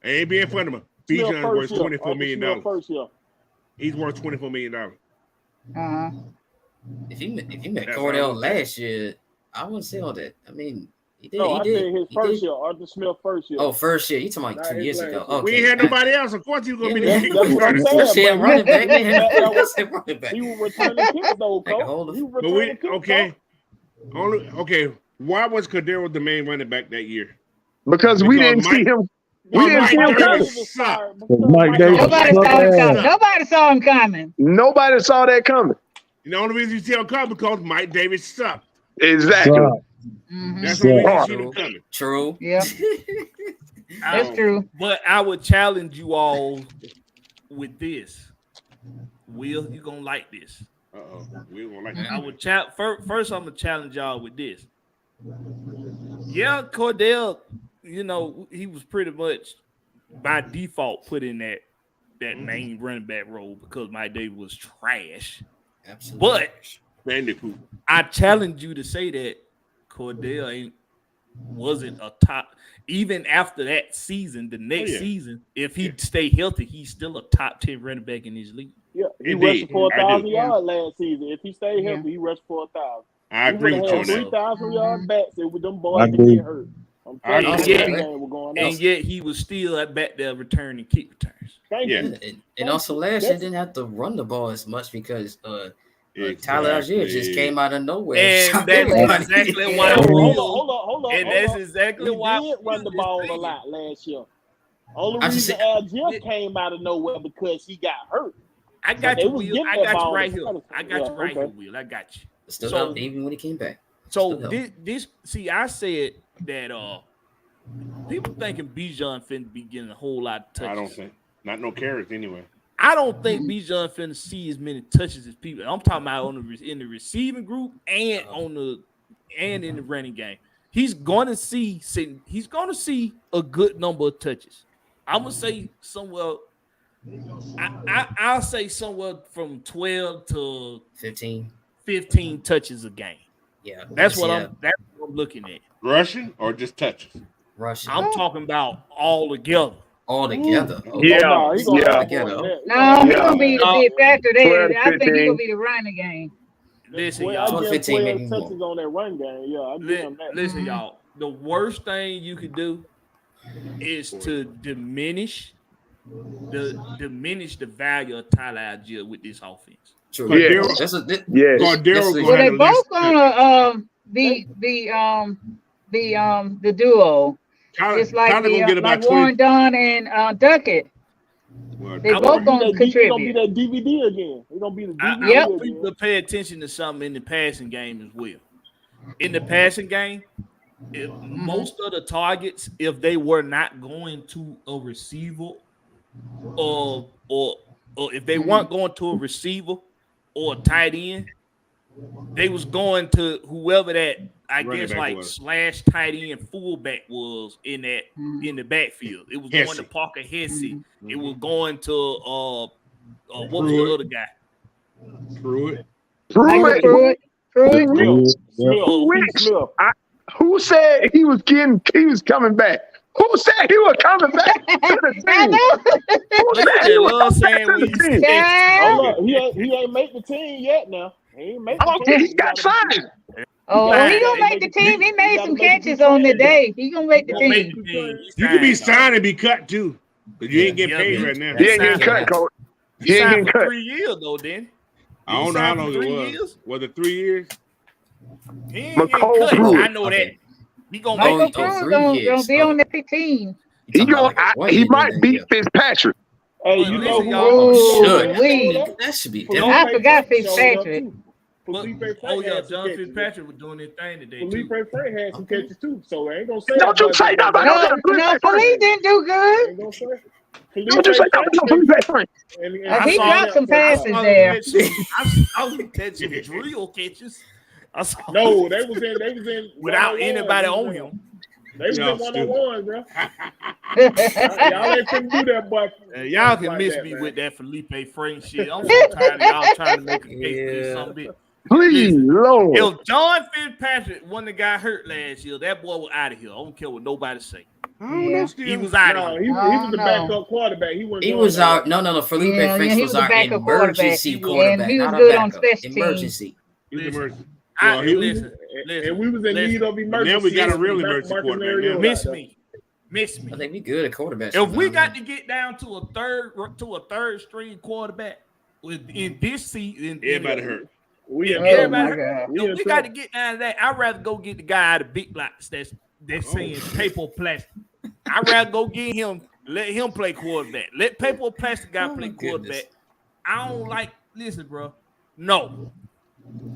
I ain't being funny, man. Smith Bijan first worth year. $24 million. Smith first year. He's worth $24 million. Uh-huh. If you met That's Cordell all I'm saying. last year, I wouldn't say all that. I mean, he did. No, he I did. said his He first did. year. Arthur Smith first year. Oh, first year. You talking about Not 2 his years last ago? year. Okay. We ain't had nobody else. Of course, he was gonna be Yeah, the That's what I'm saying. First year but running back, man. that First year running back. he was returning kicks though, Like a whole- Coach. He was But returning kicks. okay. Why was Cordero the main running back that year? because we Because didn't see Mike- him. No, We didn't Mike see him Davis coming. sucked. Mike Davis Nobody sucked saw him ass. coming. Nobody saw him coming. Nobody saw that coming. And the only reason you see him come because Mike Davis sucked. Exactly. Sucked. Mhm. That's the only reason you see True. him coming. True. Yeah, that's true. But I would challenge you all with this. Will, you gonna like this? We won't like I would first. I'm gonna challenge y'all with this. Yeah, Cordell. You know he was pretty much by default put in that main running back role because Mike Davis was trash. Absolutely. But Bandicoot. I challenge you to say that Cordell wasn't a top. Even after that season, the next season, if he stay healthy, he's still a top 10 running back in his league. Yeah, he Indeed. rushed for I do. 1,000 yards last season. If he stayed healthy, he rushed for 1,000. I agree with you on that. 3,000 yard backs with them I boys that agree. get hurt. I'm I telling agree. you, Yeah. that game was going on. And yet he was still back there returning kick returns. Thank Yeah. you. And also last year didn't have to run the ball as much because Tyler Algier just came out of nowhere. And Shocked that's everybody. exactly why Hold on. and that's exactly He why did run the ball a lot last year. Only I just reason Algier came out of nowhere because he got hurt. I got They you, was Will. getting I that got you ball right to here. Patterson. I got you Yeah, right okay. here, Will. I got you. Still So- helped even when he came back. So Still this see, I said that people thinking Bijan finna be getting a whole lot of touches. I don't think. Not no carrots anyway. I don't think Bijan finna see as many touches as people. I'm talking about in the receiving group and in the running game. He's gonna see a good number of touches. I'm gonna say somewhere. I'll say somewhere from 12 to 15 touches a game. Yeah, That's what I'm looking at. Rushing or just touches? Rushing. I'm talking about all together. All together. Yeah, No, he gonna yeah. have more than that. No, he's gonna be the big factor there. 12 to I think he's 15. gonna be the running game. Listen, Well, y'all. I give 15 him maybe 12 more. touches on that run game. Yeah, I give him that. Listen, y'all. The worst thing you could do is to diminish the value of Tyler Algier with this offense. True. Yeah. Yes. Cordero Well, they gonna both gonna be the duo. It's like Tyler gonna get about like Warren 20. Dunn and Duckett. Well, They both gonna He's gonna be contribute. that DVD again. He's gonna be the I DVD want again. people to pay attention to something in the passing game as well. In the passing game, most of the targets, if they were not going to a receiver, or if they weren't going to a receiver or a tight end, they was going to whoever that Running back like was. slash tight end fullback was in the backfield. It was going to Hesse. Parker Hesse. It was going to what was Pruitt. the other guy? Pruitt. Michael Pruitt. Pruitt. Smith. Who said he was coming back? Who said he was coming back to the I team? know. Who said he was coming back to the team? Yeah. Hold up. He ain't make the team yet now. He ain't make the Okay, team. he got signed. Oh, he gonna make the team. He made some catches on the day. He gonna make the team. You can be signed and be cut too, but you ain't getting paid right now. He ain't getting cut, coach. He He ain't signed getting for cut. 3 years though. Then I don't know how long it 3 was. years? Was it 3 years? He ain't getting McCole cut. Pruitt. I know that. He gonna Michael make it. Pruitt 3 gonna years. be on the team. He might beat Fitzpatrick. Hey, Well, you know listen, who? y'all. Should. Wait. That should be Felipe different. I forgot Frank showed up, Fitzpatrick. too. But, Felipe Frank oh yeah, had some John catches. Fitzpatrick was doing his thing today Felipe too. Frank had some Okay. catches too, so I ain't gonna say. Don't you say nothing about No, Felipe no, Frank. Philippe didn't do good. Ain't gonna say. Don't you say nothing about Felipe Frank. He saw dropped that- some passes there. I was catching drill catches. I saw No, they was in without one-on-ones. anybody on him. They was Y'all in one-on-ones, bro. Y'all Y'all ain't finna do that, boy. Y'all can Like miss that, me man. with that Felipe Frank shit. I'm so tired of y'all trying to make a case for this Yeah. something. Please, Lord. If John Fitzpatrick wasn't the guy hurt last year, that boy was out of here. I don't care what nobody say. I don't know still. He was out of No, here. he was the backup quarterback. He was our no. Felipe Franks he was was a our backup quarterback. emergency quarterback. And he was not good our on backup. special teams. Emergency. He was emergency. Listen, and we was in need of emergency. Now we got a real Marcus emergency quarterback. Mariota Miss out me. Miss me. I think we good at quarterbacks. If we got to get down to a third string quarterback in this season, Everybody hurt. We got to get down to that. I'd rather go get the guy out of big lots that's saying paper plastic. I'd rather go get him, let him play quarterback. Let paper plastic guy play quarterback. I don't like. Listen, bro. No.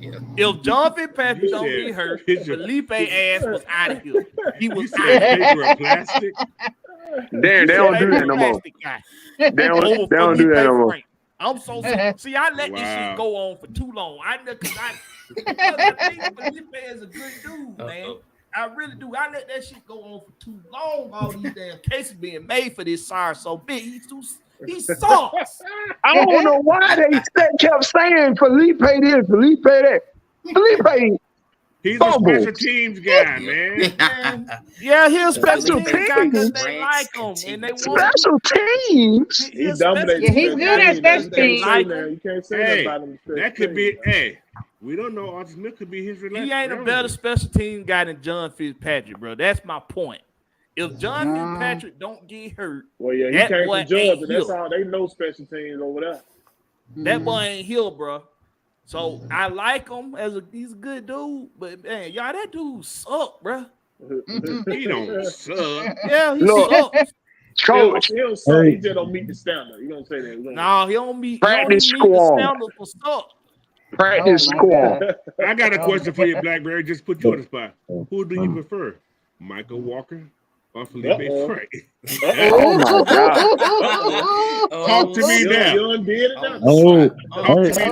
Yeah. If John Fitzpatrick don't get hurt, Felipe ass was out of here. He was out of here. Paper plastic. They don't do that no more. They don't do that no more. I'm so sick. See, I let this shit go on for too long. I think Felipe is a good dude, man. I really do. I let that shit go on for too long. All these damn cases being made for this sire so big. He sucks. I don't know why they kept saying Felipe this, Felipe that. Felipe. He's a special teams guy, man. Yeah, he's a special teams guy because they like him and they want special teams. He's dominating. Yeah, he's good at special teams. You can't say that about him. That could be. Hey, we don't know. Arthur Smith could be his relationship. He ain't a better special teams guy than John Fitzpatrick, bro. That's my point. If John Fitzpatrick don't get hurt, well, yeah, he came from Georgia. That's all they know special teams over there. That boy ain't here, bro. So I like him he's a good dude, but man, y'all, that dude suck, bro. He don't suck. Yeah, he sucks. Coach, he don't suck. He just don't meet the standard. You don't say that. No, he don't meet practice the squad. standard for suck. Practice squad. I got a question for you, Blackberry. Just put you on the spot. Who do you prefer, Michael Walker or Felipe Frank? Oh my God! Talk to me now. Talk to me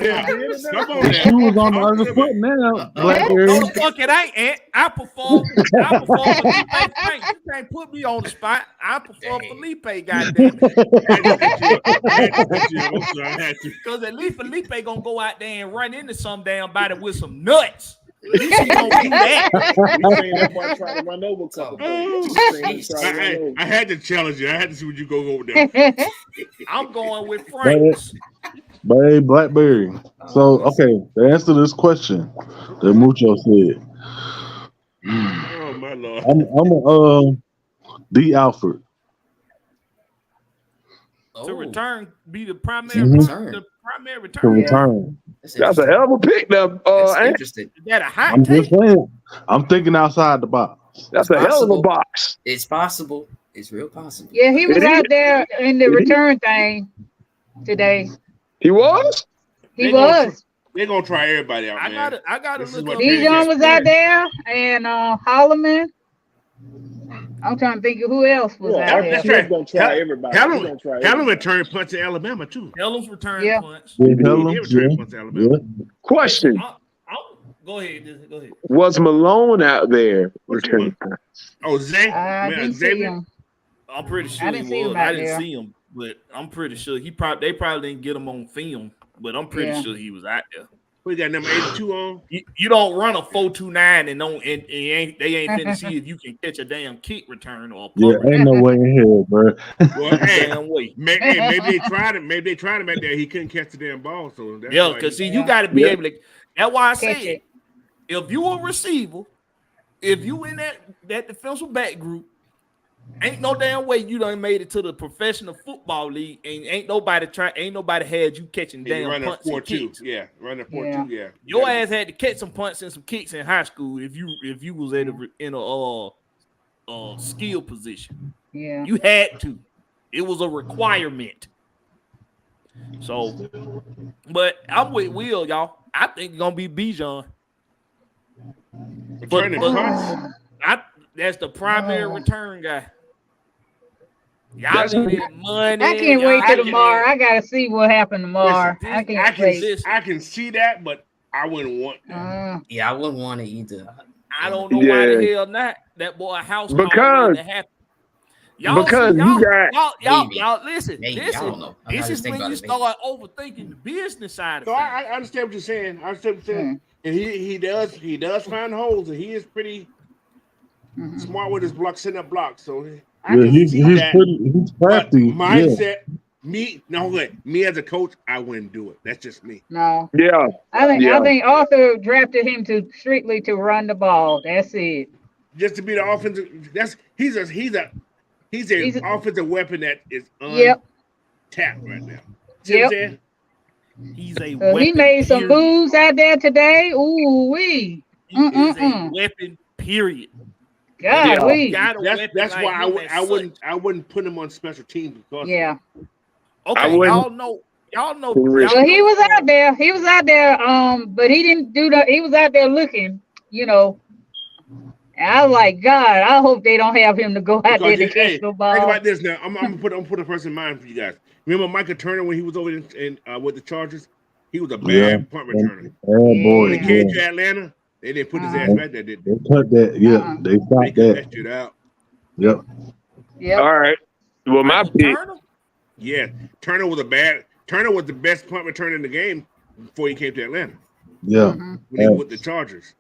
now. Come on now. She was on the other foot now. Blackberry. No, the fuck it ain't, Ant. I prefer Felipe Frank. You can't put me on the spot. I prefer Felipe, goddamn it. Because at least Felipe gonna go out there and run into some damn body with some nuts. At least he gonna do that. I had to challenge you. I had to see what you go over there. I'm going with Franks. Hey, Blackberry. So, okay, to answer this question that Mucho said, Oh my Lord. I'm D. Alford. To return, be the primary To return. return. That's a hell of a pick, now. Interesting. Is that a hot I'm take? just saying. I'm thinking outside the box. That's a hell of a box. It's possible. It's real possible. Yeah, he was out there in the return thing today. He was? He was. They're gonna try everybody out, man. I gotta look up. Dijon was out there, and Holloman. I'm trying to think of who else was out there. That's right. Gonna try everybody. Helen returned punch to Alabama too. Helen's return punch. He returned punch to Alabama. Question. Go ahead. Go ahead. Was Malone out there returning? Oh, Zay? I didn't see him. I'm pretty sure I didn't he see was. him I out didn't there. see him, but I'm pretty sure they probably didn't get him on film, but I'm pretty sure he was out there. We got number 82 on. You don't run a 4.29 and they ain't finna see if you can catch a damn kick return or a punt Yeah, ain't no way in hell, bro. Well, hey, damn way. maybe they tried him. Maybe they tried him out there. He couldn't catch the damn ball. So that's Yeah, why because see, you got to be able to. That's why I Catch said, it. if you a receiver, if you in that defensive back group, ain't no damn way you done made it to the professional football league, and ain't nobody had you catching damn running punts and 4-2. kicks. Yeah, running 4-2. Yeah, Your ass had to catch some punts and some kicks in high school if you was in a skill position. Yeah. You had to. It was a requirement. So, but I'm with Will, y'all. I think it's gonna be Bijan. Returning punts. That's the primary return guy. Y'all need money. I can't wait till tomorrow. I gotta see what happened tomorrow. I can't wait. I can see that, but I wouldn't want that. Yeah, I wouldn't want it either. I don't know why the hell not. That boy house because happen. Y'all Because see, you got y'all listen. Maybe. I Listen. don't know. I'm This not is just thinking when you about it, start overthinking the business side of So things. I understand what you're saying. I understand what you're saying. And he does find holes, and he is pretty smart with his blocks, setting up blocks. So I can he's see that. he's But crafty. mindset, me as a coach, I wouldn't do it. That's just me. No. Yeah. I think Arthur drafted him to strictly to run the ball. That's it. Just to be the offensive. He's an offensive weapon that is untapped right now. See what I'm saying? He's a So weapon. he made some period. moves out there today. Ooh wee. He is a weapon. Period. God, That's why I wouldn't put him on special teams because Okay, y'all know. Well, he was out there. He was out there. But he didn't do that. He was out there looking. And I was like, God, I hope they don't have him to go out there to catch the ball. Think about this now. I'm gonna put a person in mind for you guys. Remember Michael Turner when he was over in with the Chargers? He was a bad punt returner. When he came to Atlanta, they didn't put his ass back there, did they? They cut that. Yeah, they stopped that. Shit out. Yep. All right. Well, my pick. Yeah, Turner was the best punt returner in the game before he came to Atlanta. Yeah. When he was with the Chargers.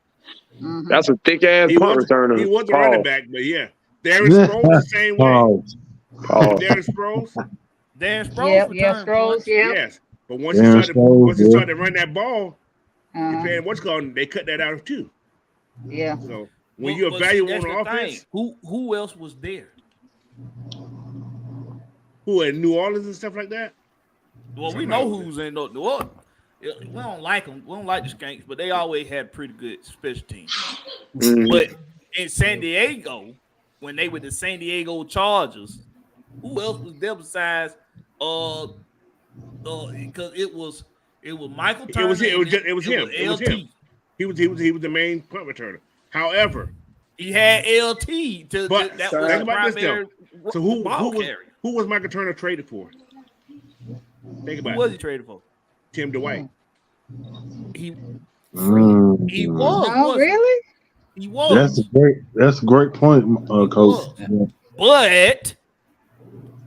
That's a thick ass punt returner. He was a running back, but yeah. Darren Sproles the same way. Darren Sproles. Sproles. Yes. But once he started to run that ball, they cut that out too. Yeah. So when you evaluate on offense, who else was there? Who in New Orleans and stuff like that? Well, we know who's in New Orleans. We don't like them. We don't like the Skanks, but they always had pretty good special teams. But in San Diego, when they were the San Diego Chargers, who else was there besides because it was Michael Turner. It was him. He was the main punt returner. However, he had LT think about this though. So who was Michael Turner traded for? Think about who was he traded for? Tim Dwight. He was. Oh, really? He was. That's a great point, Coach. But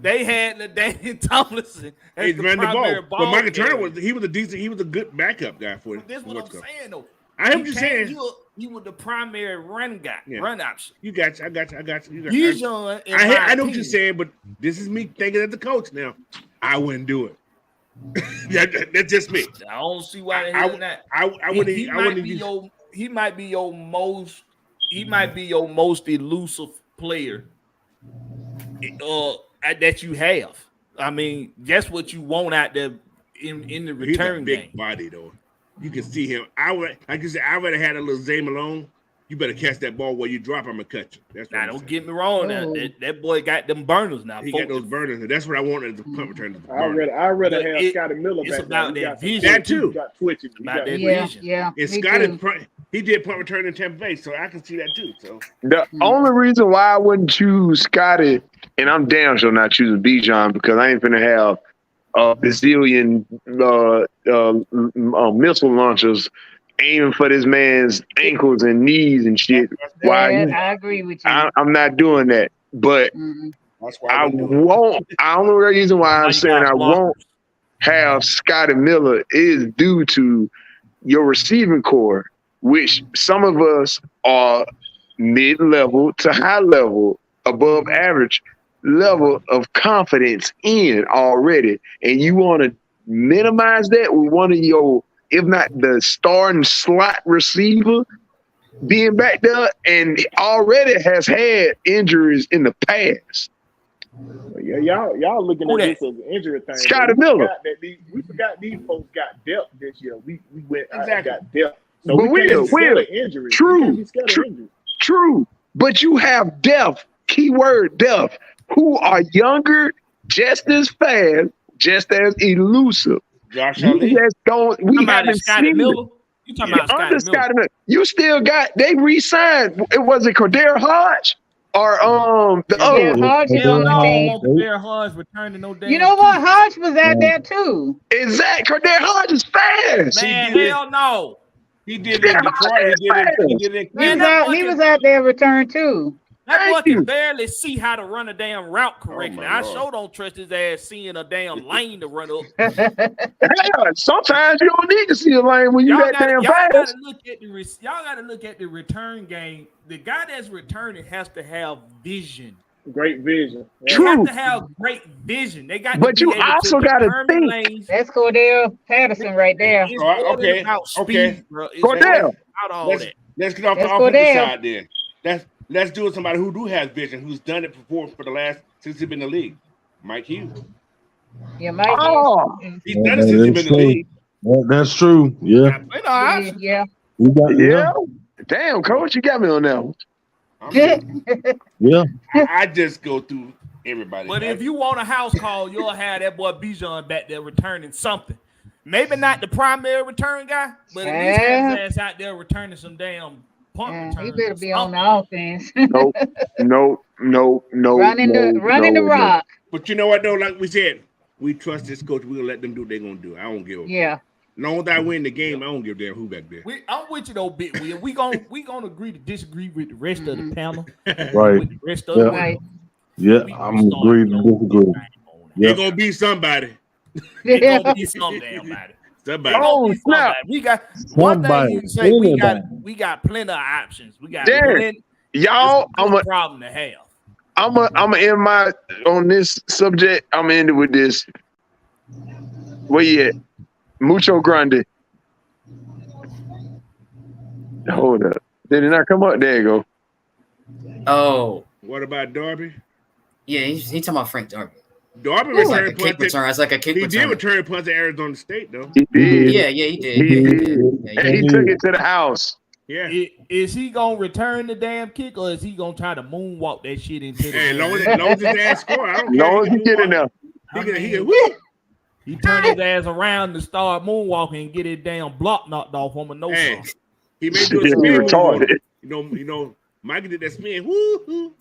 they had LaDainian Tomlinson as the ran the primary ball. But Michael Turner was a good backup guy for it. That's what I'm saying though. I am just saying he was the primary run guy, run option. I got you. He's young. I know what you're saying, but this is me thinking as the coach now. I wouldn't do it. That's just me. I don't see why they're doing that. He might be your most elusive player that you have. I mean, that's what you want out there in the return He's a big game. body though. You can see him. I would have had a little Zay Malone. You better catch that ball where you drop. I'm gonna cut you. That's now. Don't get me wrong. Now that boy got them burners now. He got those burners, and that's what I wanted as a punt returner. I'd rather have Scotty Miller it's back about there. that vision. That too. Got twitching. About that vision. Yeah. And Scotty, he did punt return in Tampa Bay, so I can see that too. So the only reason why I wouldn't choose Scotty, and I'm damn sure not choosing Bijan because I ain't finna have a bazillion missile launchers aiming for this man's ankles and knees and shit. I agree with you. I'm not doing that. But I won't. The only reason why I'm saying I won't have Scotty Miller is due to your receiving core, which some of us are mid-level to high-level, above average level of confidence in already. And you want to minimize that with one of your, if not the starting slot receiver, being back there and already has had injuries in the past. Yeah, y'all looking at this as an injury thing. Scotty Miller. We forgot these folks got depth this year. We went exactly. Got depth. So but we can't be scared of injury. True. But you have depth. Keyword depth. Who are younger, just as fast, just as elusive. Josh Ali. We haven't seen Miller. You talking about Scotty Miller? You still got. They re-signed. It was it Cordell Hodge or the other one. Hodge is on the team. Cordell Hodge returned to no damn. You know what? Hodge was out there too. Exactly. Cordell Hodge is fast. Man, hell no. He did it in Detroit. He did it in He was out there returned too. That boy Thank can you. barely see how to run a damn route correctly. my I Lord. sure don't trust his ass seeing a damn lane to run up. Hell, sometimes you don't need to see a lane when you Y'all that gotta, damn y'all fast. gotta look at y'all gotta look at the return game. The guy that's returning has to have vision. Great vision. They True. have to have great vision. They got to But be you able also to gotta determine think. lanes. That's Cordell Patterson right there. It's more than Okay, about speed, okay. bro. It's Cordell. more about all Let's that. get off That's the offensive Cordell. side then. Let's do it. Somebody who do have vision, who's done it before for the last since he's been in the league. Mike Hughes. Yeah, Mike. Oh, He's done it since he's been in the league. That's true. Yeah. Got plenty of options. Yeah. You got, yeah. Damn, coach, you got me on that one. I'm just- Yeah. I just go through everybody. But if you want a house call, you'll have that boy Bijan back there returning something. Maybe not the primary return guy, but at least have his ass out there returning some damn punt returns. He better be or on the something. offense. No. Running the rock. But you know what though? Like we said, we trust this coach. We're gonna let them do what they're gonna do. I don't give a Yeah. long as I win the game, I don't give a damn who back there. I'm with you though, Big Will. We gonna agree to disagree with the rest of the panel. Right. With the rest of the Right. Yeah. I'm agreed to disagree. They're gonna be somebody. It's gonna be some damn body. Somebody. Oh, snap. We got one thing Somebody. you can say. Anybody. We got plenty of options. We got Darren, plenty. Y'all, It's a good problem to have. I'm a end my on this subject. I'm ending with this. Where you at? Mucho Grande. Hold up. Did it not come up? There you go. Oh, What about Darby? yeah, he talking about Frank Darby. Darby It's like a returned kick punts. return. It's like a kick He did return. return punts at Arizona State though. He did. Yeah, he did. He did. Yeah, And he took it to the house. Yeah. Is he gonna return the damn kick or is he gonna try to moonwalk that shit into the? Hey, long as his ass score, I don't As care. long as he get in there. He can woo. He turned his ass around to start moonwalking and get his damn block knocked off him a no Hey, song. he may do a He spin move. retarded. You know, Mikey did that spin. Woo.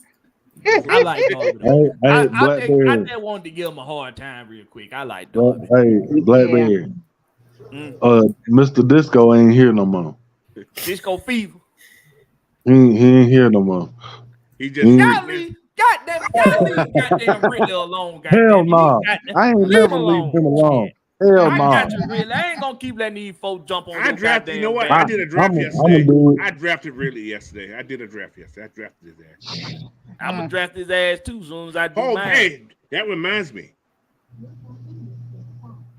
I like Darby. Hey, I Blackberry. just wanted to give him a hard time real quick. I like Darby. Hey, Blackberry. Mm. Mr. Disco ain't here no more. Disco Fever. He ain't here no more. He just Y'all leave goddamn Ridley alone. Hell Goddamn. no. I ain't Leave never him leave him alone. I Hell no. got you, Ridley. I ain't gonna keep letting these folks jump on I your drafted. goddamn You know what? back. I did a draft I'ma yesterday. do it. I drafted Ridley yesterday. I did a draft yesterday. I drafted his ass. I'm gonna draft his ass too soon as I do Oh, mine. hey, that reminds me.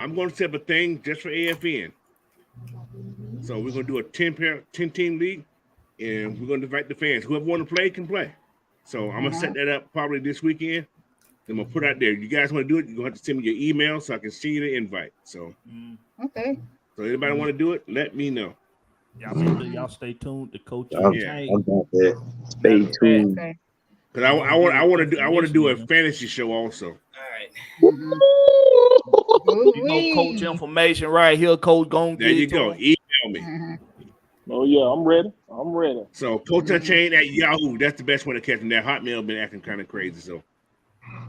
I'm going to set up a thing just for AFN. So we're going to do a 10-team league, and we're going to invite the fans. Whoever want to play can play. So I'm going to set that up probably this weekend. I'm going to put out there. You guys want to do it, you're going to have to send me your email so I can see the invite. So, Okay. so anybody want to do it, let me know. Y'all stay tuned to Coach I Change. got that. Stay tuned. Okay. Because I want to do a fantasy show also. You know, coach information right here. Coach gonna There get you to go. him. Email me. Oh yeah, I'm ready. I'm ready. So Coach Unchained at Yahoo. That's the best way to catch him. That Hotmail been acting kind of crazy. So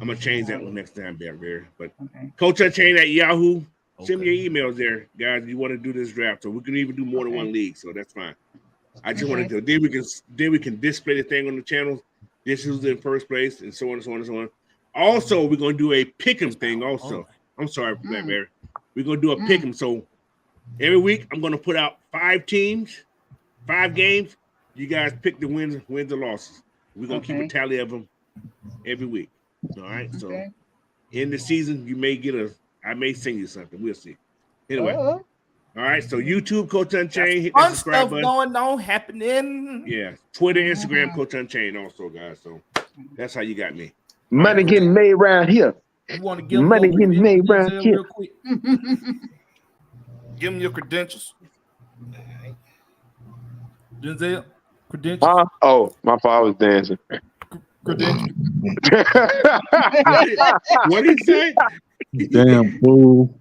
I'm gonna change that one next time, Barry. But Coach Unchained at Yahoo. Send me your emails there, guys. You want to do this draft, so we can even do more than one league. So that's fine. I just want to do. Then we can display the thing on the channels. This is in first place, and so on and so on and so on. Also, we're gonna do a pick'em thing. Also, I'm sorry, Blackberry. We're gonna do a pick'em. So every week, I'm gonna put out 5 teams, 5 games. You guys pick the wins or losses. We're gonna keep a tally of them every week. All right. So in the season, you may get I may sing you something. We'll see. Anyway. All right. So YouTube, Coach Unchained. Hit that Fun subscribe stuff button. going on happening. Yeah. Twitter, Instagram, Coach Unchained also, guys. So that's how you got me. Money getting made around here. You want to give Money them getting made around here. real quick? Give them your credentials. Denzel, credentials. Oh, my father was dancing. Credentials. What did he say? Damn fool.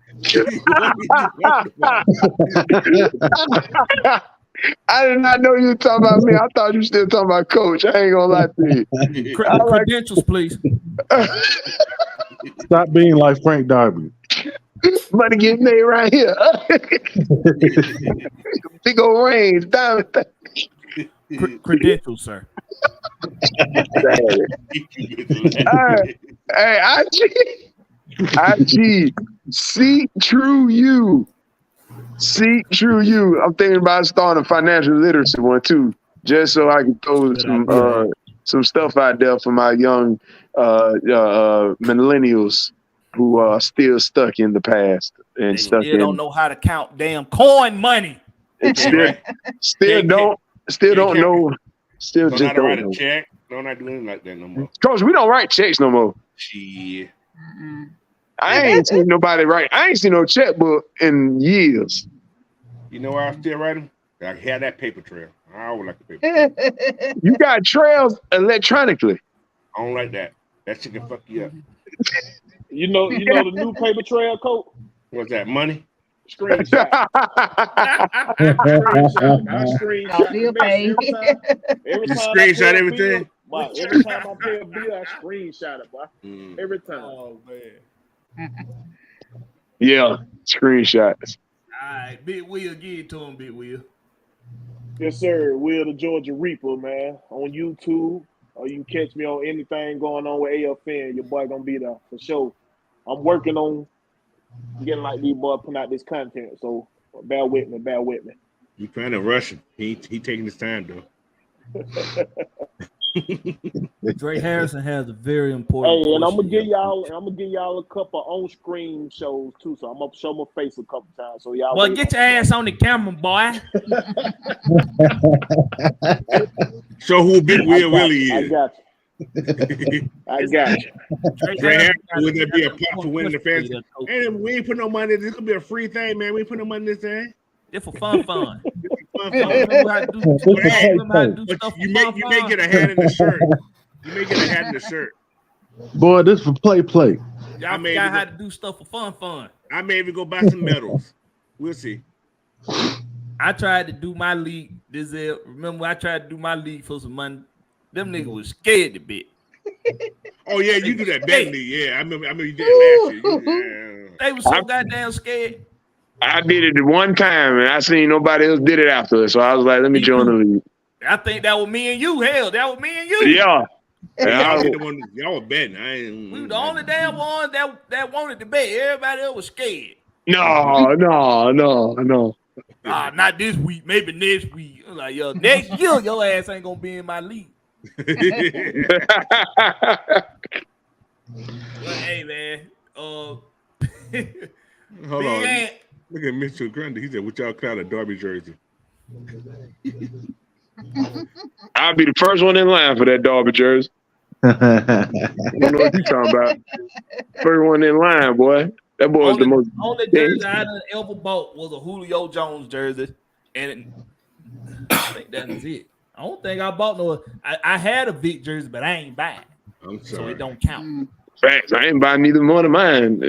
I did not know you were talking about me. I thought you were still talking about Coach. I ain't gonna lie to you. Credentials, please. Stop being like Frank Darby. Money getting made right here. Big old range, diamond. Credentials, sir. Hey, IG, see true you. See true you. I'm thinking about starting a financial literacy one too, just so I can throw some stuff out there for my young millennials who are still stuck in the past and They stuck still in. don't know how to count damn coin money. Still don't know. Still Don't just know how to write don't a know. check. Don't know how to do anything like that no more. Coach, we don't write checks no more. Shit. I ain't seen nobody write. I ain't seen no checkbook in years. You know why I still write them? I had that paper trail. I always like the paper trail. You got trails electronically. I don't like that. That shit can fuck you up. You know the new paper trail, Coach? What's that, money? Screenshot. I screenshot Bill the pay. message every You time. screenshot everything? Every time I pay a bill, I screenshot it, boy. Every time. Oh man. Yeah, screenshots. All right, Big Will, give it to him, Big Will. Yes, sir. Will the Georgia Reaper, man, on YouTube. Or you can catch me on anything going on with AFN. Your boy gonna be there for sure. I'm working on getting like these boys putting out this content. So bear with me. You trying to rush him. He taking his time though. Dre Harrison has a very important. Hey, and I'm gonna portion give y'all a couple on-screen shows too. So I'm gonna show my face a couple times. So y'all. Boy, get your ass on the camera, boy. Show who Big Will really is. I got you. I got you. Dre Harrison, would that be a pop for winning the fantasy? Hey, we ain't put no money. This gonna be a free thing, man. We ain't put no money in this thing. It's for fun. You may get a hat in the shirt. You may get a hat in the shirt. Boy, this for play. Y'all forgot how to do stuff for fun. I may even go buy some medals. We'll see. I tried to do my league. Remember, I tried to do my league for some money. Them niggas was scared to bit. Oh yeah, you do that betting league. Yeah, I remember you did it last year. They was so goddamn scared. I did it one time, and I seen nobody else did it after, so I was like, "Let me join the league." I think that was me and you. Hell, that was me and you. Yeah. Y'all were betting. We were the only damn ones that wanted to bet. Everybody else was scared. No. Not this week. Maybe next week. I'm like, yo, next year your ass ain't gonna be in my league. But, hey man, hold on. Look at Mitchell Grundy. He said, "What y'all call a Derby jersey?" I'll be the first one in line for that Derby jersey. I don't know what you talking about. First one in line, boy. That boy is the most. Only jersey I done ever bought was a Julio Jones jersey, and I think that was it. I don't think I bought no. I had a Vic jersey, but I ain't buying. I'm sorry. So it don't count. Facts. I ain't buying neither one of mine.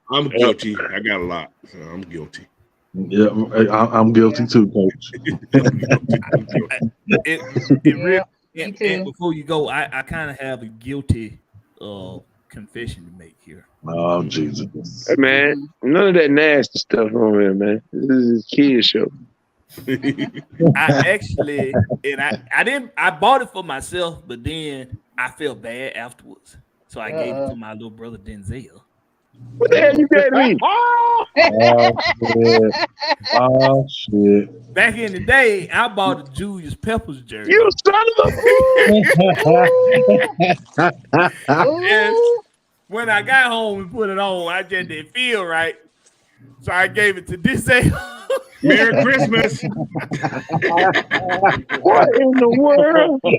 I'm guilty. I got a lot, so I'm guilty. Yeah, I'm guilty too, Coach. And before you go, I kind of have a guilty confession to make here. Oh Jesus! Hey, man, none of that nasty stuff on here, man. This is a kid show. I actually, and I bought it for myself, but then I felt bad afterwards, so I gave it to my little brother Denzel. What the hell you gave me? Oh shit! Back in the day, I bought a Julius Peppers jersey. You son of a And when I got home and put it on, I just didn't feel right, so I gave it to Denzel. Merry Christmas. What in the world? You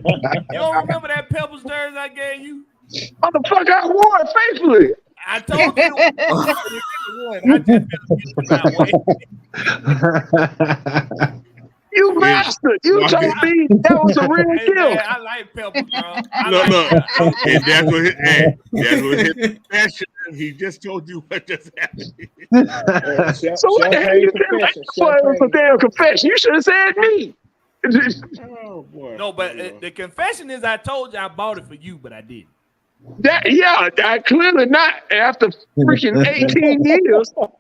don't remember that Peppers jersey I gave you? Motherfucker, I wore it faithfully. I told you. I just You bastard. You told me that was a real deal. I like Peppers, bro. Look. And that's what his confession. He just told you what just happened. So what the hell you doing? It was a damn confession. You should have said me. Oh boy. No, but the confession is I told you I bought it for you, but I didn't. I clearly not after freaking 18 years. Was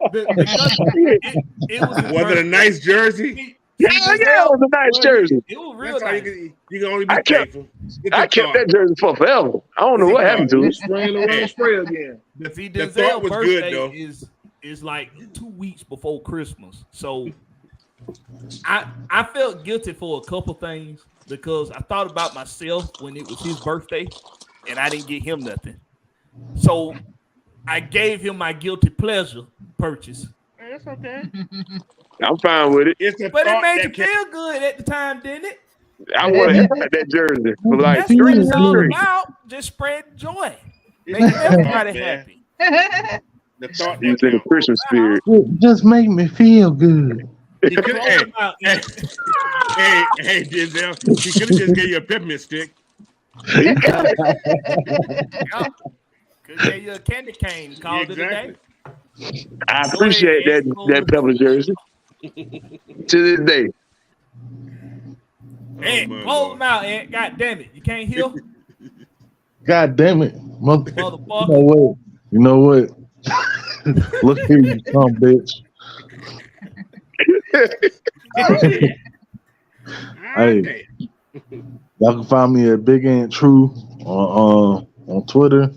it a nice jersey? Yeah, it was a nice jersey. It was real That's nice. you can only be faithful. I kept that jersey for forever. I don't know what happened to it. Spraying the wrong spray again. See, The thought Denzel's was good, birthday though. is like 2 weeks before Christmas. So I felt guilty for a couple things because I thought about myself when it was his birthday and I didn't get him nothing. So I gave him my guilty pleasure purchase. That's okay. I'm fine with it. It's a But it thought made that you can- feel good at the time, didn't it? I want to have that jersey for like That's what 3 it's all years. about. Just spread joy. It's Making a thought, everybody man. happy. The thought He's that in the counts. Christmas spirit. Just make me feel good. He could hey, hey, Denzel. He could have just gave you a peppermint stick. Could get you a candy cane. Called it a day. I appreciate that pepper jersey to this day. Ant, my close Lord. them out, Ant. God damn it. You can't hear? God damn it, mother. Motherfucker. You know what? Look here, you some bitch. Hey, y'all can find me at Big Ant True on Twitter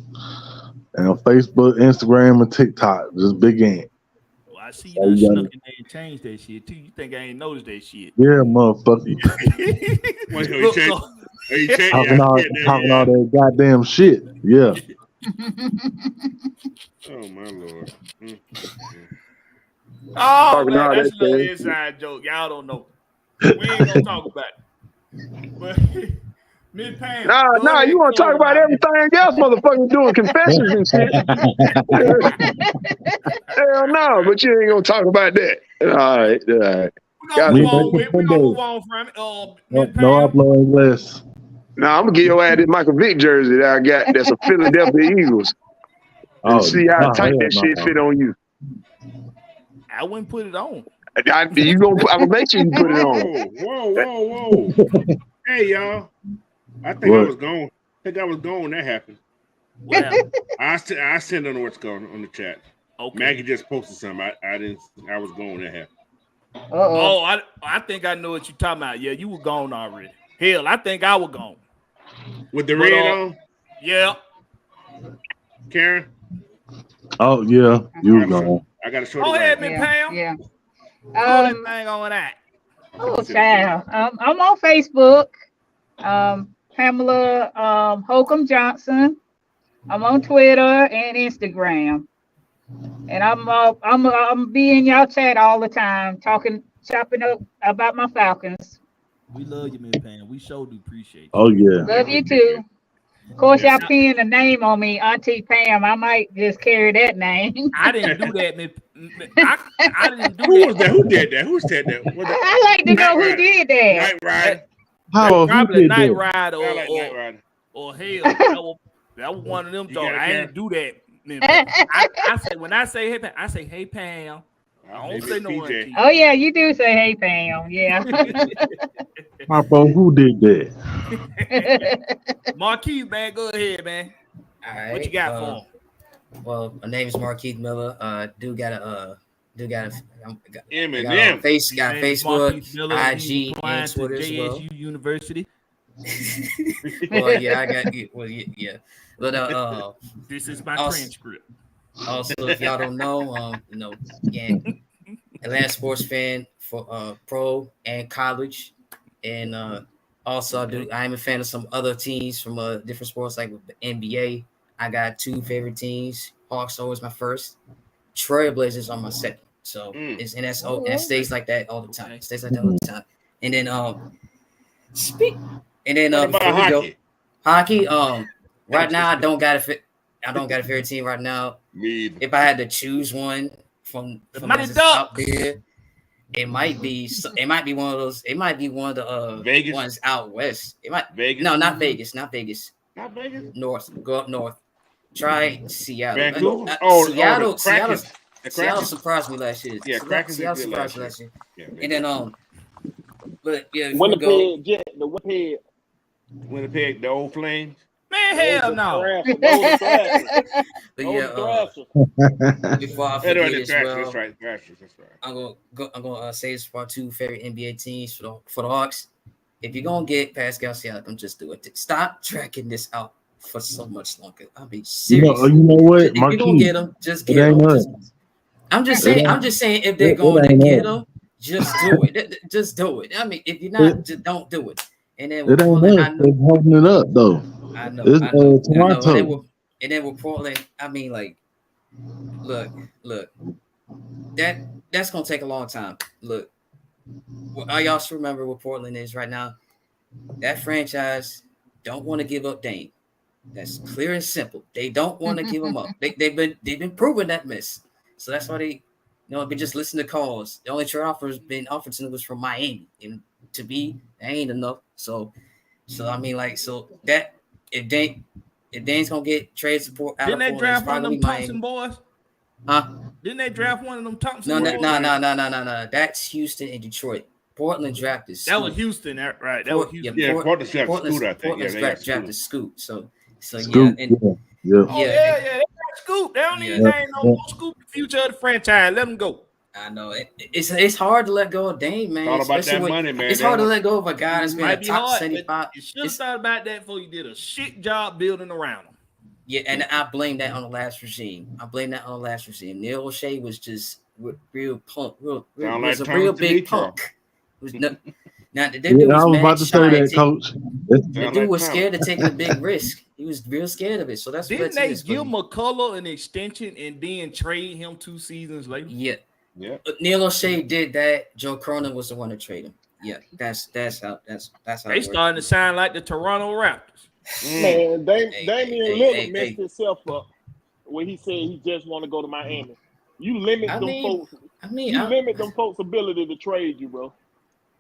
and on Facebook, Instagram, and TikTok. Just Big Ant. Well, I see you done snuck in there and changed that shit too. You think I ain't noticed that shit? Yeah, motherfucker. Look, so- Talking all that goddamn shit. Yeah. Oh my Lord. Oh, Talking man, all that's a that little thing. inside joke. Y'all don't know. We ain't gonna talk about it. But Miss Pam, go Nah, ahead you want to and talk about close everything else, motherfucker, doing confessions and shit. Hell no, but you ain't gonna talk about that. All right. We're gonna move on with. We're gonna move on from it. Miss Pam. No upload less. Nah, I'm gonna give your ass this Michael Vick jersey that I got. That's a Philadelphia Eagles. And see how tight that shit fit on you. I wouldn't put it on. I'm gonna make sure you put it on. Whoa. Hey, y'all. I think I was gone. That happened. What happened? I sent on what's going on the chat. Okay. Maggie just posted something. I didn't. I was gone. That happened. Oh, I think I know what you're talking about. Yeah, you were gone already. Hell, I think I was gone. With the red on? Yeah. Karen? Oh, yeah. You gone. I got to show Go the ahead, right. Miss Pam. Yeah. Put that thing on that. Oh, child. I'm on Facebook. Pamela Holcomb Johnson. I'm on Twitter and Instagram. And I'm be in y'all chat all the time, chopping up about my Falcons. We love you, Miss Pam. We sure do appreciate you. Oh, yeah. Love you too. Of course, y'all pinned a name on me, Auntie Pam. I might just carry that name. I didn't do that, Miss. I didn't do Who that. was that? Who did that? Who said that? I like to know who did that. Night Ride. Probably Night Ride I like Night Ride. or hell. That was one of them. got it, I Karen? ain't do that. Miss Pam. I say when I say hey Pam, I say hey Pam. I don't say no one. Oh yeah, you do say hey Pam. Yeah. Papa, who did that? Marquise, man, go ahead, man. All right. What you got for him? Well, my name is Marquise Miller. Got Eminem. Facebook, Miller, IG, applying and to Twitter as well. JSU University. Well, yeah, I got it. Well, yeah. But This is my also- transcript. Also, if y'all don't know, again, Atlanta sports fan for pro and college, and also I am a fan of some other teams from different sports, like with the NBA. I got 2 favorite teams. Hawks are always my first. Trailblazers are my second. So and it stays like that all the time. It stays like that all the time. And then What about before we go, hockey? hockey. Right now I don't got a favorite team right now. Me either. If I had to choose one from Mighty that's out Ducks. there, it might be one of those. It might be one of the Vegas? ones out west. It might Vegas? No, not Vegas. Not Vegas. Not Vegas? North. Go up north. Try Seattle. Vancouver? Seattle. The Krakens. The Seattle Krakens? surprised me last year. Yeah, Krakens Seattle did good surprised me last last year. Yeah, And then but yeah, if we go, Winnipeg Jet, the Winnipeg. Winnipeg, the old Flames. Man, hell no. but Oh, yeah, before I They're forget the as Thrashers. well, That's right. Thrashers. That's right. I'm gonna say this for our 2 favorite NBA teams for the Hawks. if you're gonna get Pascal Siakam, just do it. Stop tracking this out for so much longer. I mean, seriously. You know what, If you're gonna get him, just get him. I'm just saying, if they're going to get him, just do it. Just do it. I mean, if you're not, just don't do it. And then with Portland, I know, they're holding it up though. I know. Toronto. And then with Portland, I mean, like, look, that's gonna take a long time. Look, y'all should remember what Portland is right now. That franchise don't want to give up Dame. That's clear and simple. They don't want to give him up. They've been proving that miss. So that's why they, been just listening to calls. The only trade offer been offered to them was from Miami, and to me, that ain't enough. So I mean, like, so that if Dane's gonna get trade support, didn't they draft one of them Thompson boys? Huh? Didn't they draft one of them Thompson? No. That's Houston and Detroit. Portland drafted Scoot. That was Houston, right? That was Houston. Yeah, Portland's drafted Scoot, I think. Portland's drafted Scoot. So Scoot, yeah. They got Scoop. They don't even no Scoop the future of the franchise. Let them go. I know it's hard to let go of Dame, man. All about that money, man. It's hard to let go of a guy that's been a top 75. You should have thought about that before you did a shit job building around him. Yeah, and I blame that on the last regime. Neil O'Shea was just real punk. Was a real big punk. Now the dude was I was about to say that, Coach. The dude was scared of taking a big risk. He was real scared of it. So that's didn't they give McCullough an extension and then trade him 2 seasons later? Yeah. Neil O'Shea did that. Joe Cronin was the one to trade him. Yeah, that's how. They starting to sound like the Toronto Raptors. Man, Damian Lillard messed himself up when he said he just want to go to Miami. You limit folks. You limit them folks' ability to trade you, bro.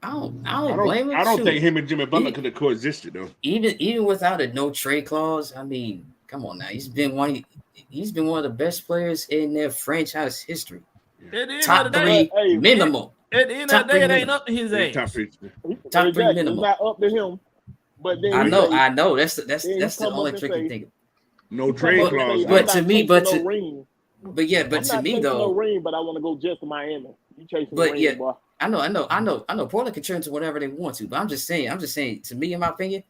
I don't blame him. I don't think him and Jimmy Butler could have coexisted though. Even without a no trade clause, I mean, come on now. He's been one of the best players in their franchise history. Top 3 minimum. At the end of the day, it ain't up to his age. Top 3 minimum. It's not up to him. But then I know. That's the only trick you think of. No trade clause. But to me, no to ring. To me though, no ring. But I want to go just to Miami. You chasing but the ring, boy. I know. Portland can turn to whatever they want to, but I'm just saying. To me, in my opinion,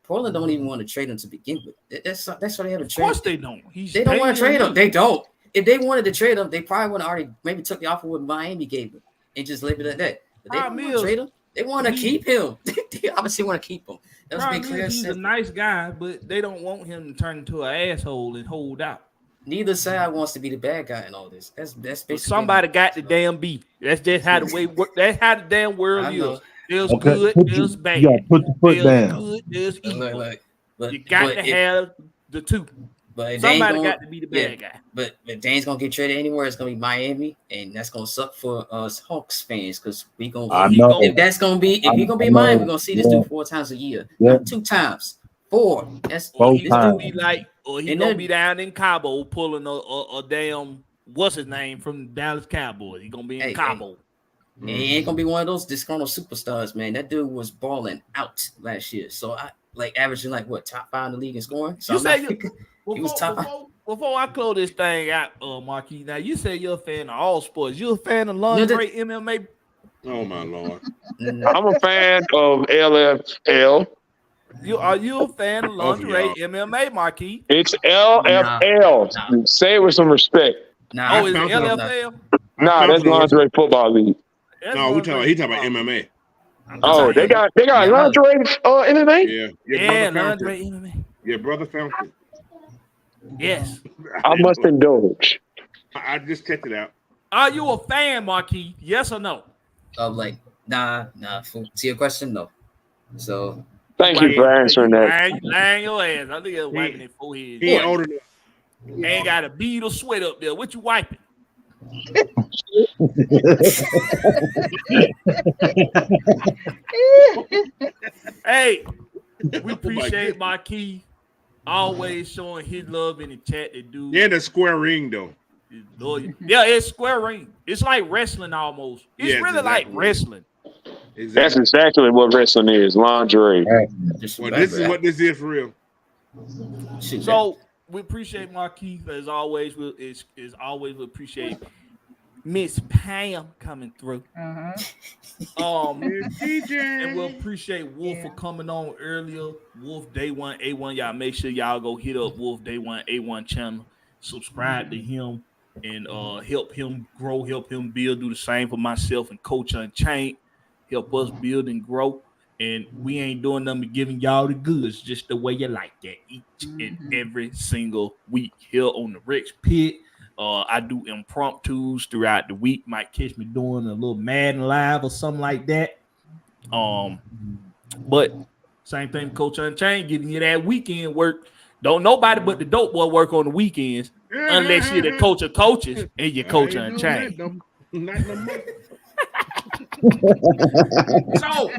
Portland don't even want to trade him to begin with. That's why they have a trade. Of course they don't. They don't want to trade him. They don't. If they wanted to trade him, they probably would have already maybe took the offer what Miami gave him and just left it at that. But they don't want to trade him. They want to keep him. They obviously want to keep him. That's been clear. He's a nice guy, but they don't want him to turn into an asshole and hold out. Neither side wants to be the bad guy in all this. That's basically somebody got the damn beat. That's just how the way work. That's how the damn world is. There's good, there's bad. You put the foot down. Good, there's evil. But you got to have the two. But somebody got to be the bad guy. But if Dane's gonna get traded anywhere, it's gonna be Miami, and that's gonna suck for us Hawks fans because we gonna. If he's gonna be Miami, we're gonna see this dude 4 times a year, not 2 times, 4. That's he's gonna be like, or he's gonna be down in Cabo pulling a damn what's his name from the Dallas Cowboys. He's gonna be in Cabo. He ain't gonna be one of those disgruntled superstars, man. That dude was balling out last year, so I like averaging like what top 5 in the league in scoring. So he was top. Before I close this thing out, Marquis, now you say you're a fan of all sports. You're a fan of lingerie MMA? Oh, my Lord. I'm a fan of LFL. Are you a fan of lingerie MMA, Marquis? It's LFL. Nah. Say it with some respect. Nah, is it LFL? Nah, that's lingerie football league. No, he talking about MMA. Oh, they got lingerie MMA? Yeah, lingerie MMA. Yeah, brother Falcon. Yes. I must indulge. I just checked it out. Are you a fan, Marquis? Yes or no? Nah. To your question, no. So thank you for answering that. Lying your ass. I think you're wiping it forehead. He ain't old enough. Ain't got a bead of sweat up there. What you wiping? Hey, we appreciate Marquis always showing his love in the chat. That dude. Yeah, the square ring though. Yeah, it's square ring. It's like wrestling almost. It's really like wrestling. Exactly. That's exactly what wrestling is. Lingerie. Well, this is what this is for real. So we appreciate Marquis as always. We appreciate Miss Pam coming through. DJ. And we'll appreciate Wolf for coming on earlier. Wolf Day One A1. Y'all make sure y'all go hit up Wolf Day One A1 channel. Subscribe to him and help him grow, help him build. Do the same for myself and Coach Unchained. Help us build and grow. And we ain't doing nothing but giving y'all the goods just the way you like that each and every single week here on the Rex Pit. I do impromptus throughout the week. Might catch me doing a little Madden Live or something like that. But same thing, Coach Unchained, giving you that weekend work. Don't nobody but the dope boy work on the weekends unless you're the coach of coaches and you're Coach Unchained. Not no more. So,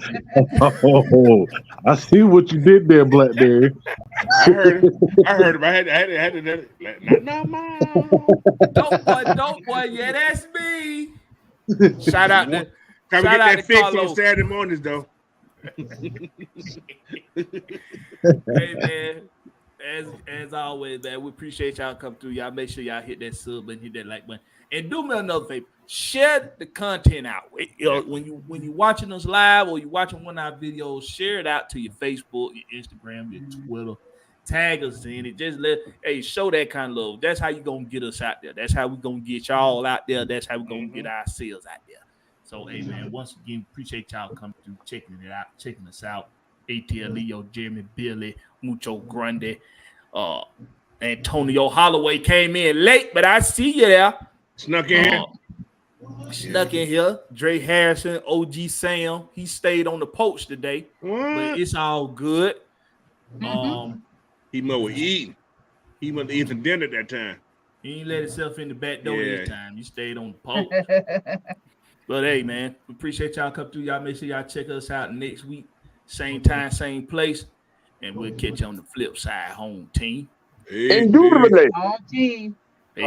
I see what you did there, Blackberry. I heard him. I had it. Not no more. Dope boy, yeah, that's me. Shout out to Time to get that fix on Saturday mornings, though. Hey man, as always, man, we appreciate y'all coming through. Y'all make sure y'all hit that sub button, hit that like button, and do me another favor: share the content out. When you watching us live or you watching one of our videos, share it out to your Facebook, your Instagram, your Twitter. Tag us in it. Just show that kind of love. That's how you gonna get us out there. That's how we gonna get y'all out there. That's how we gonna get ourselves out there. So, hey man, once again, appreciate y'all coming through, checking us out. ATL Leo, Jeremy, Billy, Mucho Grande, Antonio Holloway came in late, but I see you there. Snuck in here. Dre Harrison, OG Sam, he stayed on the porch today, but it's all good. He was eating. He went to eat some dinner at that time. He ain't let himself in the back door this time. He stayed on the porch. But hey, man, we appreciate y'all coming through. Y'all make sure y'all check us out next week. Same time, same place. And we'll catch you on the flip side, home team. Indubitably. Home team. Peace.